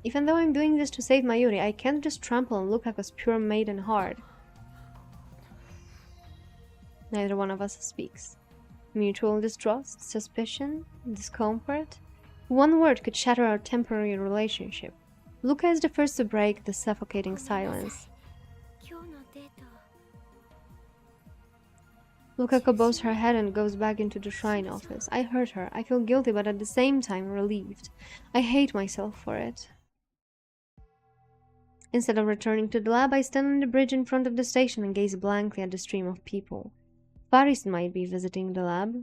even though I'm doing this to save Mayuri, I can't just trample on Lukaku's pure maiden heart. Neither one of us speaks. Mutual distrust, suspicion, discomfort. One word could shatter our temporary relationship. Luka is the first to break the suffocating silence. 今日のデート。 Lukako bows her head and goes back into the shrine office. I hurt her. I feel guilty, but at the same time relieved. I hate myself for it. Instead of returning to the lab, I stand on the bridge in front of the station and gaze blankly at the stream of people. Faris might be visiting the lab.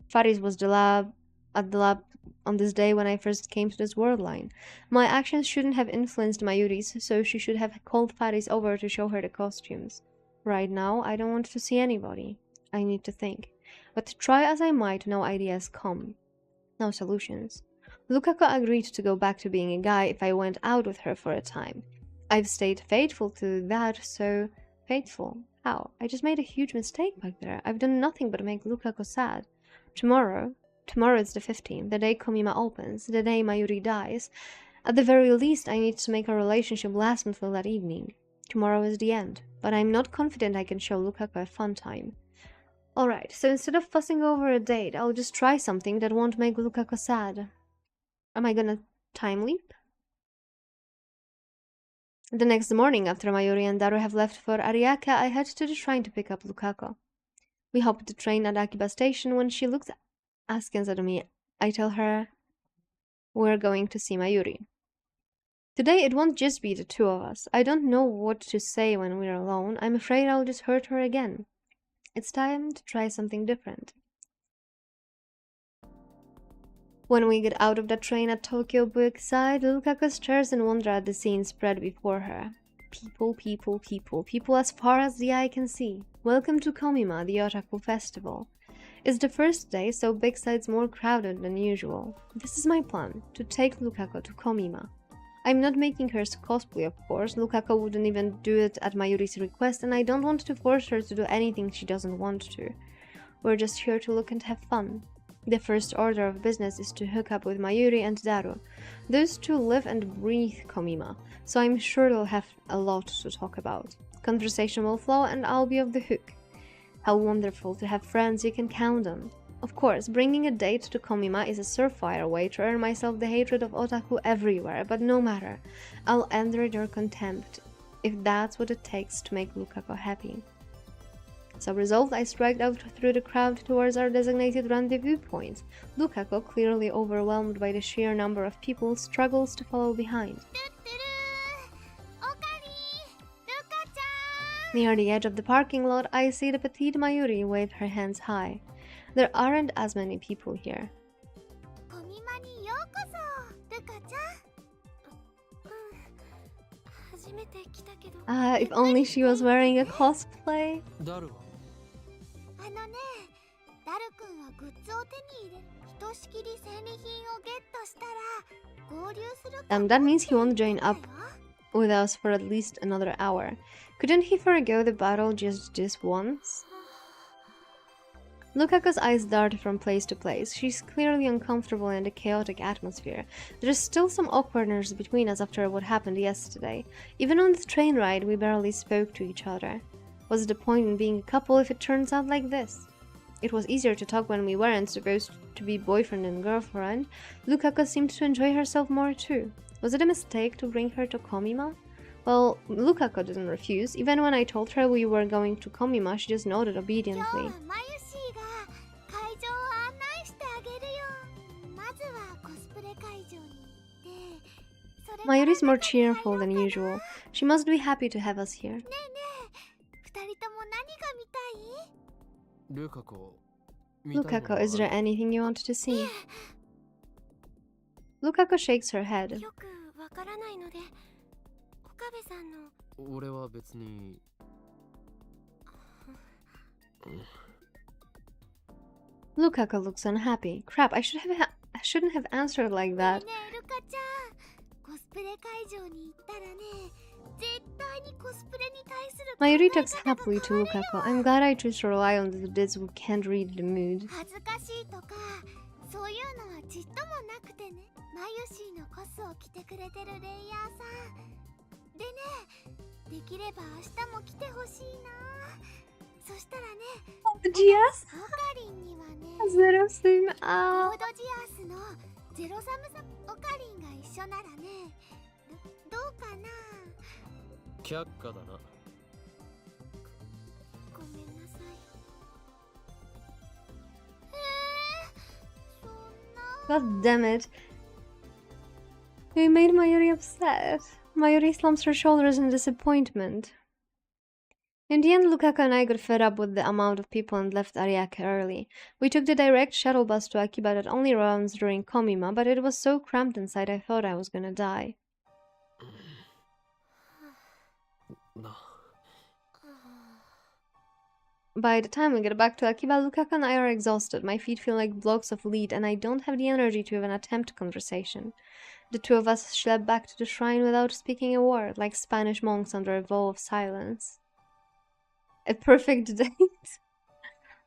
Faris was at the lab on this day when I first came to this world line. My actions shouldn't have influenced Mayuri's, so she should have called Faris over to show her the costumes. Right now, I don't want to see anybody. I need to think. But try as I might, no ideas come. No solutions. Lukako agreed to go back to being a guy if I went out with her for a time. I've stayed faithful to that, so... Faithful? How? I just made a huge mistake back there. I've done nothing but make Lukako sad. Tomorrow is the 15th, the day Komima opens, the day Mayuri dies. At the very least, I need to make our relationship last until that evening. Tomorrow is the end, but I'm not confident I can show Lukako a fun time. Alright, so instead of fussing over a date, I'll just try something that won't make Lukako sad. Am I gonna time leap? The next morning, after Mayuri and Daru have left for Ariake, I head to the shrine to pick up Lukako. We hop the train at Akiba station. When she looks askance at me, I tell her we're going to see Mayuri. Today it won't just be the two of us. I don't know what to say when we're alone. I'm afraid I'll just hurt her again. It's time to try something different. When we get out of the train at Tokyo Buikside, Lukako stares in wonder at the scene spread before her. People, people, people, people as far as the eye can see. Welcome to Komima, the Otaku festival. It's the first day, so Bigside's more crowded than usual. This is my plan, to take Lukako to Komima. I'm not making her cosplay, of course. Lukako wouldn't even do it at Mayuri's request, and I don't want to force her to do anything she doesn't want to. We're just here to look and have fun. The first order of business is to hook up with Mayuri and Daru. Those two live and breathe Komima, so I'm sure they'll have a lot to talk about. Conversation will flow and I'll be off the hook. How wonderful to have friends you can count on. Of course, bringing a date to Komima is a surefire way to earn myself the hatred of otaku everywhere, but no matter. I'll endure their contempt, if that's what it takes to make Lukako happy. So resolved, I striked out through the crowd towards our designated rendezvous point. Lukako, clearly overwhelmed by the sheer number of people, struggles to follow behind. Near the edge of the parking lot, I see the petite Mayuri wave her hands high. There aren't as many people here. If only she was wearing a cosplay. That means he won't join up with us for at least another hour. Couldn't he forego the battle just this once? Lukaku's eyes dart from place to place. She's clearly uncomfortable in the chaotic atmosphere. There is still some awkwardness between us after what happened yesterday. Even on the train ride, we barely spoke to each other. What's the point in being a couple if it turns out like this? It was easier to talk when we weren't supposed to be boyfriend and girlfriend. Lukaku seemed to enjoy herself more too. Was it a mistake to bring her to Komima? Well, Lukaku didn't refuse. Even when I told her we were going to Komima, she just nodded 今日 obediently. はマユシーが会場を案内してあげるよ。まずはコスプレ会場に行って、それから Mayuri's more 中に入ろう cheerful か than な。 usual. She must be happy to have us here. ねえねえ、二人とも何が見たい？ルカコ、見たいもの Lukaku, は is there ある？ anything you want to see? Lukaku shakes her head. よくわからないので、岡部さんの。俺は別に。Lukaku looks unhappy. Crap, I shouldn't have answered like ね that. えねえルカちゃん、コスプレ会場に行ったらね、絶対にコスプレに対する考え Mayuri 方 talks が happily 変わ to るよ。 Lukaku. I'm glad I choose to rely on the dudes who can't read the mood. 恥ずかしいとかそういうのはちっともなくてね。マユシーのコスを着てくれてるレイヤーさんでね、できれば明日も来てほしいな。そしたらね、 GS? オカリンにはね、 Zero sim コ out. ードジアスのゼロサムサオカリンが一緒ならね、どうかな。却下だな。ごめんなさい。そんな。 God damn it. We made Mayuri upset. Mayuri slumps her shoulders in disappointment. In the end, Lukaku and I got fed up with the amount of people and left Ariake early. We took the direct shuttle bus to Akiba that only runs during Komima, but it was so cramped inside I thought I was gonna die. な。 By the time we get back to Akiba, Lukaku and I are exhausted. My feet feel like blocks of lead, and I don't have the energy to even attempt conversation. The two of us schlep back to the shrine without speaking a word, like Spanish monks under a vow of silence. A perfect date.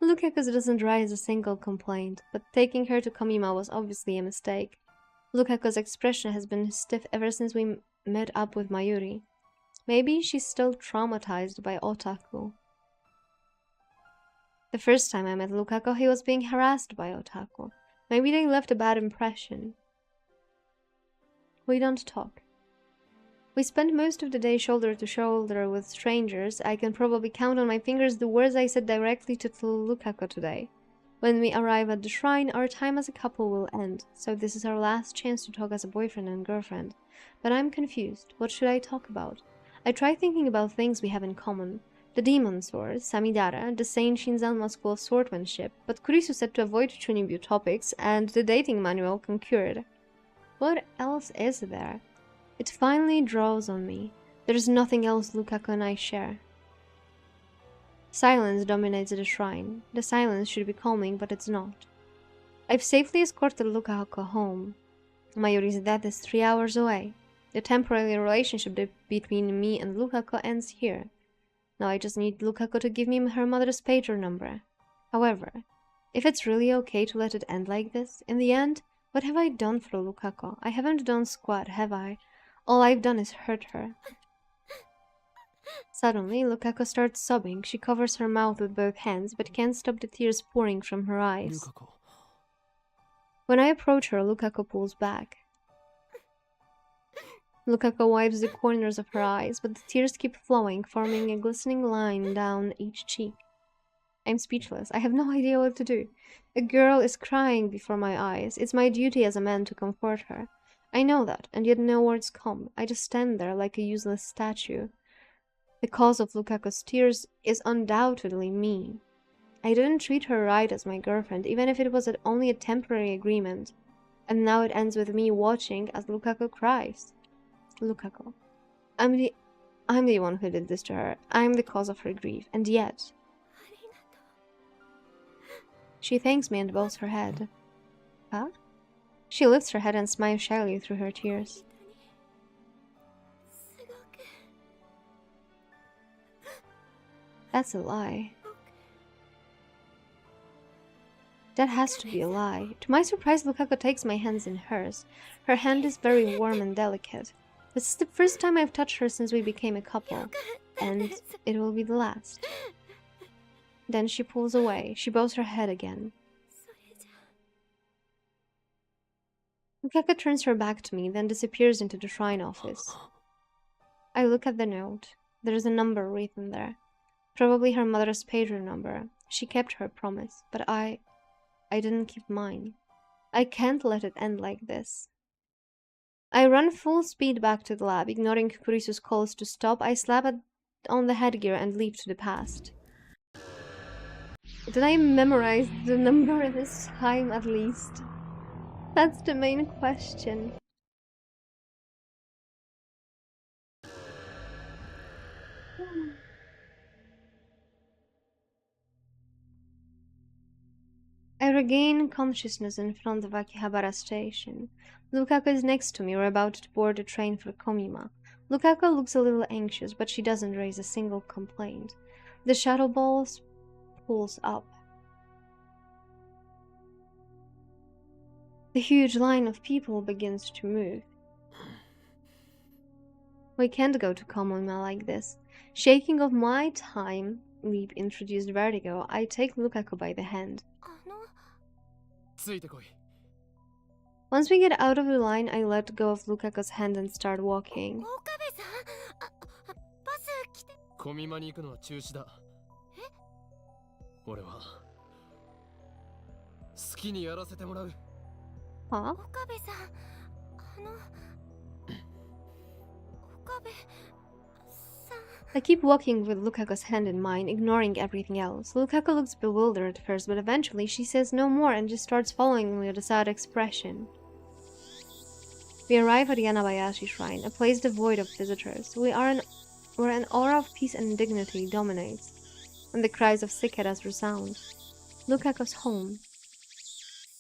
Lukaku doesn't raise a single complaint, but taking her to Komima was obviously a mistake. Lukaku's expression has been stiff ever since we met up with Mayuri. Maybe she's still traumatized by otaku. The first time I met Lukaku, he was being harassed by otaku. Maybe they left a bad impression. We don't talk. We spent most of the day shoulder to shoulder with strangers. I can probably count on my fingers the words I said directly to Lukaku today. When we arrive at the shrine, our time as a couple will end, so this is our last chance to talk as a boyfriend and girlfriend. But I'm confused. What should I talk about? I try thinking about things we have in common. The demon sword, Samidara, the Saint Shinzanma school of swordsmanship, but Kurisu said to avoid Chunibu topics, and the dating manual concurred. What else is there? It finally draws on me. There's nothing else Lukaku and I share. Silence dominates the shrine. The silence should be calming, but it's not. I've safely escorted Lukaku home. Mayuri's death is 3 hours away. The temporary relationship between me and Lukaku ends here. Now I just need Lukaku to give me her mother's pager number. However, if it's really okay to let it end like this, in the end, what have I done for Lukaku? I haven't done squat, have I? All I've done is hurt her. Suddenly, Lukaku starts sobbing. She covers her mouth with both hands, but can't stop the tears pouring from her eyes. ルカコ。 When I approach her, Lukaku pulls back. Lukaku wipes the corners of her eyes, but the tears keep flowing, forming a glistening line down each cheek. I'm speechless. I have no idea what to do. A girl is crying before my eyes. It's my duty as a man to comfort her. I know that, and yet no words come. I just stand there like a useless statue. The cause of Lukaku's tears is undoubtedly me. I didn't treat her right as my girlfriend, even if it was only a temporary agreement. And now it ends with me watching as Lukaku cries. Lukaku. I'm the one who did this to her. I'm the cause of her grief, and yet... She thanks me and bows her head. Huh? She lifts her head and smiles shyly through her tears. That's a lie. That has to be a lie. To my surprise, Lukaku takes my hands in hers. Her hand is very warm and delicate. This is the first time I've touched her since we became a couple, and it will be the last. Then she pulls away. She bows her head again. Lukaku turns her back to me, then disappears into the shrine office. I look at the note. There's a number written there. Probably her mother's pager number. She kept her promise, but I didn't keep mine. I can't let it end like this. I run full speed back to the lab, ignoring Kukurisu's calls to stop. I slap on the headgear and leap to the past. Did I memorize the number this time at least? That's the main question. I regain consciousness in front of Akihabara station. Lukaku is next to me. We're about to board the train for Komima. Lukaku looks a little anxious, but she doesn't raise a single complaint. The shuttle bus pulls up. The huge line of people begins to move. We can't go to Komima like this. Shaking off my time leap introduced vertigo, I take Lukaku by the hand. Once we get out of the line, I let go of Lukaku's hand and start walking. Huh? I keep walking with Lukaku's hand in mine, ignoring everything else. Lukaku looks bewildered at first, but eventually she says no more and just starts following me with a sad expression. We arrive at Yanabayashi Shrine, a place devoid of visitors. Where an aura of peace and dignity dominates, and the cries of cicadas resound. Lukaku's home.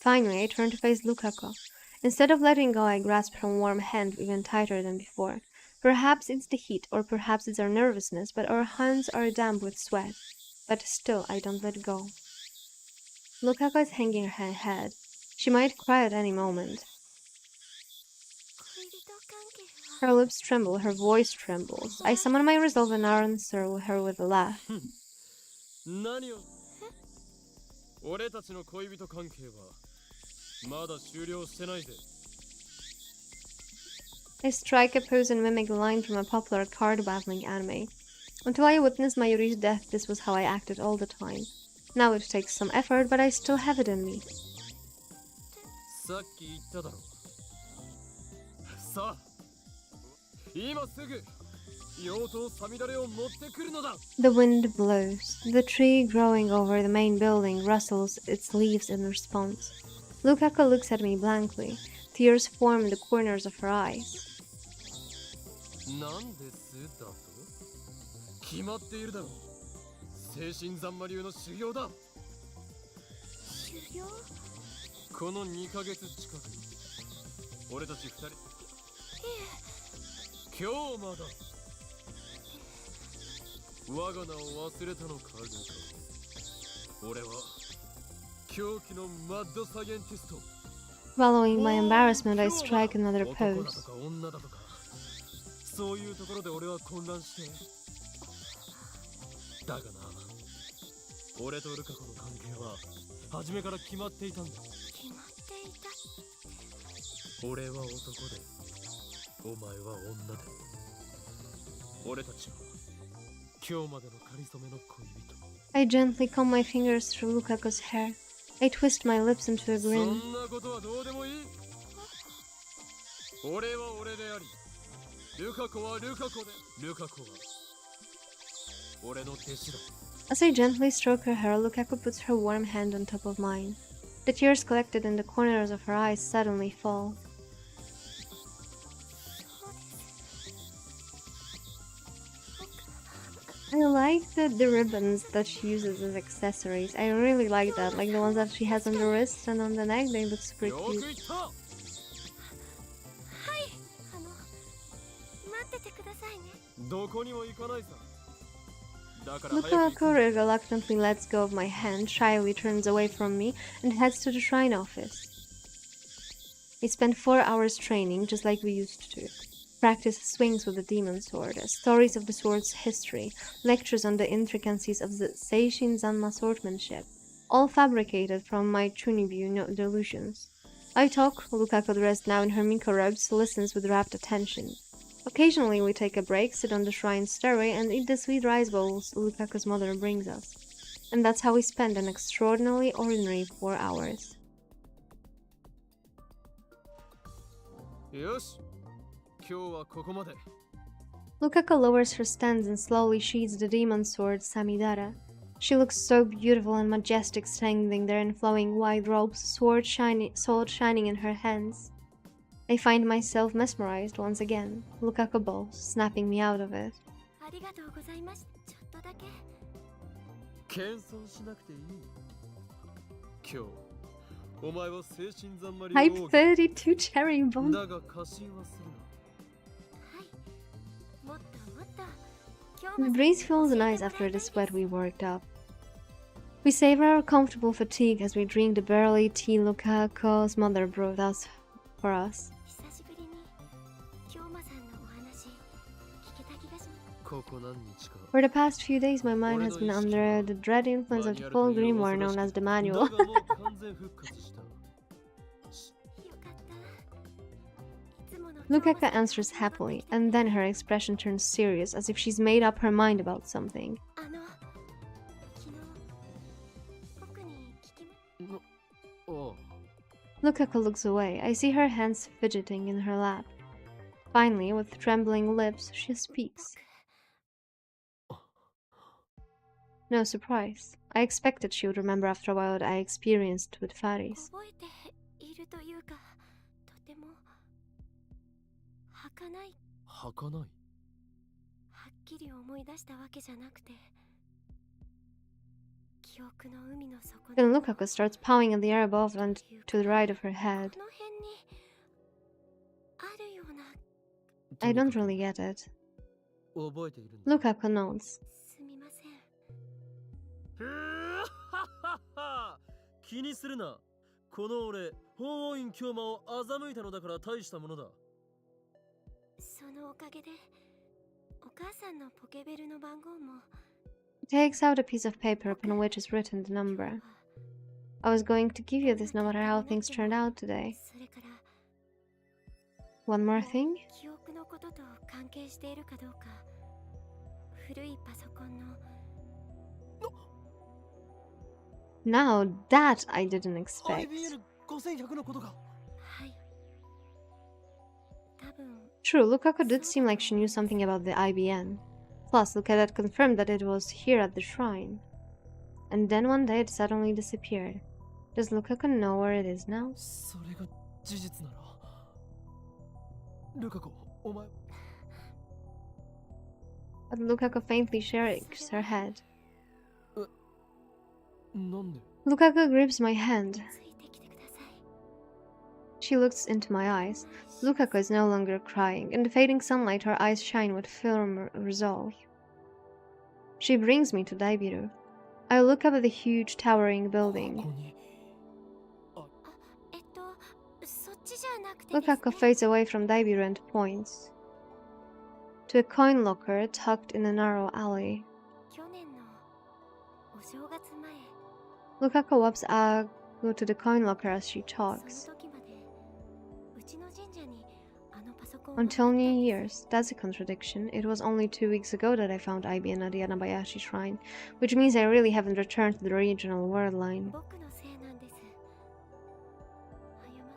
Finally, I turn to face Lukaku. Instead of letting go, I grasp her warm hand even tighter than before. Perhaps it's the heat, or perhaps it's our nervousness, but our hands are damp with sweat. But still, I don't let go. Lukaku is hanging her head. She might cry at any moment. Her lips tremble, her voice trembles. I summon my resolve and answer her with a laugh. I strike a pose and mimic a line from a popular card battling anime. Until I witnessed Mayuri's death, this was how I acted all the time. Now it takes some effort, but I still have it in me. The wind blows. The tree growing over the main building rustles its leaves in response. Lukaku looks at me blankly. Tears form in the corners of her eyes. Following my embarrassment, I strike another pose. I gently comb my fingers through Lukaku's hair. I twist my lips into a grin. As I gently stroke her hair, Lukaku puts her warm hand on top of mine. The tears collected in the corners of her eyes suddenly fall. I like the ribbons that she uses as accessories. I really like that. Like the ones that she has on the wrists and on the neck, they look super cute. Lukaku reluctantly lets go of my hand, shyly turns away from me, and heads to the shrine office. We spent 4 hours training, just like we used to. Practice swings with the demon sword, stories of the sword's history, lectures on the intricacies of the Seishin Zanma swordsmanship, all fabricated from my Chunibyu delusions. I talk, Lukaku, dressed now in her Miko robes, listens with rapt attention. Occasionally we take a break, sit on the shrine's stairway, and eat the sweet rice bowls Lukaku's mother brings us. And that's how we spend an extraordinarily ordinary 4 hours. よし、今日はここまで。 Lukaku lowers her stance and slowly sheathes the demon sword Samidara. She looks so beautiful and majestic standing there in flowing white robes, sword shining in her hands. I find myself mesmerized once again. Lukaku bows, snapping me out of it. ありがとうございます。ちょっとだけ。謙遜しなくていい。今日、お前は精神三昧を Type 32 cherry bomb. だが過信はするな。はい。もっともっと。今日 The も breeze feels nice after the sweat we worked up. We savor our comfortable fatigue as we drink the barley tea Lukaku's mother brewed for us. 久しぶりに京馬さんのお話聞けた気がします。ここ何日か。 For the past few days, my mind has been under the dread influence of the full grimoire known as the manual. だがもう完全復活した。よかった。いつもの Lukaku answers happily, and then her expression turns serious as if she's made up her mind about something. 昨日僕に聞きま。おう。 Lukaku looks away. I see her hands fidgeting in her lap. Finally, with trembling lips, she speaks. No surprise. I expected she would remember after a while what I experienced with Faris. 覚えているというか、とても儚い。儚い。はっきり思い出したわけじゃなくて、記憶の海の底 Then Lukaku starts pawing in the air above and to the right of her head. この辺にあるような。 I don't really get it. 覚えているんだ。 Lukaku nods. すみません。気にするな。この俺、法王院京馬を欺いたのだから大したものだ。そのおかげで、お母さんのポケベルの番号も。 He takes out a piece of paper upon which is written the number. I was going to give you this no matter how things turned out today. それから。 One more thing? 記憶のことと関係しているかどうか。古いパソコンの。 Now that I didn't expect. IBN5100 のことが。はい。多分。 True, Lukaku did seem like she knew something about the IBN. Plus, Lukaku had confirmed that it was here at the shrine. And then one day it suddenly disappeared. Does Lukaku know where it is now? それが事実なら。ルカ子、お前。 But Lukaku faintly shakes her head. なんで Lukaku grips my hand. ついてきてください。 She looks into my eyes. Lukaku is no longer crying. In the fading sunlight, her eyes shine with firm resolve. She brings me to Daibiru. I look up at the huge, towering こ building. こに。そっちじゃなくて。 Lukaku fades away from Daibiru and points to a coin locker tucked in a narrow alley. 去年のお正月前。 Lukaku wipes go to the coin locker as she そ talks. の時まで。うちの神社にあのパソコンを。 Until New Year's. That's a contradiction. It was only 2 weeks ago that I found IBN at the Anabayashi shrine, which means I really haven't returned to the regional world line. 僕のせいなんです。謝っ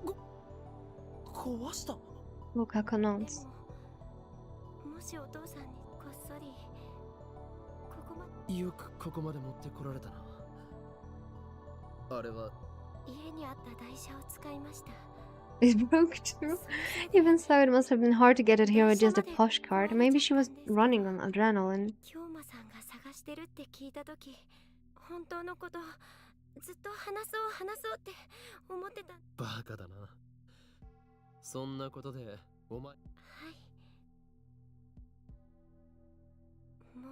て。壊した。 Lukaku で nods. も、もしお父さんにこっそり。ここまで。よくここまで持ってこられたな。あれは。家にあった台車を使いました。 It broke too. Even so, it must have been hard to get it here with just a push cart. Maybe she was running on adrenaline. 京馬さんが探してるって聞いたとき、本当のことずっと話そうって思ってた。バカだな。そんなことでお前。はい。も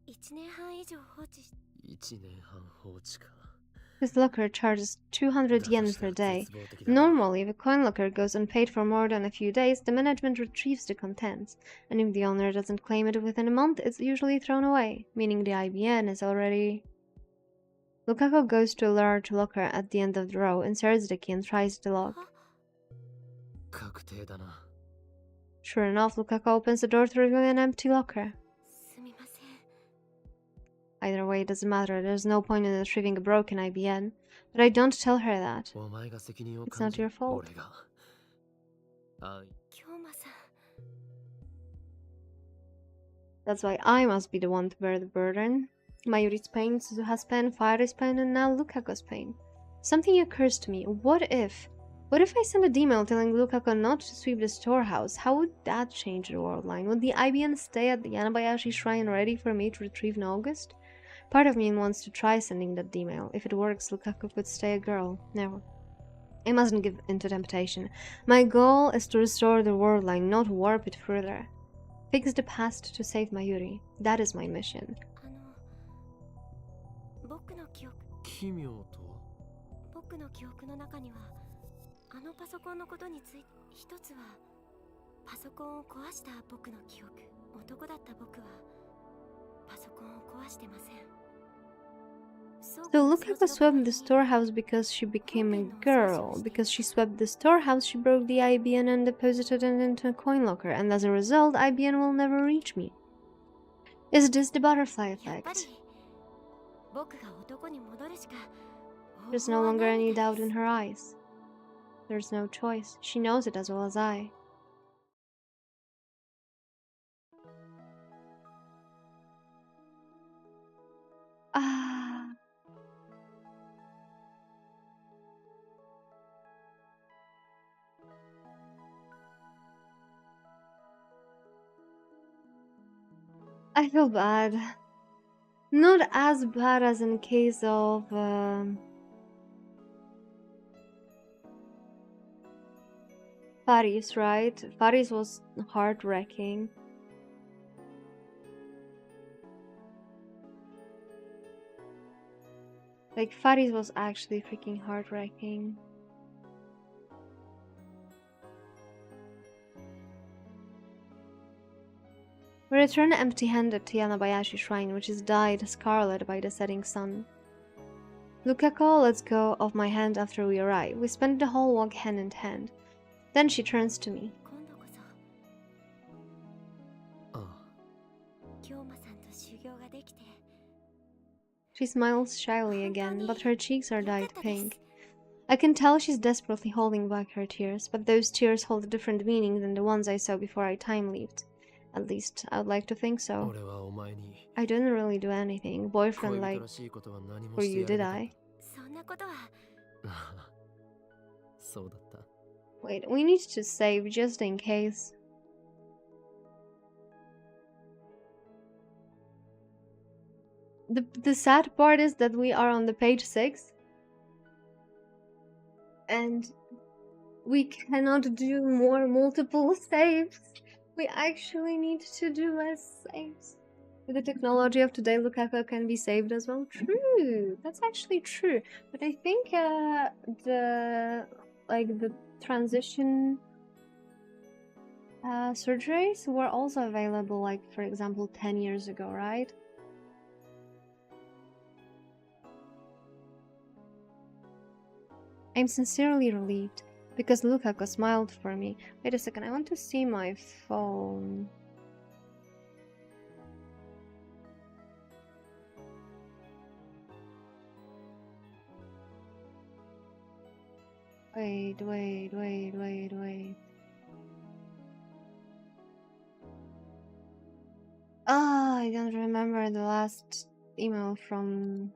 う1年半以上放置し1年半放置か。 His locker charges 200 yen per day. Normally, if a coin locker goes unpaid for more than a few days, the management retrieves the contents, and if the owner doesn't claim it within a month, it's usually thrown away, meaning the IBN is already... Lukaku goes to a large locker at the end of the row, inserts the key and tries the lock. 確定だな。 Sure enough, Lukaku opens the door to reveal an empty locker. すみません。 Either way, it doesn't matter. There's no point in retrieving a broken IBN. But I don't tell her that. お前が責任を It's 感 not じ your fault. 俺が。あ、京馬さん。 That's why I must be the one to bear the burden. Mayuri's pain, Suzuha's pain, Fari's pain, and now Lukaku's pain. Something occurs to me. What if I send a email telling Lukaku not to sweep the storehouse? How would that change the world line? Would the IBN stay at the Yanabayashi shrine ready for me to retrieve in August? Part of me wants to try sending that email. If it works, Lukaku could stay a girl. Never. I mustn't give in to temptation. My goal is to restore the world line, not warp it further. Fix the past to save Mayuri. That is my mission. 僕の記憶。奇妙とは。僕の記憶の中には、あのパソコンのことについて一つは、パソコンを壊した僕の記憶。男だった僕は、パソコンを壊してません。 So Lukaku swept the storehouse because she became a girl. Because she swept the storehouse, she broke the IBN and deposited it into a coin locker, and as a result, IBN will never reach me. Is this the butterfly effect? There's no longer any doubt in her eyes. There's no choice. She knows it as well as I. I feel bad. Not as bad as in case of Faris, right? Faris was heart-wrecking. Like, Faris was actually freaking heart-wrecking. We return empty-handed to Yanabayashi Shrine, which is dyed scarlet by the setting sun. Lukaku lets go of my hand after we arrive. We spend the whole walk hand in hand. Then she turns to me. She smiles shyly again, but her cheeks are dyed pink. I can tell she's desperately holding back her tears, but those tears hold a different meaning than the ones I saw before I time-leaped. At least, I would like to think so. I didn't really do anything boyfriend-like for you, did I? Wait, we need to save just in case. The sad part is that we are on the page 6. And we cannot do more multiple saves. We actually need to do less saves. With the technology of today, Lukaku can be saved as well. True, that's actually true. But I think the transition surgeries were also available, like for example 10 years ago, right? I'm sincerely relieved, because Lukaku smiled for me. Wait a second, I want to see my phone. Wait. Ah, I don't remember the last email from...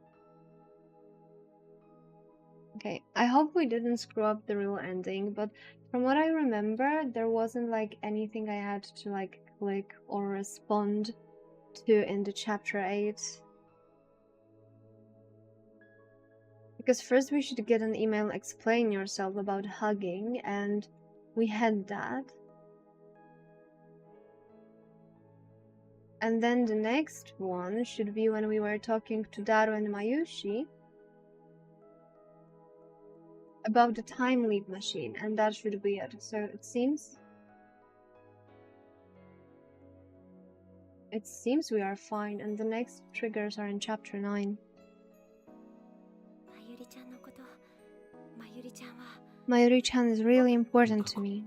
Okay, I hope we didn't screw up the real ending, but from what I remember, there wasn't like anything I had to like click or respond to in the chapter 8. Because first we should get an email explain yourself about hugging, and we had that. And then the next one should be when we were talking to Daru and Mayushi about the time leap machine, and that should be it. So it seems we are fine, and the next triggers are in chapter 9. Mayuri-chan is really important to me.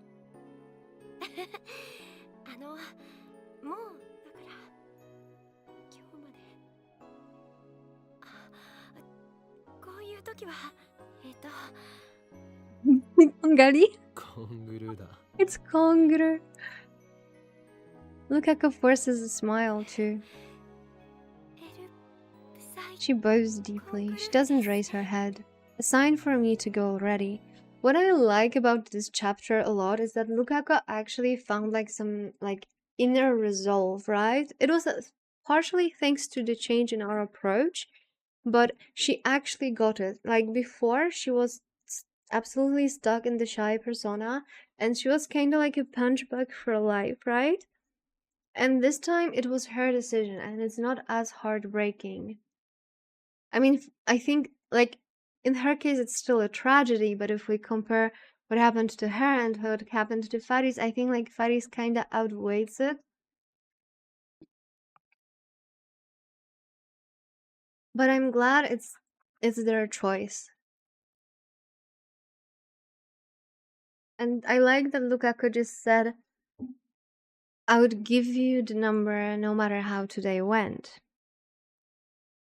Kongari? It's Konguru. Lukako forces a smile too. She bows deeply. She doesn't raise her head. A sign for me to go already. What I like about this chapter a lot is that Lukako actually found like some inner resolve, right? It was partially thanks to the change in our approach, but she actually got it. Like before, she was absolutely stuck in the shy persona, and she was kind of like a punchbag for life, right? And this time it was her decision, and it's not as heartbreaking. I mean, I think, like, in her case, it's still a tragedy, but if we compare what happened to her and what happened to Faris, I think, like, Faris kind of outweighs it. But I'm glad it's their choice. And I like that Lukaku just said, I would give you the number no matter how today went.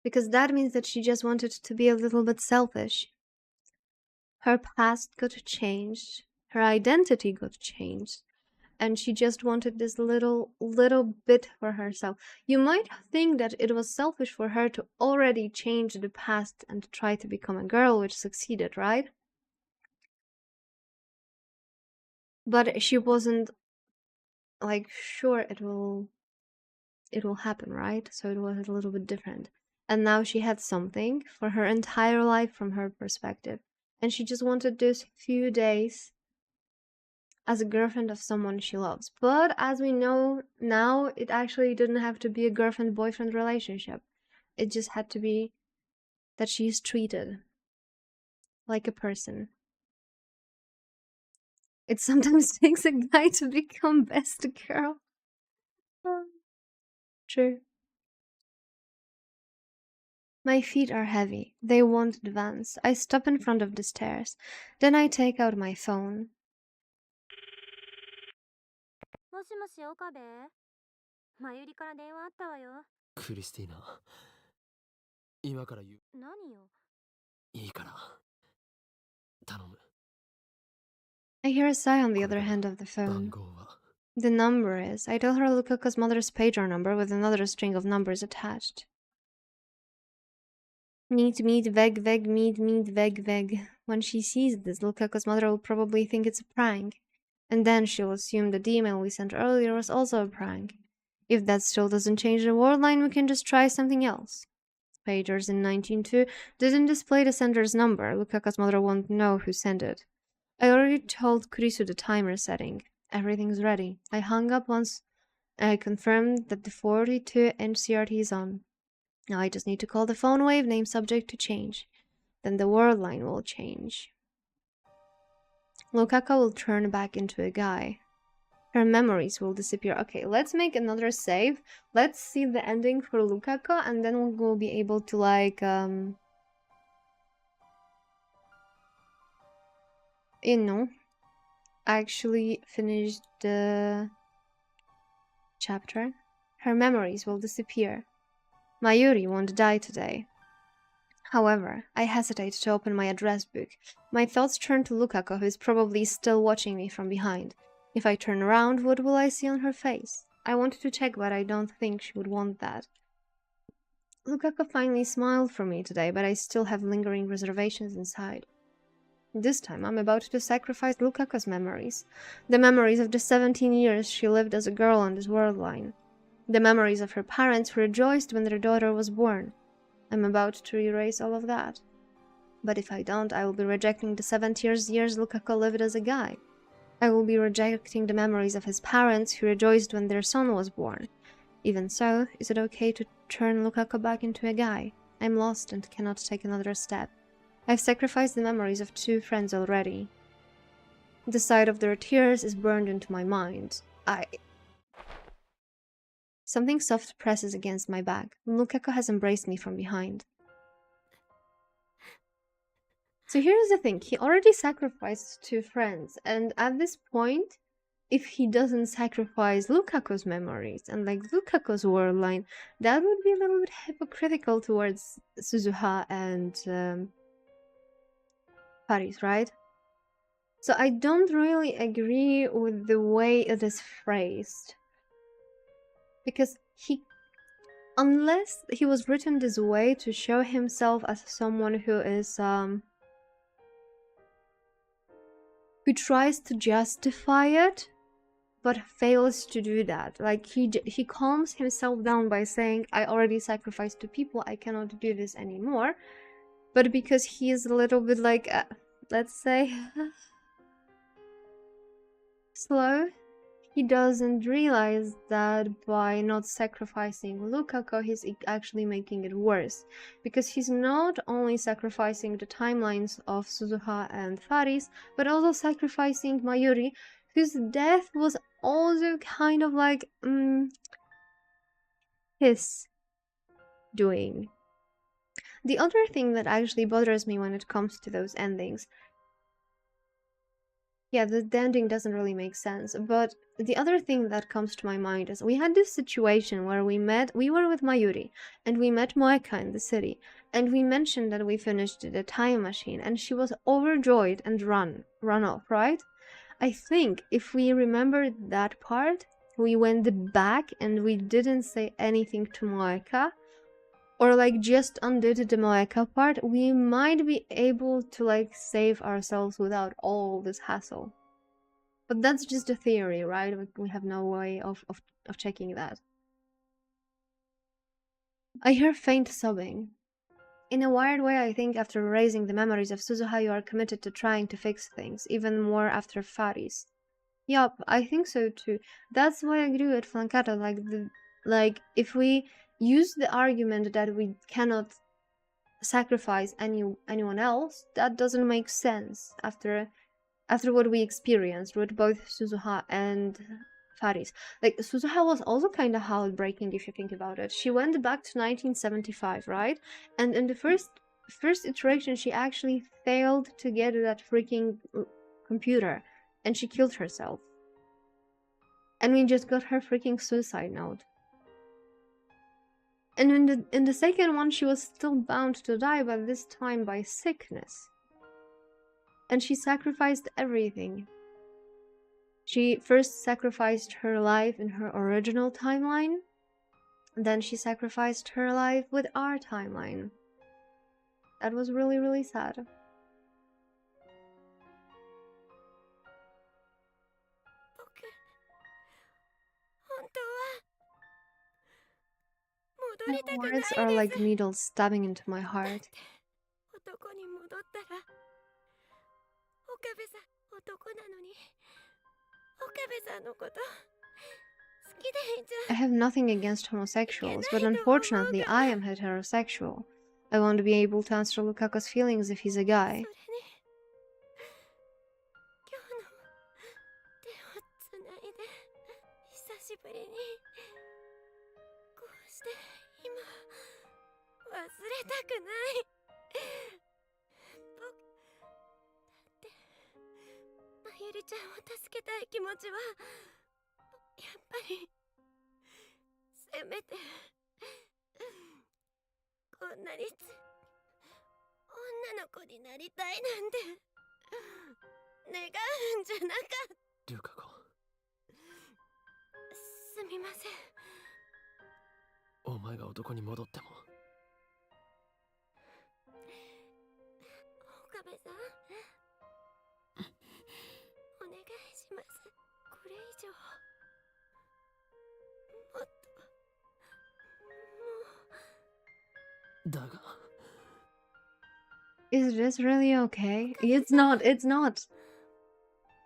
Because that means that she just wanted to be a little bit selfish. Her past got changed, her identity got changed, and she just wanted this little bit for herself. You might think that it was selfish for her to already change the past and try to become a girl, which succeeded, right? But she wasn't like sure it will happen, right? So it was a little bit different. And now she had something for her entire life from her perspective. And she just wanted those few days as a girlfriend of someone she loves. But as we know now, it actually didn't have to be a girlfriend-boyfriend relationship. It just had to be that she's treated like a person. It sometimes takes a guy to become best girl. True. My feet are heavy. They won't advance. I stop in front of the stairs. Then I take out my phone. もしもし岡部、まゆりから電話あったわよ。クリスティーナ、今から言う。何よ。いいから。頼む。I hear a sigh on the other hand of the 番 phone. 号は The number is. I tell her Lukaku's mother's pager number with another string of numbers attached. Meet, veg, meet, veg. When she sees this, Lukaku's mother will probably think it's a prank. And then she'll assume that the email we sent earlier was also a prank. If that still doesn't change the word line, we can just try something else. Pagers in 19.2 didn't display the sender's number. Lukaku's mother won't know who sent it. I already told Kurisu the timer setting. Everything's ready. I hung up once and I confirmed that the 42-inch CRT is on. Now I just need to call the phone wave name subject to change. Then the word line will change. Lukaku will turn back into a guy. Her memories will disappear. Okay, let's make another save. Let's see the ending for Lukaku, and then we'll be able to, like, actually finish the chapter. Her memories will disappear. Mayuri won't die today. However, I hesitate to open my address book. My thoughts turn to Lukaku, who is probably still watching me from behind. If I turn around, what will I see on her face? I wanted to check, but I don't think she would want that. Lukaku finally smiled for me today, but I still have lingering reservations inside. This time, I'm about to sacrifice Lukaku's memories. The memories of the 17 years she lived as a girl on this world line. The memories of her parents who rejoiced when their daughter was born. I'm about to erase all of that. But if I don't, I will be rejecting the 7 years Lukaku lived as a guy. I will be rejecting the memories of his parents who rejoiced when their son was born. Even so, is it okay to turn Lukaku back into a guy? I'm lost and cannot take another step. I've sacrificed the memories of 2 friends already. The sight of their tears is burned into my mind. Something soft presses against my back. Lukaku has embraced me from behind. So here's the thing, he already sacrificed 2 friends, and at this point, if he doesn't sacrifice Lukaku's memories and like Lukaku's world line, that would be a little bit hypocritical towards Suzuha and Paris, right? So I don't really agree with the way it is phrased. Because unless he was written this way to show himself as someone who is who tries to justify it but fails to do that. Like he calms himself down by saying, I already sacrificed 2 people, I cannot do this anymore. But because he is a little bit like let's say slow, he doesn't realize that by not sacrificing Lukaku, he's actually making it worse. Because he's not only sacrificing the timelines of Suzuha and Faris, but also sacrificing Mayuri, whose death was also kind of like his doing. The other thing that actually bothers me when it comes to those endings, yeah, the ending doesn't really make sense, but the other thing that comes to my mind is we had this situation where we were with Mayuri, and we met Moeka in the city, and we mentioned that we finished the time machine, and she was overjoyed and run off, right? I think if we remembered that part, we went back and we didn't say anything to Moeka, or like just undid the Moeka part, we might be able to like save ourselves without all this hassle. But that's just a theory, right? We have no way of checking that. I hear faint sobbing. In a weird way, I think after erasing the memories of Suzuha, you are committed to trying to fix things, even more after Faris. Yup, I think so too. That's why I agree with Flancato, like if we use the argument that we cannot sacrifice anyone else, that doesn't make sense after what we experienced with both Suzuha and Faris. Like, Suzuha was also kind of heartbreaking if you think about it. She went back to 1975, right? And in the first iteration, she actually failed to get that freaking computer, and she killed herself. And we just got her freaking suicide note. And in the second one, she was still bound to die, but this time by sickness. And she sacrificed everything. She first sacrificed her life in her original timeline, then she sacrificed her life with our timeline. That was really, really sad. Her words are like needles stabbing into my heart. I have nothing against homosexuals, but unfortunately I am heterosexual. I won't be able to answer Lukaku's feelings if he's a guy. Is this really okay? It's not.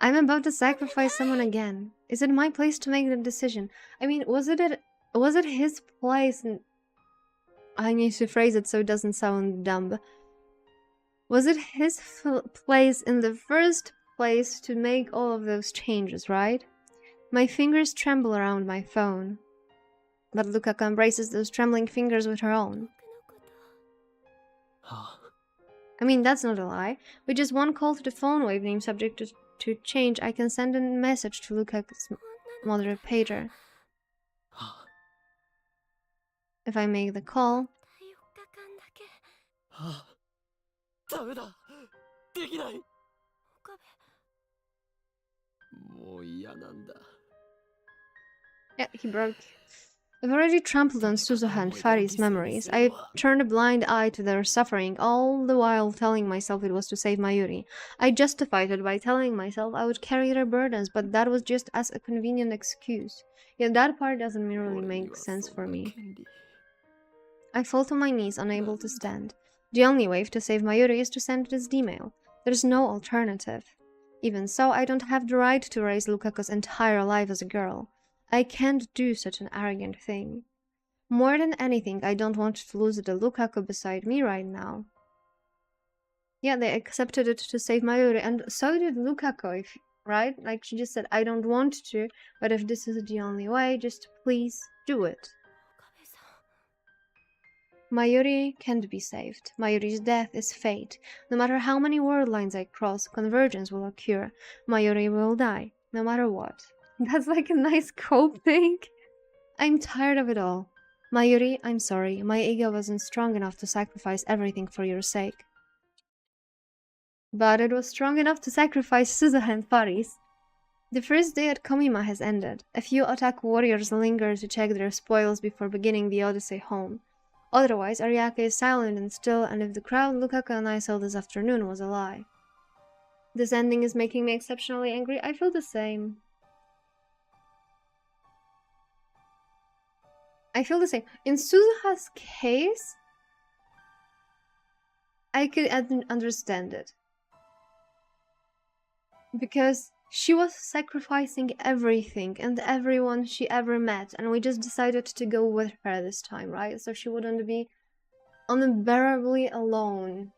I'm about to sacrifice someone again. Is it my place to make the decision? I mean, was it Was it his place? I need to phrase it so it doesn't sound dumb. Was it his place in the first place to make all of those changes, right? My fingers tremble around my phone. But Lukako embraces those trembling fingers with her own. I mean, that's not a lie. With just one call to the phone wave name subject to change, I can send a message to Lukaku's mother, pager. If I make the call... ダメだできないもう嫌なんだ Yeah, he broke. I've already trampled on Suzuha and Fari's memories. I turned a blind eye to their suffering, all the while telling myself it was to save Mayuri. I justified it by telling myself I would carry their burdens, but that was just as a convenient excuse. Yet that part doesn't really make sense for me. I fall to my knees, unable to stand. The only way to save Mayuri is to send this email. There's no alternative. Even so, I don't have the right to raise Lukako's entire life as a girl. I can't do such an arrogant thing. More than anything, I don't want to lose the Lukako beside me right now. Yeah, they accepted it to save Mayuri, and so did Lukako, right? Like, she just said, I don't want to, but if this is the only way, just please do it. Mayuri can't be saved. Mayuri's death is fate. No matter how many world lines I cross, convergence will occur. Mayuri will die, no matter what. That's like a nice cope thing. I'm tired of it all. Mayuri, I'm sorry. My ego wasn't strong enough to sacrifice everything for your sake. But it was strong enough to sacrifice Suzuha and Fari's. The first day at Komima has ended. A few otaku warriors linger to check their spoils before beginning the odyssey home. Otherwise, Ariake is silent and still, and if the crowd Lukako and I saw this afternoon was a lie. This ending is making me exceptionally angry. I feel the same. In Suzuha's case, I could understand it. Because she was sacrificing everything and everyone she ever met, and we just decided to go with her this time, right? So she wouldn't be unbearably alone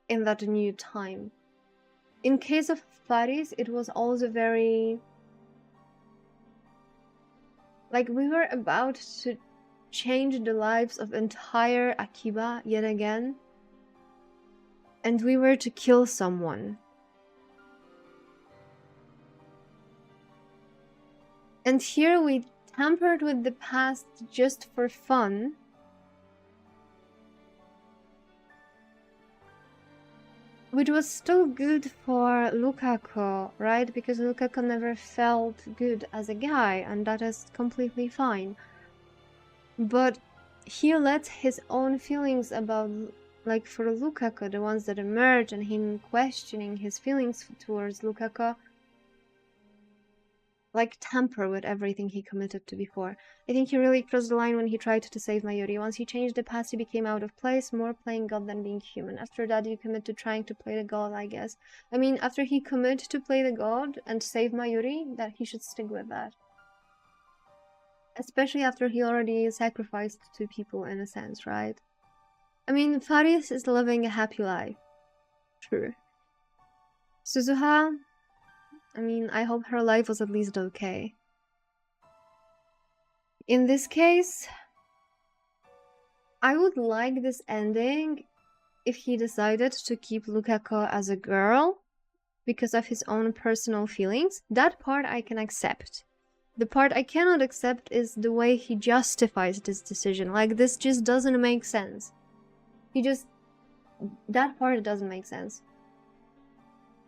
in that new time. In case of Faris, it was also very... like, we were about to change the lives of entire Akiba yet again, and we were to kill someone. And here we tampered with the past just for fun. Which was still good for Lukako, right? Because Lukako never felt good as a guy, and that is completely fine. But he let his own feelings about, like, for Lukako, the ones that emerged, and him questioning his feelings towards Lukako, like, tamper with everything he committed to before. I think he really crossed the line when he tried to save Mayuri. Once he changed the past, he became out of place, more playing God than being human. After that, you commit to trying to play the God, I guess. I mean, after he commit to play the God and save Mayuri, that he should stick with that. Especially after he already sacrificed two people, in a sense, right? I mean, Farias is living a happy life. True. Suzuha... I mean, I hope her life was at least okay. In this case, I would like this ending if he decided to keep Lukako as a girl because of his own personal feelings. That part I can accept. The part I cannot accept is the way he justifies this decision. Like, this just doesn't make sense. That part doesn't make sense.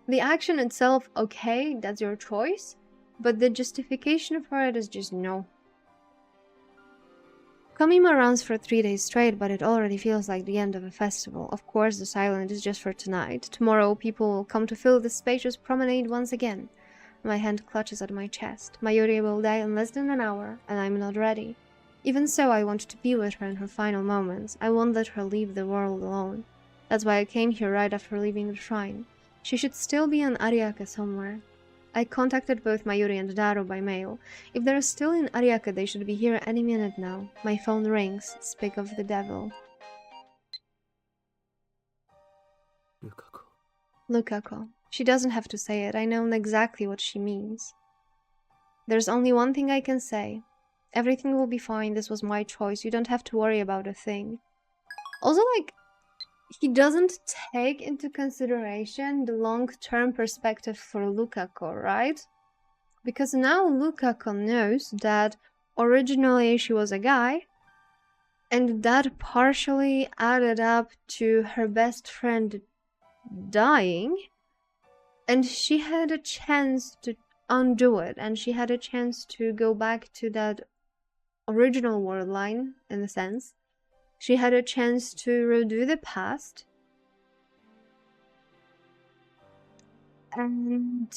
The action itself, okay, that's your choice, but the justification for it is just no. Komima runs for 3 days straight, but it already feels like the end of a festival. Of course, the silence is just for tonight. Tomorrow, people will come to fill this spacious promenade once again. My hand clutches at my chest. Mayuri will die in less than an hour, and I'm not ready. Even so, I want to be with her in her final moments. I won't let her leave the world alone. That's why I came here right after leaving the shrine. She should still be on Ariake somewhere. I contacted both Mayuri and Daro by mail. If they're still in Ariake, they should be here any minute now. My phone rings. Speak of the devil. Lukako. She doesn't have to say it. I know exactly what she means. There's only one thing I can say. Everything will be fine. This was my choice. You don't have to worry about a thing. Also, like, he doesn't take into consideration the long-term perspective for Lukako, right? Because now Lukako knows that originally she was a guy, and that partially added up to her best friend dying, and she had a chance to undo it, and she had a chance to go back to that original world line, in a sense. She had a chance to redo the past, and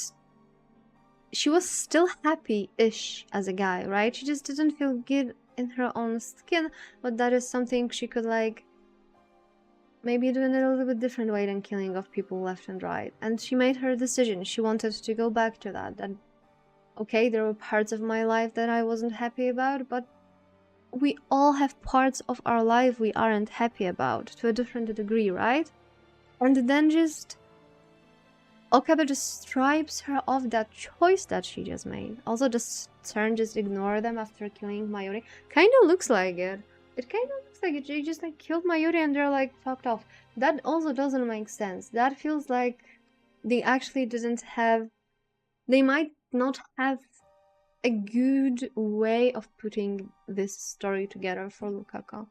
she was still happy-ish as a guy, right? She just didn't feel good in her own skin, but that is something she could, like, maybe do in a little bit different way than killing off people left and right. And she made her decision. She wanted to go back to that. And okay, there were parts of my life that I wasn't happy about, but we all have parts of our life we aren't happy about, to a different degree, right? And then just Okabe just stripes her off that choice that she just made. Also, does Stern just ignore them after killing Mayuri? Kinda looks like it. It kinda looks like it. They just like killed Mayuri and they're like fucked off. That also doesn't make sense. That feels like they actually didn't have... They might not have a good way of putting this story together for Lukako.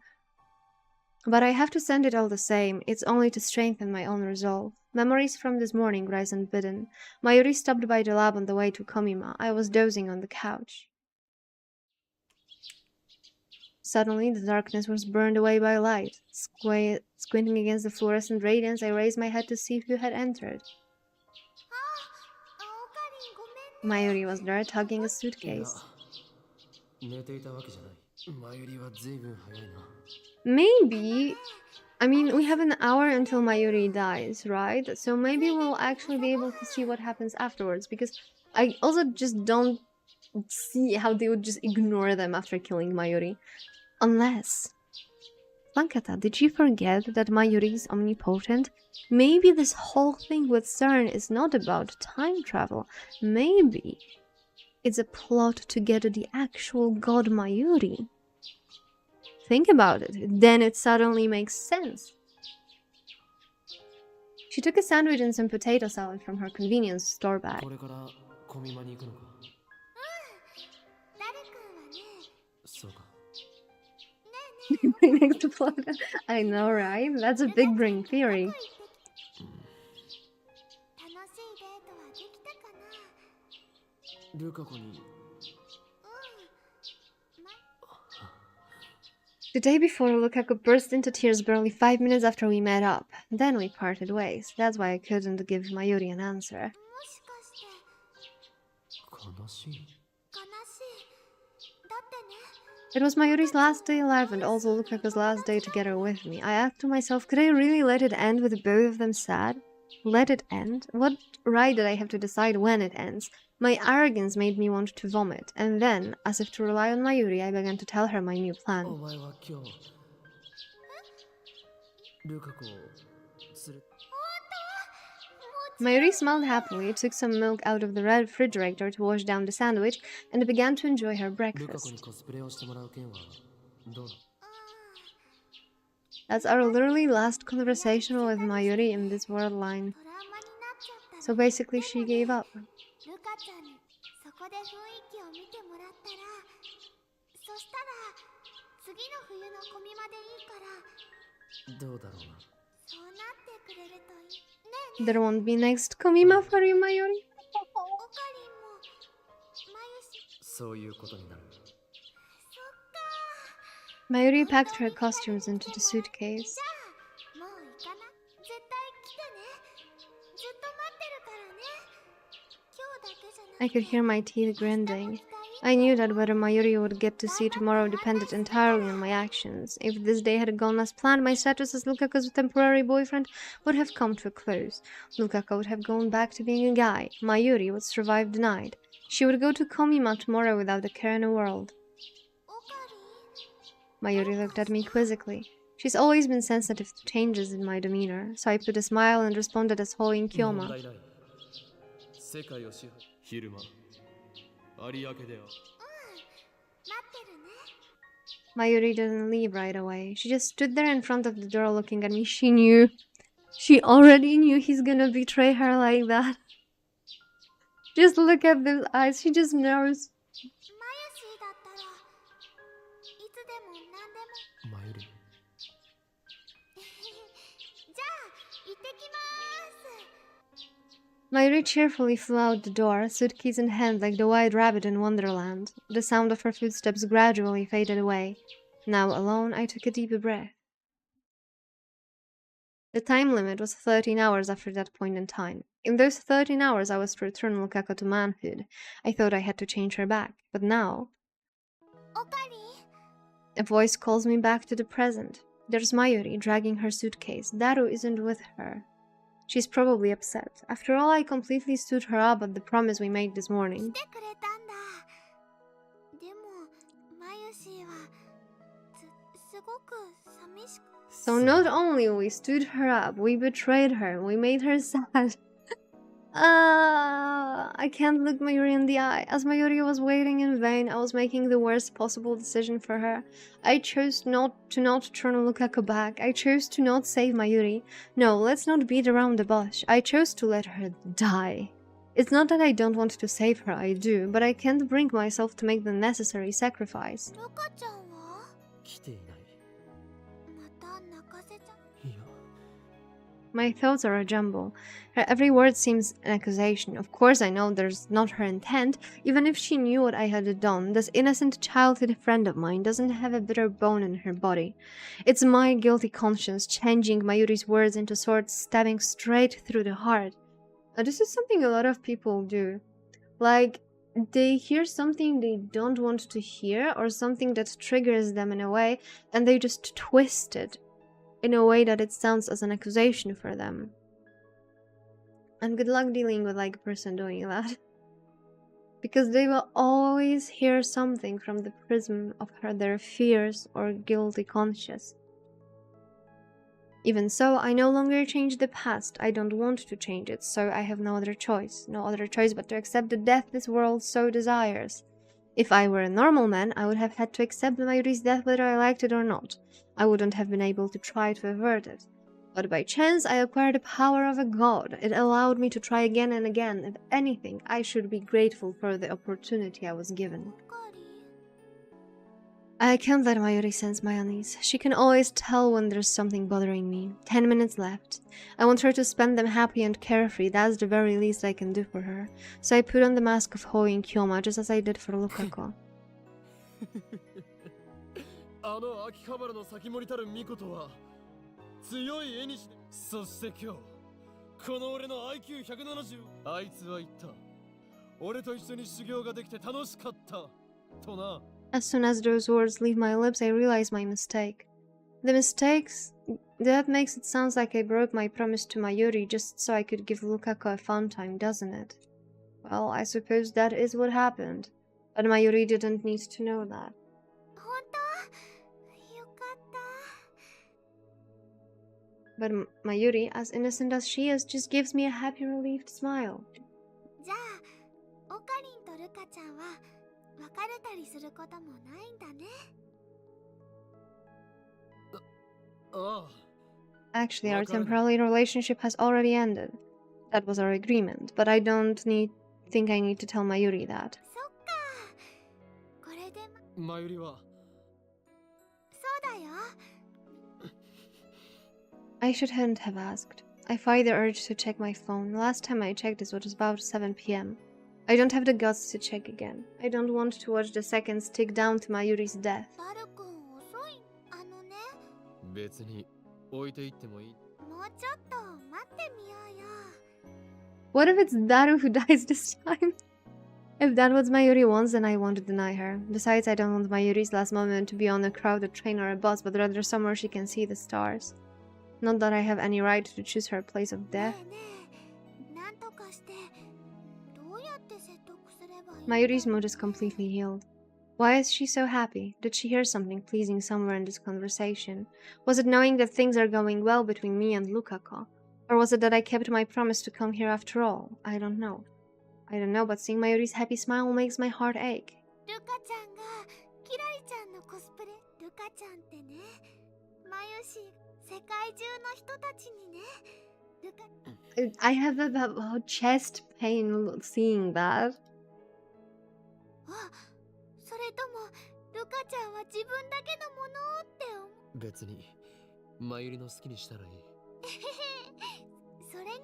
But I have to send it all the same. It's only to strengthen my own resolve. Memories from this morning rise unbidden. Mayuri stopped by the lab on the way to Komima. I was dozing on the couch. Suddenly, the darkness was burned away by light. Squinting against the fluorescent radiance, I raised my head to see who had entered. Mayuri was there, tugging a suitcase. Maybe... I mean, we have an hour until Mayuri dies, right? So maybe we'll actually be able to see what happens afterwards, because I also just don't see how they would just ignore them after killing Mayuri. Unless... Lankata, did you forget that Mayuri is omnipotent? Maybe this whole thing with CERN is not about time travel. Maybe it's a plot to get the actual god Mayuri. Think about it, then it suddenly makes sense. She took a sandwich and some potato salad from her convenience store bag. Next plot. I know, right? That's a big brain theory. The day before, Lukaku burst into tears barely 5 minutes after we met up. Then we parted ways. That's why I couldn't give Mayuri an answer. It was Mayuri's last day alive and also Lukaku's last day together with me. I asked to myself, could I really let it end with both of them sad? Let it end? What right did I have to decide when it ends? My arrogance made me want to vomit, and then, as if to rely on Mayuri, I began to tell her my new plan. Mayuri smiled happily, took some milk out of the refrigerator to wash down the sandwich, and began to enjoy her breakfast. That's our literally last conversation with Mayuri in this world line. So basically she gave up. There won't be next Komima for you, Mayuri. Mayuri packed her costumes into the suitcase. I could hear my teeth grinding. I knew that whether Mayuri would get to see tomorrow depended entirely on my actions. If this day had gone as planned, my status as Lukaku's temporary boyfriend would have come to a close. Lukaku would have gone back to being a guy. Mayuri would survive the night. She would go to Komima tomorrow without a care in the world. Mayuri looked at me quizzically. She's always been sensitive to changes in my demeanor, so I put a smile and responded as Hoin Kyoma. 世界を支配昼間有明でよ Mayuri didn't leave right away. She just stood there in front of the door looking at me. She knew. She already knew he's gonna betray her like that. Just look at those eyes. She just knows. マユリじゃあ行ってきます。 Mayuri cheerfully flew out the door, suitcase in hand like the white rabbit in Wonderland. The sound of her footsteps gradually faded away. Now alone, I took a deep breath. The time limit was 13 hours after that point in time. In those 13 hours, I was to return Lukaku to manhood. I thought I had to change her back, but now... A voice calls me back to the present. There's Mayuri dragging her suitcase. Daru isn't with her. She's probably upset. After all, I completely stood her up at the promise we made this morning. So not only we stood her up, we betrayed her, we made her sad. I can't look Mayuri in the eye. As Mayuri was waiting in vain, I was making the worst possible decision for her. I chose not to turn Lukaku back. I chose to not save Mayuri. No, let's not beat around the bush. I chose to let her die. It's not that I don't want to save her, I do, but I can't bring myself to make the necessary sacrifice. 来ていないいや My thoughts are a jumble. Her every word seems an accusation. Of course I know there's not her intent. Even if she knew what I had done, this innocent childhood friend of mine doesn't have a bitter bone in her body. It's my guilty conscience changing Mayuri's words into swords stabbing straight through the heart. Now, this is something a lot of people do. Like, they hear something they don't want to hear or something that triggers them in a way, and they just twist it in a way that it sounds as an accusation for them. And good luck dealing with like a person doing that. Because they will always hear something from the prism of their fears or guilty conscience. Even so, I no longer change the past. I don't want to change it, so I have no other choice. No other choice but to accept the death this world so desires. If I were a normal man, I would have had to accept Mayuri's death whether I liked it or not. I wouldn't have been able to try to avert it. But by chance, I acquired the power of a god. It allowed me to try again and again. If anything, I should be grateful for the opportunity I was given. I can't let Mayuri sense my unease. She can always tell when there's something bothering me. 10 minutes left. I want her to spend them happy and carefree. That's the very least I can do for her. So I put on the mask of Hoin Kyoma just as I did for Lukaku. あの秋葉原の先森たる巫女とは強い絵にしそして今日この俺の IQ170 あいつは言った俺と一緒に修行ができて楽しかったとな As soon as those words leave my lips, I realize my mistake. The mistakes... That makes it sound like I broke my promise to Mayuri just so I could give Lukaku a fun time, doesn't it? Well, I suppose that is what happened. But Mayuri didn't need to know that. But Mayuri, as innocent as she is, just gives me a happy, relieved smile. Actually, our temporary relationship has already ended. That was our agreement, but I don't think I need to tell Mayuri that. Mayuri wa I shouldn't have asked. I fight the urge to check my phone. Last time I checked it was about 7 p.m. I don't have the guts to check again. I don't want to watch the seconds tick down to Mayuri's death. 別に置いていってもいい What if it's Daru who dies this time? If that what Mayuri wants, then I won't deny her. Besides, I don't want Mayuri's last moment to be on a crowded train or a bus, but rather somewhere she can see the stars. Not that I have any right to choose her place of death. ねえねえ、なんとかしてどうやって説得すればいいんだろうね。 Mayuri's mood is completely healed. Why is she so happy? Did she hear something pleasing somewhere in this conversation? Was it knowing that things are going well between me and Lukako? Or was it that I kept my promise to come here after all? I don't know. But seeing Mayuri's happy smile makes my heart ache. ルカちゃんがキラリちゃんのコスプレ。ルカちゃんってね、マユシ世界中の人たちにね。ルカ I have a chest pain seeing that. あ、それともルカちゃんは自分だけのものって思う。別にマユリの好きにしたらいい。それにね、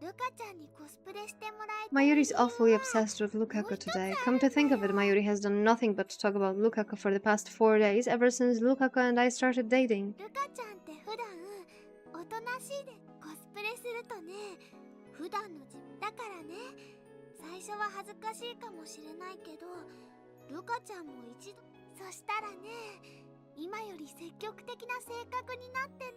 ルカちゃんにコスプレしてもらいたい。 Mayuri's awfully obsessed with Lukako today. Come to think of it, Mayuri has done nothing but talk about Lukako for the past 4 days, ever since Lukako and I started dating. ルカちゃんって普段おとなしいでコスプレするとね、普段の自分だからね、最初は恥ずかしいかもしれないけど、ルカちゃんも一度、そしたらね、今より積極的な性格になってね。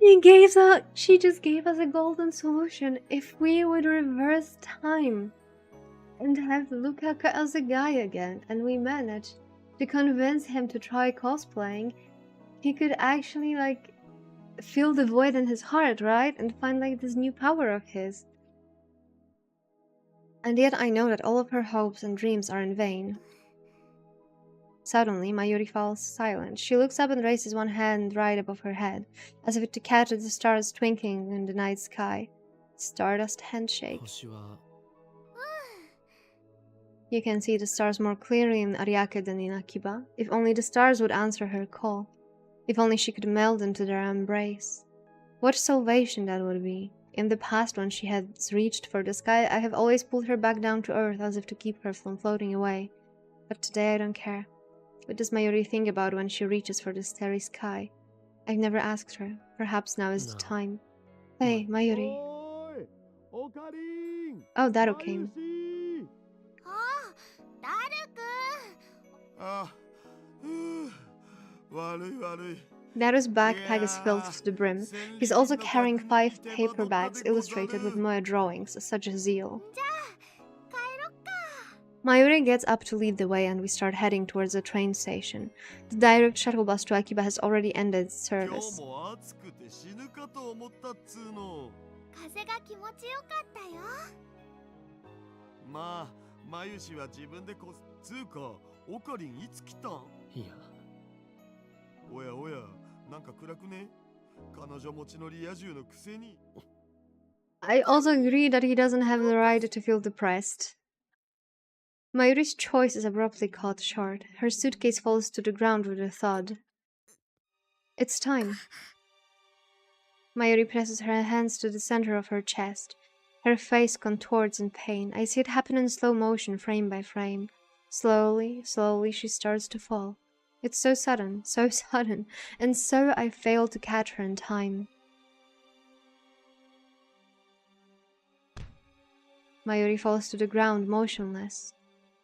She just gave us a golden solution. If we would reverse time and have Lukako as a guy again, and we managed to convince him to try cosplaying, he could actually like fill the void in his heart, right? And find like this new power of his. And yet I know that all of her hopes and dreams are in vain. Suddenly, Mayuri falls silent. She looks up and raises one hand right above her head, as if to catch the stars twinkling in the night sky. Stardust handshake. 星は You can see the stars more clearly in Ariake than in Akiba. If only the stars would answer her call. If only she could melt into their embrace. What salvation that would be. In the past, when she had reached for the sky, I have always pulled her back down to earth as if to keep her from floating away. But today I don't care. What does Mayuri think about when she reaches for the starry sky? I've never asked her. Perhaps now is the No. time. Hey, Mayuri. おい、オカリン。 Oh, Daru came. ああ、ダルくん。あ、悪い悪い。 Daru's backpack is filled to the brim. He's also carrying 5 paper bags illustrated with Moe drawings, such a zeal. じゃあ、帰ろっか。 Mayuri gets up to lead the way and we start heading towards the train station. The direct shuttle bus to Akiba has already ended its 今 service. 日も暑くて死ぬかと思ったっつーの。風が気持ちよかったよ。まあ、マユシは自分でつうか、オカリンいつ来たん？いや、おやおや、なんか暗くね？彼女持ちのリア充のくせに。 I also agree that he doesn't have the right to feel depressed. Mayuri's choice is abruptly cut short. Her suitcase falls to the ground with a thud. It's time. Mayuri presses her hands to the center of her chest. Her face contorts in pain. I see it happen in slow motion, frame by frame. Slowly, slowly, she starts to fall. It's so sudden, and so I fail to catch her in time. Mayuri falls to the ground, motionless.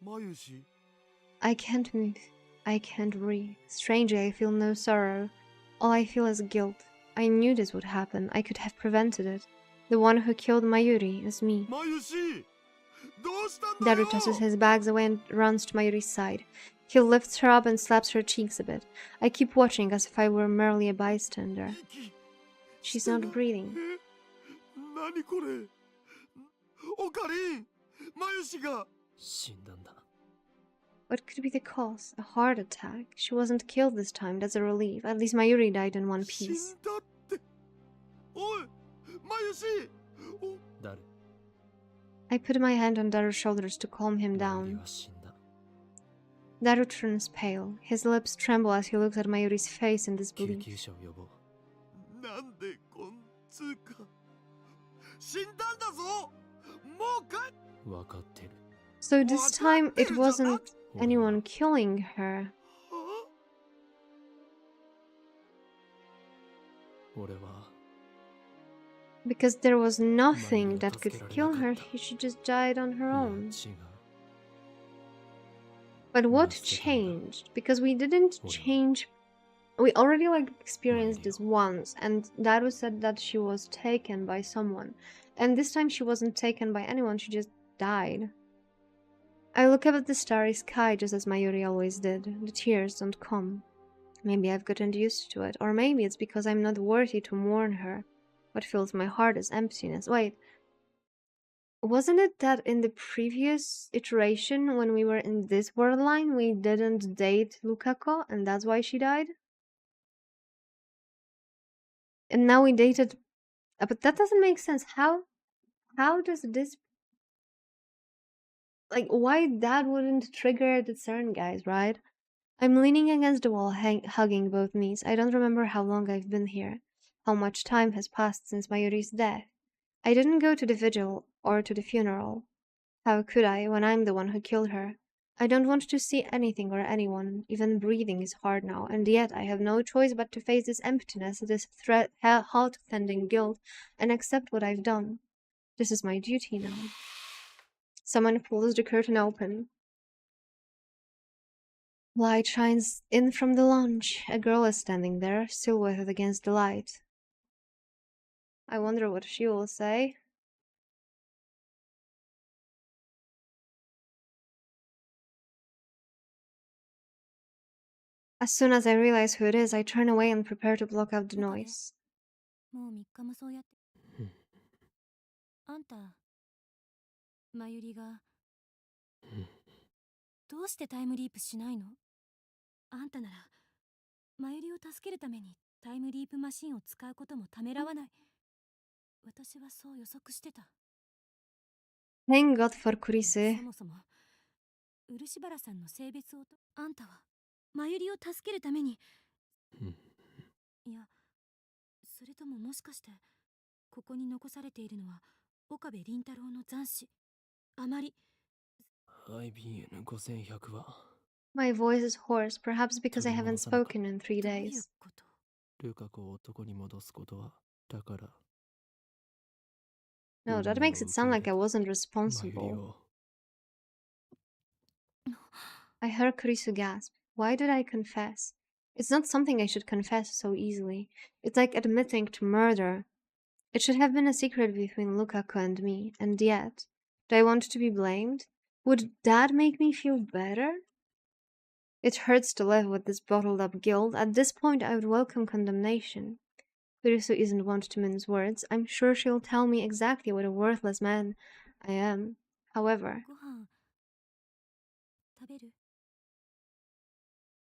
マユシ、 I can't move. I can't breathe. Strangely, I feel no sorrow. All I feel is guilt. I knew this would happen. I could have prevented it. The one who killed Mayuri is me. マユシ、どうしたんだよ。 Daru tosses his bags away and runs to Mayuri's side. He lifts her up and slaps her cheeks a bit. I keep watching as if I were merely a bystander. 息 She's not breathing. え、何これ。オカリン、マユシが。死んだんだ。 What could be the cause? A heart attack? She wasn't killed this time, that's a relief. At least Mayuri died in one 死 piece. んだって。おい、マユシ。お、誰？ I put my hand on Daru's shoulders to calm him マユリ down. は死んだ。 Daru turns pale. His lips tremble as he looks at Mayuri's face in 救 disbelief. 急車を呼ぼう。なんでこんつうか。死んだんだぞ。もう帰っ。分かってる。 So this time it wasn't anyone killing her. 俺は Because there was マユリ nothing を that 助 could けられ kill なか her. った。 She just died on her いや own. 違う。 But what 見捨てたんだ。 changed? Because we didn't 俺は change. We already like マユ experienced リ this を once, and Daru said that she was taken by someone. And this time she wasn't taken by anyone, she just died. I look up at the starry sky just as Mayuri always did. The tears don't come. Maybe I've gotten used to it, or maybe it's because I'm not worthy to mourn her. What fills my heart is emptiness. Wait, wasn't it that in the previous iteration, when we were in this world line, we didn't date Lukako, and that's why she died? And now we dated... but that doesn't make sense. How does this... like, why that wouldn't trigger the CERN guys, right? I'm leaning against the wall, hugging both knees. I don't remember how long I've been here, how much time has passed since Mayuri's death. I didn't go to the vigil or to the funeral. How could I, when I'm the one who killed her? I don't want to see anything or anyone. Even breathing is hard now, and yet I have no choice but to face this emptiness, this heart-tending guilt, and accept what I've done. This is my duty now. Someone pulls the curtain open. Light shines in from the lounge. A girl is standing there, silhouetted against the light. I wonder what she will say. As soon as I realize who it is, I turn away and prepare to block out the noise. もう3日もそうやって。あんた、まゆりがどうしてタイムリープしないの？あんたならまゆりを助けるためにタイムリープマシンを使うこともためらわない。私はそう予測してた。 Thank God for そ Kurise. もそも漆原さんの性別をあんたはまゆりを助けるために。いや、それとももしかしてここに残されているのは岡部倫太郎の残滓。あまり IBN5100 は My voice is hoarse, perhaps because I haven't spoken in 3どういう days. こと？ルカ子を男に戻すことはだから No, that makes it sound like I wasn't responsible. I heard Kurisu gasp. Why did I confess? It's not something I should confess so easily. It's like admitting to murder. It should have been a secret between Lukaku and me, and yet, do I want to be blamed? Would that make me feel better? It hurts to live with this bottled up guilt. At this point, I would welcome condemnation. Kurisu isn't one to mince words. I'm sure she'll tell me exactly what a worthless man I am. However, ご飯食べる？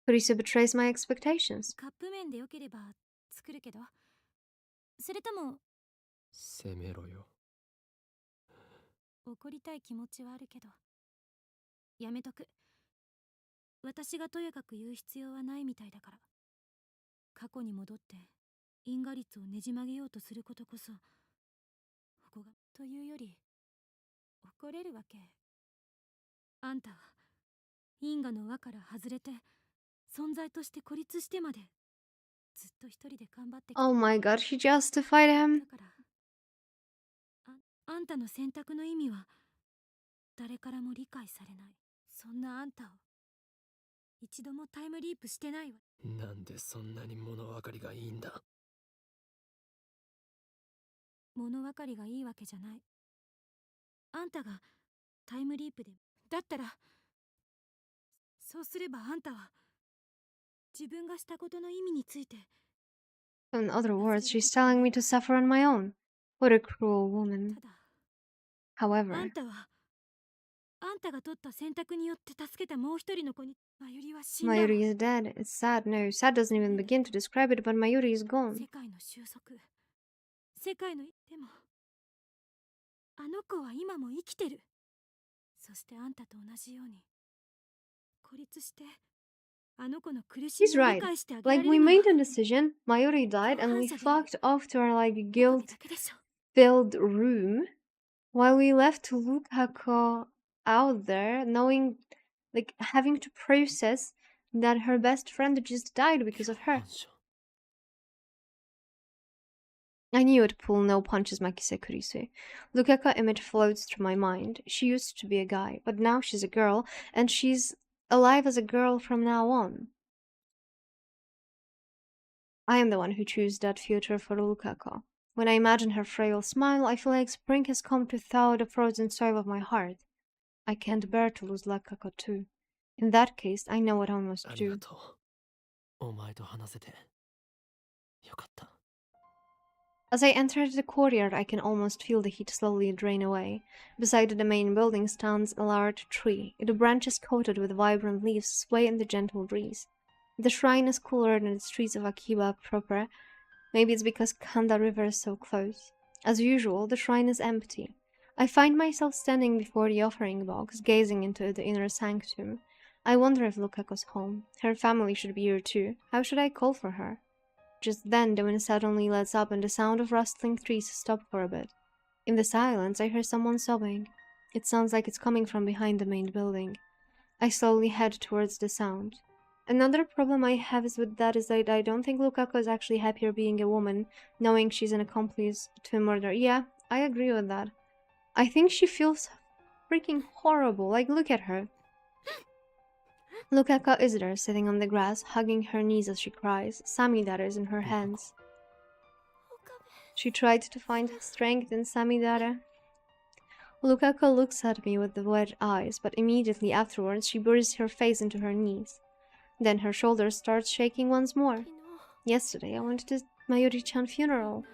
Kurisu betrays my expectations. カップ麺でよければ作るけど。それとも責めろよ。怒りたい気持ちはあるけどやめとく。私がとやかく言う必要はないみたいだから。過去に戻って因果率をねじ曲げようとすることこそここがというより怒れるわけ。あんたは因果の輪から外れて存在として孤立してまでずっと一人で頑張ってきた。 Oh my god, she justified him. だからあんたの選択の意味は誰からも理解されない。そんなあんたを一度もタイムリープしてないわ。なんでそんなに物分かりがいいんだ。物分かりがいいわけじゃない。あんたがタイムリープでだったらそうすればあんたは自分がしたことの意味について。 In other words, she's telling me to suffer on my own. What a cruel woman. ただ However, あんたはあんたが取った選択によって助けたもう一人の子にまゆりは死んだわ。 Mayuri is dead. It's sad. No, sad doesn't even begin to describe it, but Mayuri is gone. 世界の収束、世界のでもあの子は今も生きてる。そしてあんたと同じように孤立してあの子の苦し He's みを理 right. 解してあげられ Like, る we のは made a decision, Mayuri died, and we fucked off to our, like, 岡部 guilt だけでしょ。 filled room while we left Lukako out there, knowing, like, having to process that her best friend just died because of her. 反射 I knew it'd pull no punches, Makise Kurisu. Lukaka image floats through my mind. She used to be a guy, but now she's a girl, and she's alive as a girl from now on. I am the one who chose that future for Lukaka. When I imagine her frail smile, I feel like spring has come to thaw the frozen soil of my heart. I can't bear to lose Lukaka too. In that case, I know what I must ありが do. とう。お前と話せてよかった。 As I enter the courtyard, I can almost feel the heat slowly drain away. Beside the main building stands a large tree. Its branches coated with vibrant leaves sway in the gentle breeze. The shrine is cooler than the streets of Akiba proper. Maybe it's because Kanda River is so close. As usual, the shrine is empty. I find myself standing before the offering box, gazing into the inner sanctum. I wonder if Lukako's home. Her family should be here too. How should I call for her? Just then, the wind suddenly lets up and the sound of rustling trees stopped for a bit. In the silence, I hear someone sobbing. It sounds like it's coming from behind the main building. I slowly head towards the sound. Another problem I have is that I don't think Lukako is actually happier being a woman, knowing she's an accomplice to a murder. Yeah, I agree with that. I think she feels freaking horrible. Like, look at her. Lukako is there, sitting on the grass, hugging her knees as she cries. Samidara is in her hands. She tried to find strength in Samidara. Lukako looks at me with the wet eyes, but immediately afterwards she buries her face into her knees. Then her shoulders start shaking once more. Yesterday I went to Mayuri-chan funeral.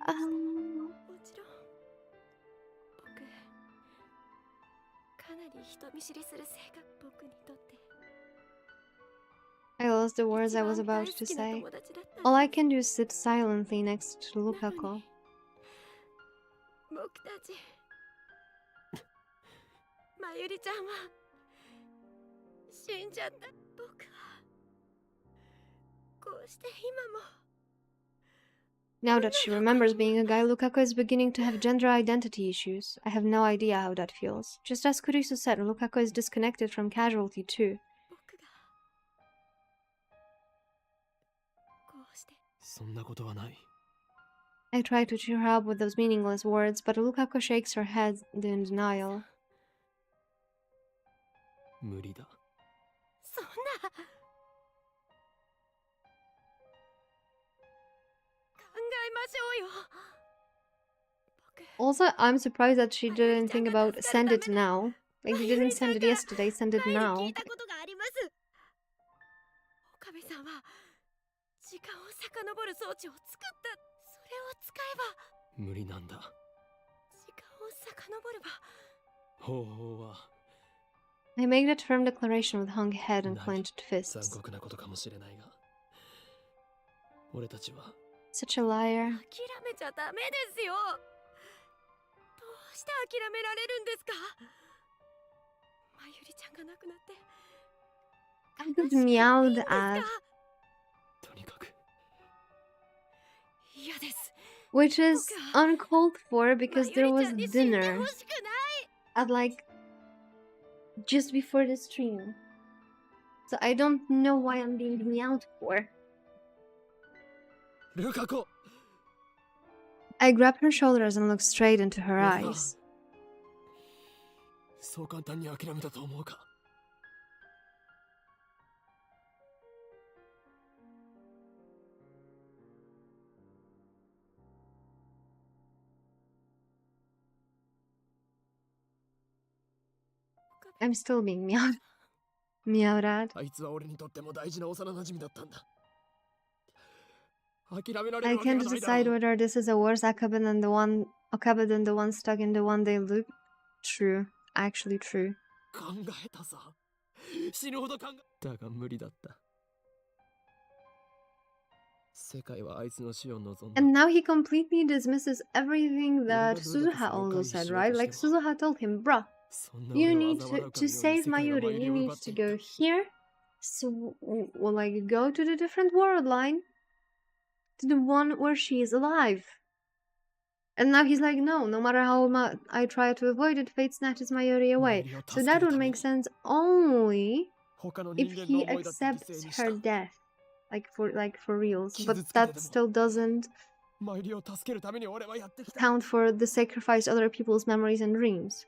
もちろん僕かなり人見知りする性格僕にとって I lost the words I was about to say. All I can do is sit silently next to Lukako. 僕たちまゆりちゃんは死んじゃった。僕はこうして今も Now that she remembers being a guy, Lukako is beginning to have gender identity issues. I have no idea how that feels. Just as Kurisu said, Lukako is disconnected from casualty too. 僕がこうして そんなことはない。 I try to cheer her up with those meaningless words, but Lukako shakes her head in denial. 無理だ。そんな考えましょうよ。僕 Also, I'm surprised that she didn't think about send it now. Like, you didn't send it yesterday, send it 前に now. 聞いたことがあります。岡部さんは時間を遡る装置を作った。それを使えば無理なんだ。時間を遡れば方法は I make that firm declaration with hung head and ない。 clenched 残 fists. 酷なことかもしれないが、俺たちは Such a liar. 諦めちゃダメですよ。どうして諦められるんですか。まゆりちゃんが亡くなって I got meowed 悲しくていいんですか。 at, とにかく 嫌です。 which is uncalled for ま because ゆ there り was ちゃんに死んで dinner ほしくない。 at like just before the stream. So I don't know why I'm being meowed for. ルカコ。 I grab her shoulders and look straight into her 俺が eyes. そう簡単に諦めたと思うか。 I'm still being meowed at. あいつは俺にとっても大事な幼馴染だったんだ。諦められ I るわけが can't ないだ decide ろう。 whether this is a worse Akabe than the one stuck in the one-day loop. True. Actually true. 考えたさ。死ぬほど考え。だが無理だった。世界はあいつの死を望んだ。 And now he completely dismisses everything that Suzuha also said, right? Like Suzuha told him, bruh, そんな you 俺を need 嘲笑うかの to ように save 世界は Mayuri. マイリ You を need 奪って to いった。 go here. So, well, like, go to the different world line. To the one where she is alive. And now he's like, no matter how much I try to avoid it, fate snatches Mayuri away. So that would make sense only 他の if 人間の he 思いだって犠牲 accepts にした。 her death. like for reals. But that still doesn't マイリを助けるために俺はやってきた。 count for the sacrifice other people's memories and dreams.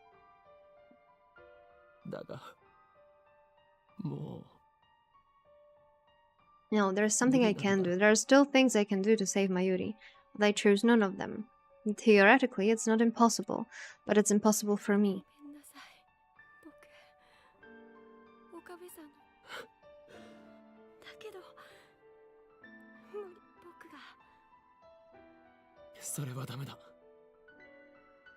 だが、も No, there's something I can do. There are still things I can do to save Mayuri, but I chose none of them. Theoretically, it's not impossible, but it's impossible for me. ごめんなさい。僕、岡部さんの。だけど、無理、僕が。う、それはダメだ。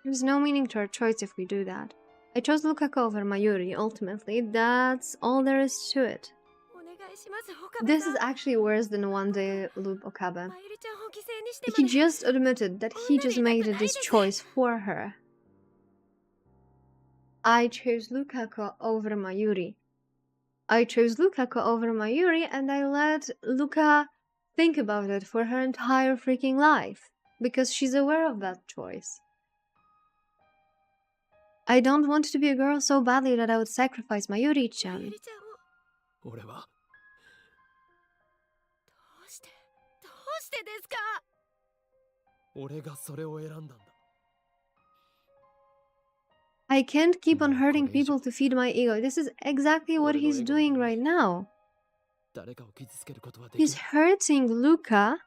There's no meaning to our choice if we do that. I chose Lukaku over Mayuri, ultimately. That's all there is to it. お願いします、岡部 This さ is ん。 actually worse than one day Loop Okabe. マユリちゃんを犠牲にしてま He で。 just admitted that he just made this choice for her. I chose Lukaku over Mayuri. I chose Lukaku over Mayuri, and I let Luka think about it for her entire freaking life. Because she's aware of that choice. I don't want to be a girl so badly that I would sacrifice マユ Mayuri-chan. リちゃんを。俺はどうしてですか。俺がそれを選んだんだ。 I can't keep on hurting people to feed my ego. This is exactly what he's doing right now. 誰かを傷つけることはでき He's ない。 hurting Luka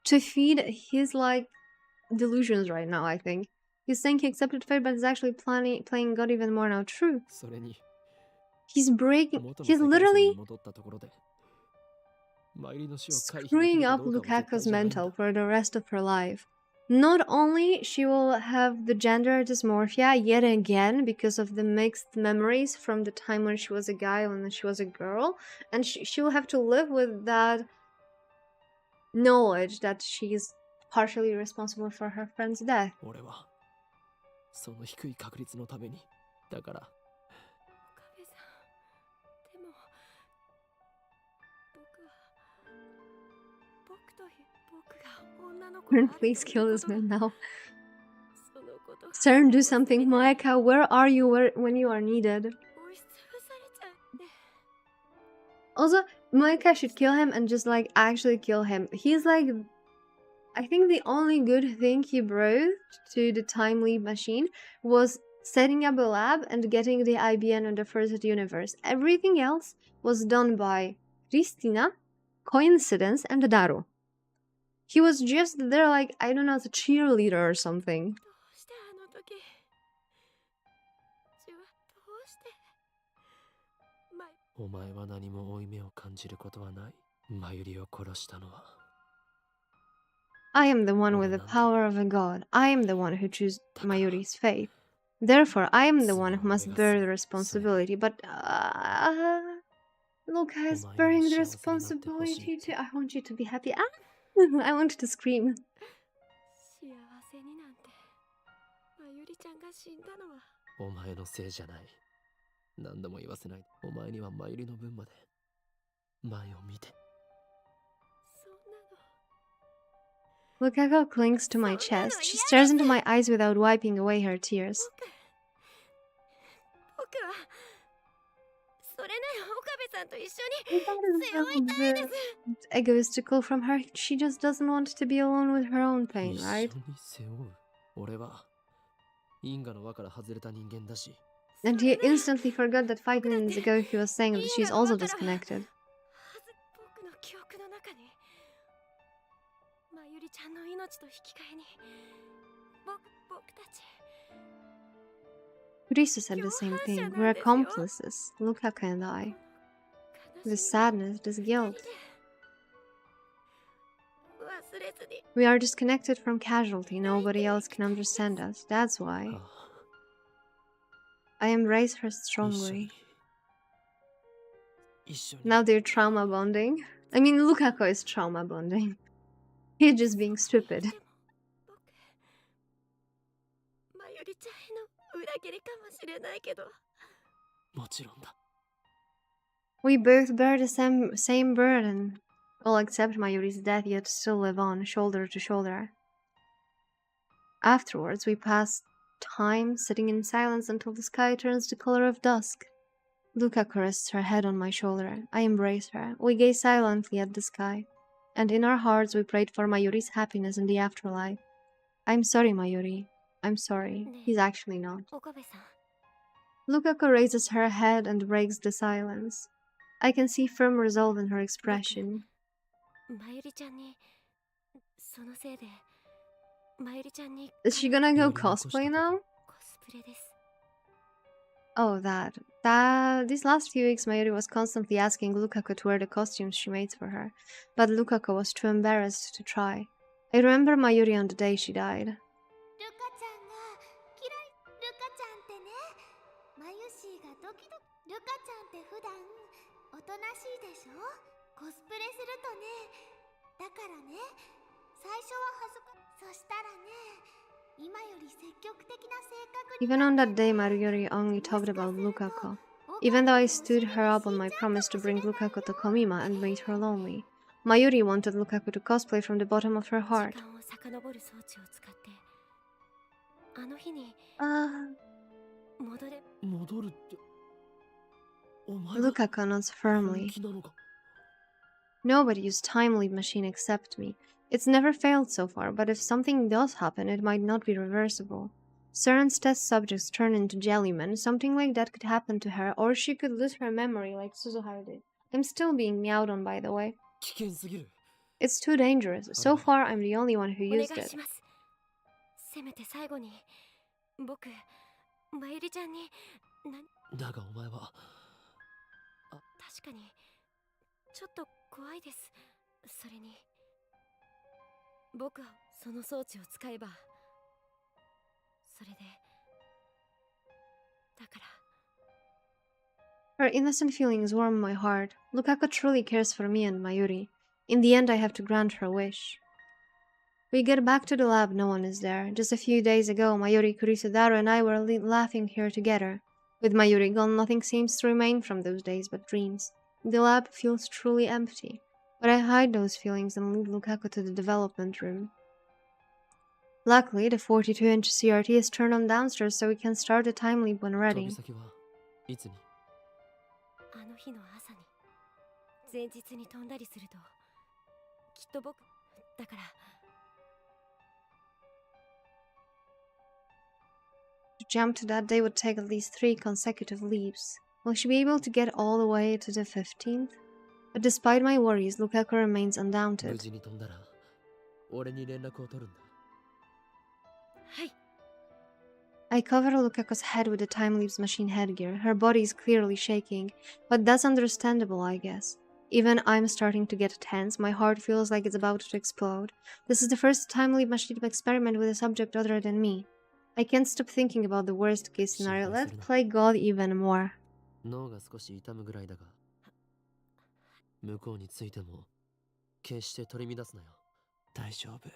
to feed his, like, delusions right now, I think. He's saying he accepted fate, but he's actually playing God even more now. True. それに He's breaking... 元の He's 世界線に literally 戻ったところでマイリの死を回避でき screwing るか up どうかは絶対 Lukaku's じゃないんだ。 mental for the rest of her life. Not only she will have the gender dysmorphia yet again because of the mixed memories from the time when she was a guy and when she was a girl, and she will have to live with that knowledge that she's partially responsible for her friend's death. 俺はその低い確率のためにだから岡部さん。でも、僕という僕が女の子であるという Please kill this ことが man now. そのことが Stern, do something. Moeka, where are you when you are needed? 押しつぶされちゃって。 Also, Moeka should kill him and just, like, actually kill him. He's, like... I think the only good thing he brought to the Time Leap machine was setting up a lab and getting the IBN in the first universe. Everything else was done by Christina, Coincidence, and Daru. He was just there, like, I don't know, as a cheerleader or something. どうしてあの時。ジュはどうして。マイお前は何も負い目を感じることはない。マユリを殺したのは I am the one with the power of a god. I am the one who chose Mayuri's fate. Therefore, I am the one who must bear the responsibility. But, Luka is bearing the responsibility too. I want you to be happy. Ah! I want to scream. 幸せになんて。マユリちゃんが死んだのは。お前のせいじゃない。何度も言わせない。お前にはマユリの分まで前を見て。 そんなの。 Lukaku clings to my chest. She stares into my eyes without wiping away her tears. 僕はそれなら岡部さんと一緒に That 背負いたいです。 is egoistical from her. She just doesn't want to be alone with her own pain, 一 right? 緒に背負う。俺は因果の輪から外れた人間だし。 And he instantly forgot that 5 minutes ago he was saying that she's also disconnected. 僕の記憶の中にマユリちゃんの命と引き換えに僕たち Risa said the same thing. We're accomplices, Lukaku and I. This sadness, this guilt. 忘れずに We are disconnected from casualty. Nobody else can understand us. That's why ああ I embrace her 一緒 strongly. に一緒に Now they're trauma bonding. I mean, Lukaku is trauma bonding. He's just being stupid. でも僕マユリちゃんへの裏切りかもしれないけどもちろんだ。 We both bear the same burden. All except Mayuri's death, yet still live on, shoulder to shoulder. Afterwards, we pass time sitting in silence until the sky turns the color of dusk. Lukaku rests her head on my shoulder. I embrace her. We gaze silently at the sky. And in our hearts we prayed for Mayuri's happiness in the afterlife. I'm sorry, Mayuri. I'm sorry. He's actually not. 岡部さん Lukaku raises her head and breaks the silence. I can see firm resolve in her expression. まゆりちゃんにそのせいでまゆりちゃんに Is she gonna go やり残したこと。 cosplay now? コスプレです Oh, that. These last few weeks, Mayuri was constantly asking Lukaku to wear the costumes she made for her, but Lukaku was too embarrassed to try. I remember Mayuri on the day she died. ルカちゃんが嫌いルカちゃんってねまゆしーがドキドキルカちゃんって普段おとなしいでしょコスプレするとねだからね最初は恥ずかそしたらね今より積極的な性格に Even on that day, Mayuri only talked about Lukaku. Even though I stood her up on my promise to bring Lukaku to Komima and made her lonely. Mayuri wanted Lukaku to cosplay from the bottom of her 時 heart. 間を遡る装置を使ってあの日に 戻れ戻るってお前が Lukaku nods 本 firmly. 気なのか Nobody used time leap machine except me. It's never failed so far, but if something does happen, it might not be reversible. Suren's test subjects turn into jellymen. Something like that could happen to her, or she could lose her memory like Suzuharu did. I'm still being meowed on, by the way. 危険すぎる It's too dangerous. So far, I'm the only one who お願い used it. しますせめて最後に僕まゆりちゃんにだがお前は確かにちょっと怖いですそれに僕はその装置を使えばそれでだから Her innocent feelings warm my heart. Lukaku truly cares for me and Mayuri. In the end, I have to grant her wish. We get back to the lab, no one is there. Just a few days ago, Mayuri, Kurisudaro, and I were laughing here together. With Mayuri gone, nothing seems to remain from those days but dreams. The lab feels truly empty. But I hide those feelings and lead Lukaku to the development room. Luckily, the 42-inch CRT is turned on downstairs so we can start the time leap when 飛 ready. び先はいつにあの日の朝に前日に飛んだりするときっと僕だから To jump to that day would take at least 3 consecutive leaps. Will she be able to get all the way to the 15th? But despite my worries, Lukaku remains 無 undaunted. 事に飛んだら俺に連絡を取るんだ はい I cover Lukaku's head with the time leaps machine headgear. Her body is clearly shaking, but that's understandable, I guess. Even I'm starting to get tense. My heart feels like it's about to explode. This is the first time leap machine experiment with a subject other than me. I can't stop thinking about the worst case scenario. Let's play God even more. 脳が少し痛むぐらいだが向こうについても決して取り乱すなよ大丈夫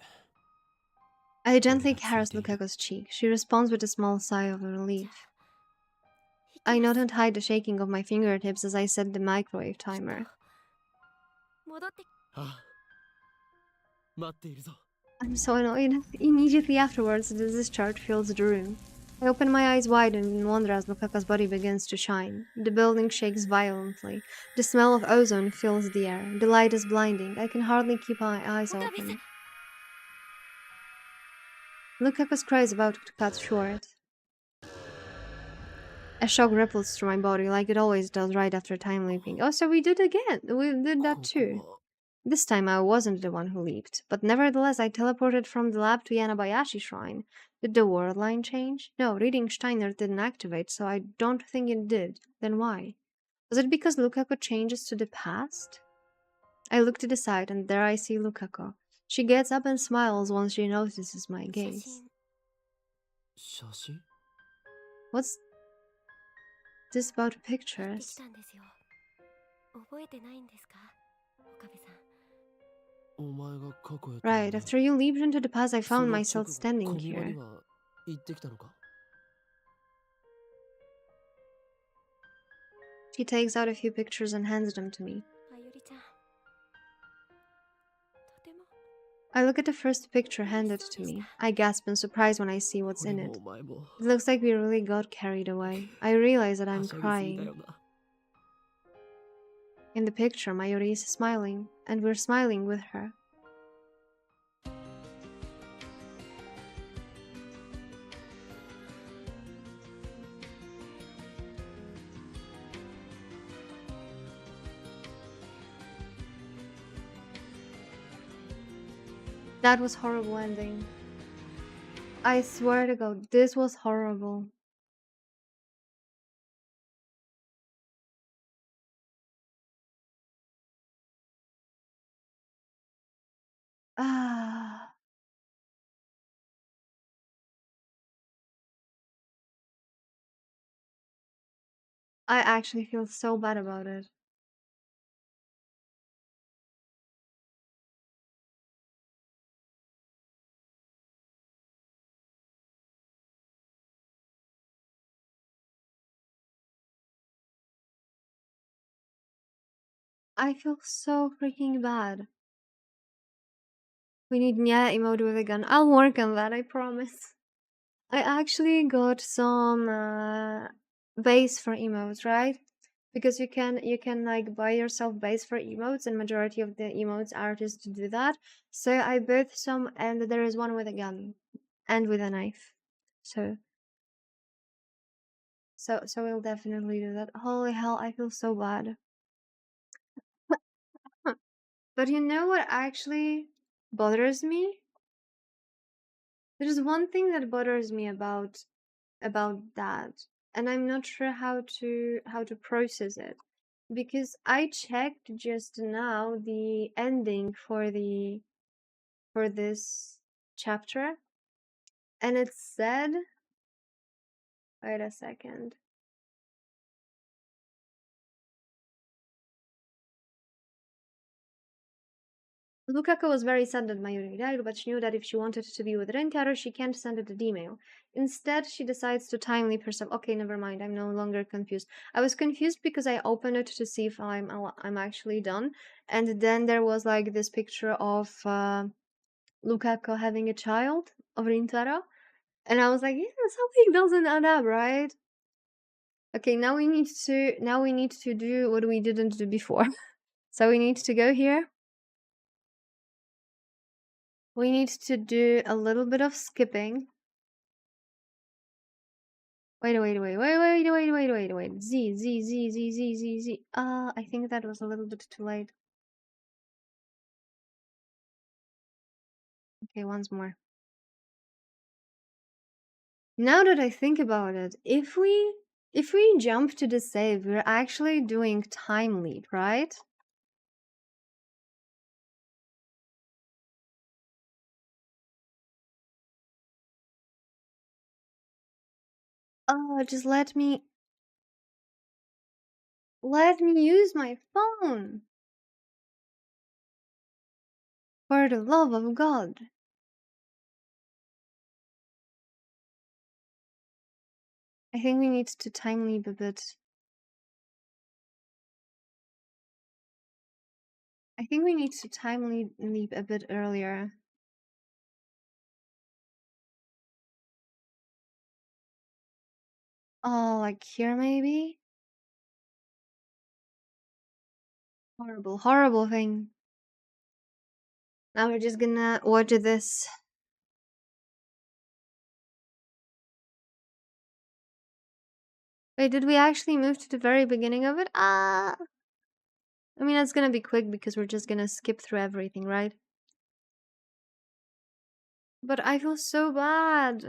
I gently caress Lukaku's cheek. She responds with a small sigh of relief. I nod and hide the shaking of my fingertips as I set the microwave timer. 戻って ああ待っているぞ I'm so annoyed. Immediately afterwards, the discharge fills the room. I open my eyes wide and in wonder as Lukaku's body begins to shine. The building shakes violently. The smell of ozone fills the air. The light is blinding. I can hardly keep my eyes open. Lukaku's cry is about to cut short. A shock ripples through my body like it always does right after time leaping. Oh, so we did again. We did that too. This time I wasn't the one who leaped, but nevertheless I teleported from the lab to Yanabayashi Shrine. Did the world line change? No, reading Steiner didn't activate, so I don't think it did. Then why? Was it because Lukaku changes to the past? I look to the side and there I see Lukaku. She gets up and smiles once she notices my 写 gaze. 写真 What's this about 真でき pictures? たんですよ覚えてないんですか岡部さんお前が過去へ Right, after you leaped into the past, I その found 直 myself 後 standing 小島に here. は行ってきたのか She takes out a few pictures and hands them to me. まゆりちゃんとても I look at the first picture handed to me. I gasp in surprise when I see what's 俺 in も it. お前も It looks like we really got carried away. I realize that は I'm しゃぎすぎだ crying. よな In the picture, Mayuri is smiling, and we're smiling with her. That was horrible ending. I swear to God, this was horrible. Ah. I actually feel so bad about it. I feel so freaking bad. We need Nyaehh emote with a gun. I'll work on that, I promise. I actually got some base for emotes, right? Because you can like buy yourself base for emotes, and majority of the emotes artists do that. So I bought some, and there is one with a gun and with a knife. So we'll definitely do that. Holy hell, I feel so bad. But you know what actually bothers me? There's one thing that bothers me about that, and I'm not sure how to process it, because I checked just now the ending for this chapter, and it said, wait a second. Lukako was very sad that Mayuri died, but she knew that if she wanted to be with Rentaro, she can't send it an email. Instead, she decides to time leap herself. Okay, never mind. I'm no longer confused. I was confused because I opened it to see if I'm actually done, and then there was like this picture of Lukako having a child of Rintaro, and I was like, yeah, something doesn't add up, right? Okay, now we need to do what we didn't do before. So we need to go here. We need to do a little bit of skipping. Wait. Z. I think that was a little bit too late. Okay, once more. Now that I think about it, if we jump to the save, we're actually doing time leap, right? Oh, just let me use my phone. For the love of God. I think we need to time leap a bit. I think we need to time leap a bit earlier. Oh, like here maybe? Horrible, horrible thing. Now we're just gonna watch this. Wait, did we actually move to the very beginning of it? I mean, it's gonna be quick because we're just gonna skip through everything, right? But I feel so bad.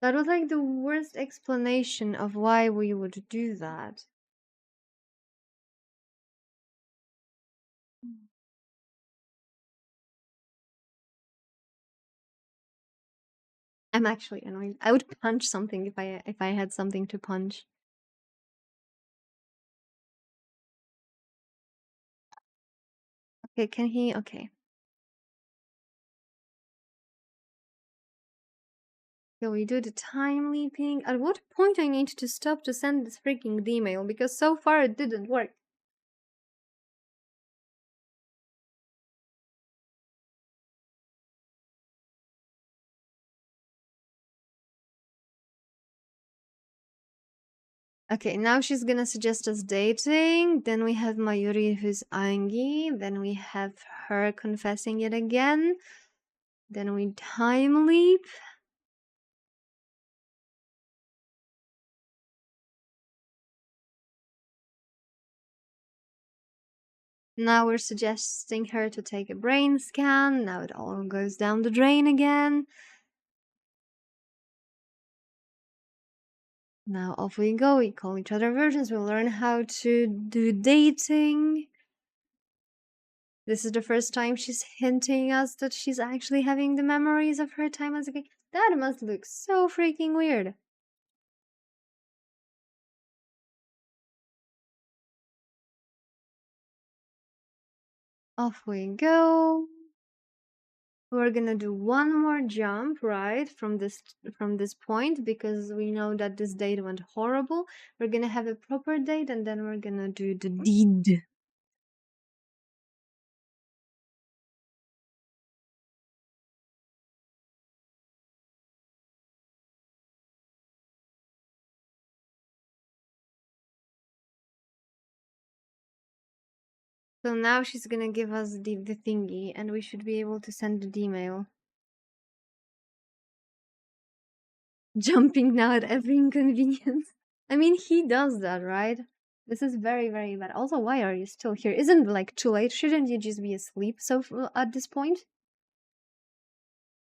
That was like the worst explanation of why we would do that. I'm actually annoyed. I would punch something if I had something to punch. Okay, can he? Okay. So we do the time leaping. At what point I need to stop to send this freaking email? Because so far it didn't work. Okay, now she's gonna suggest us dating. Then we have Mayuri who's Angi. Then we have her confessing it again. Then we time leap. Now we're suggesting her to take a brain scan. Now it all goes down the drain again. Now off we go. We call each other virgins. We learn how to do dating. This is the first time she's hinting us that she's actually having the memories of her time as a kid. That must look so freaking weird. Off we go. We're gonna do one more jump, right, from this point, because we know that this date went horrible. We're gonna have a proper date, and then we're gonna do the deed. So now she's gonna give us the thingy, and we should be able to send the email. Jumping now at every inconvenience. I mean, he does that, right? This is very, very bad. Also, why are you still here? Isn't it, like, too late? Shouldn't you just be asleep? So at this point,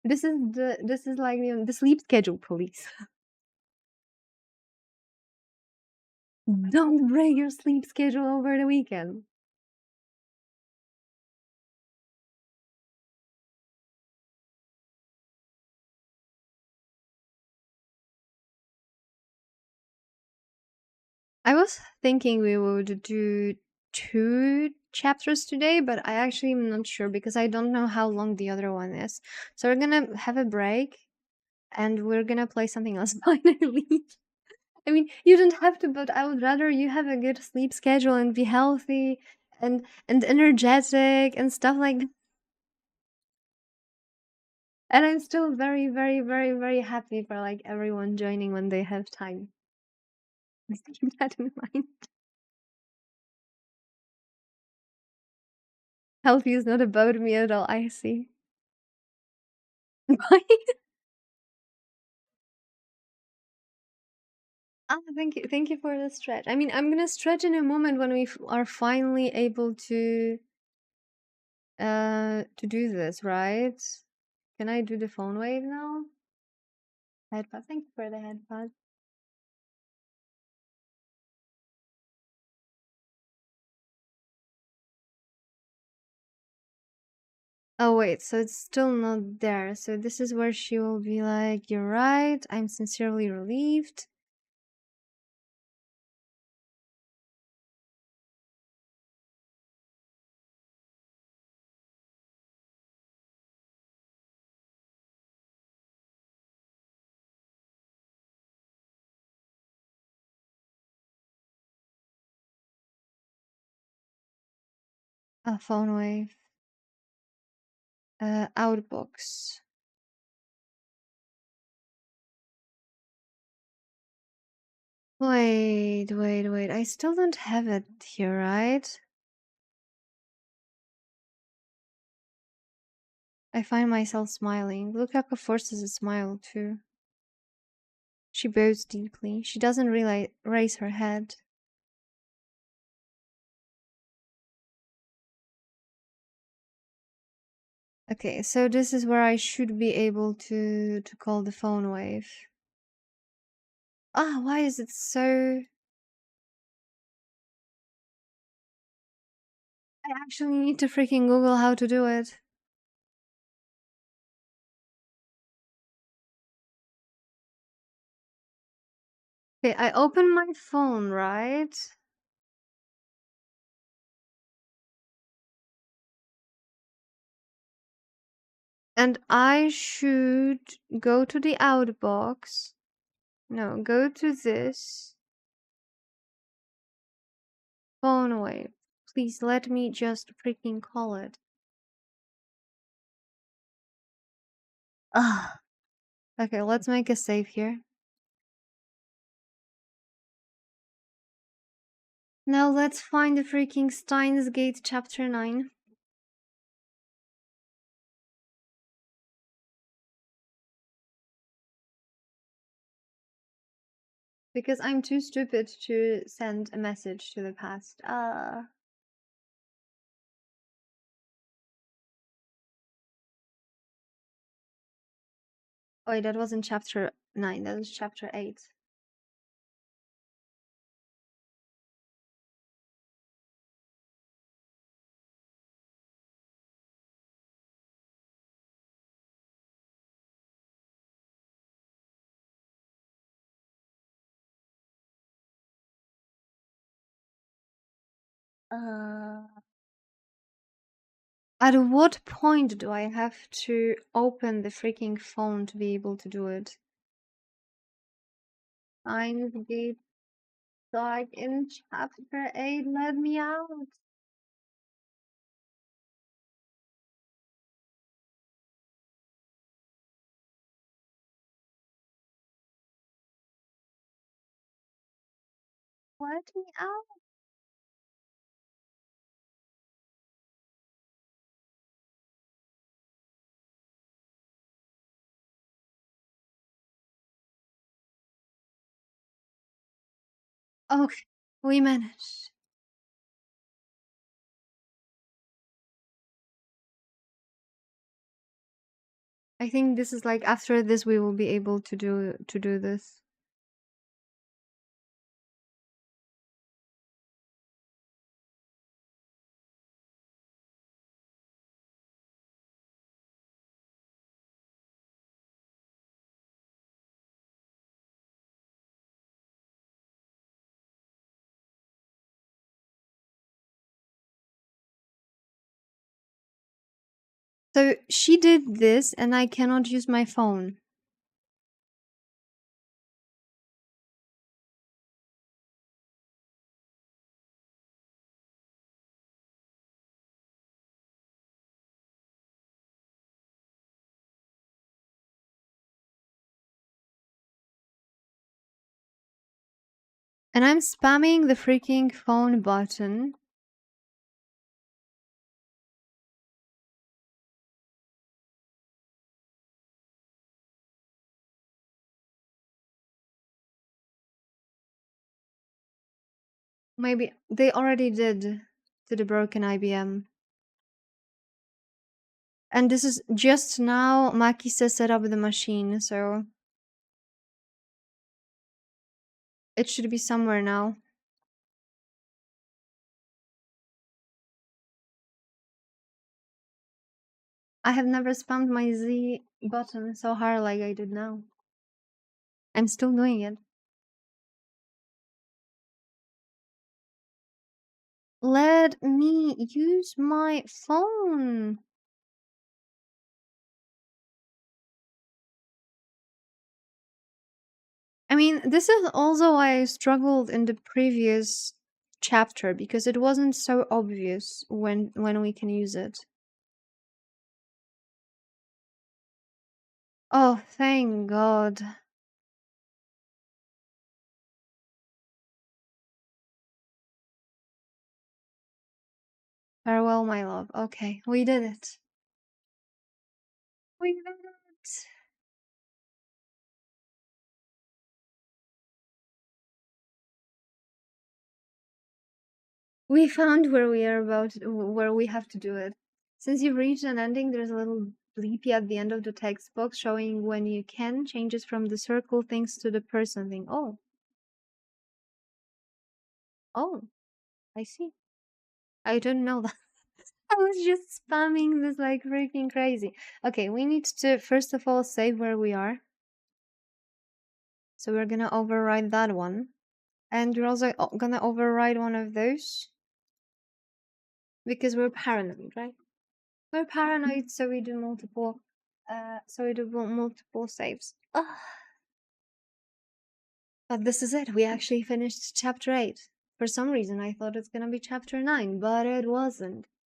this is like, you know, the sleep schedule police. Don't break your sleep schedule over the weekend. I was thinking we would do 2 chapters today, but I actually am not sure because I don't know how long the other one is. So we're gonna have a break and we're gonna play something else finally. I mean, you don't have to, but I would rather you have a good sleep schedule and be healthy and energetic and stuff like that. And I'm still very, very, very, very happy for like everyone joining when they have time. Just keep that in mind. Healthy is not about me at all, I see. Bye. Ah, thank you for the stretch. I mean, I'm gonna stretch in a moment when we are finally able to do this, right? Can I do the phone wave now? Headpad. Thank you for the headpad. Oh wait, so it's still not there. So this is where she will be like, "You're right. I'm sincerely relieved." A phone wave. Outbox. Wait. I still don't have it here, right? I find myself smiling. Lukaka forces a smile too. She bows deeply. She doesn't really raise her head. Okay, so this is where I should be able to call the phone wave. Ah, why is it so... I actually need to freaking Google how to do it. Okay, I open my phone, right? And I should go to the outbox. No, go to this. Phone wave. Please let me just freaking call it. Ah. Okay, let's make a save here. Now let's find the freaking Steins Gate chapter 9. Because I'm too stupid to send a message to the past. Wait, that wasn't chapter 9, that was chapter 8. At what point do I have to open the freaking phone to be able to do it? Steins Gate Dark in chapter 8, let me out. Let me out. Okay, we managed. I think this is like after this we will be able to do this. So she did this and I cannot use my phone. And I'm spamming the freaking phone button. Maybe they already did to the broken IBM. And this is just now Makisa set up the machine, so it should be somewhere now. I have never spammed my Z button so hard like I did now. I'm still doing it. Let me use my phone. I mean, this is also why I struggled in the previous chapter because it wasn't so obvious when we can use it. Oh, thank God. Farewell, my love. Okay, we did it. We did it. We found where we are where we have to do it. Since you've reached an ending, there's a little bleepy at the end of the text box showing when you can changes from the circle things to the person thing. Oh. Oh, I see. I didn't know that. I was just spamming this like freaking crazy. Okay, we need to first of all save where we are. So we're gonna override that one. And we're also gonna override one of those. Because we're paranoid, right? We're paranoid, so we do multiple saves. Ugh. But this is it. We actually finished chapter 8. For some reason I thought it's gonna be chapter 9, but it wasn't.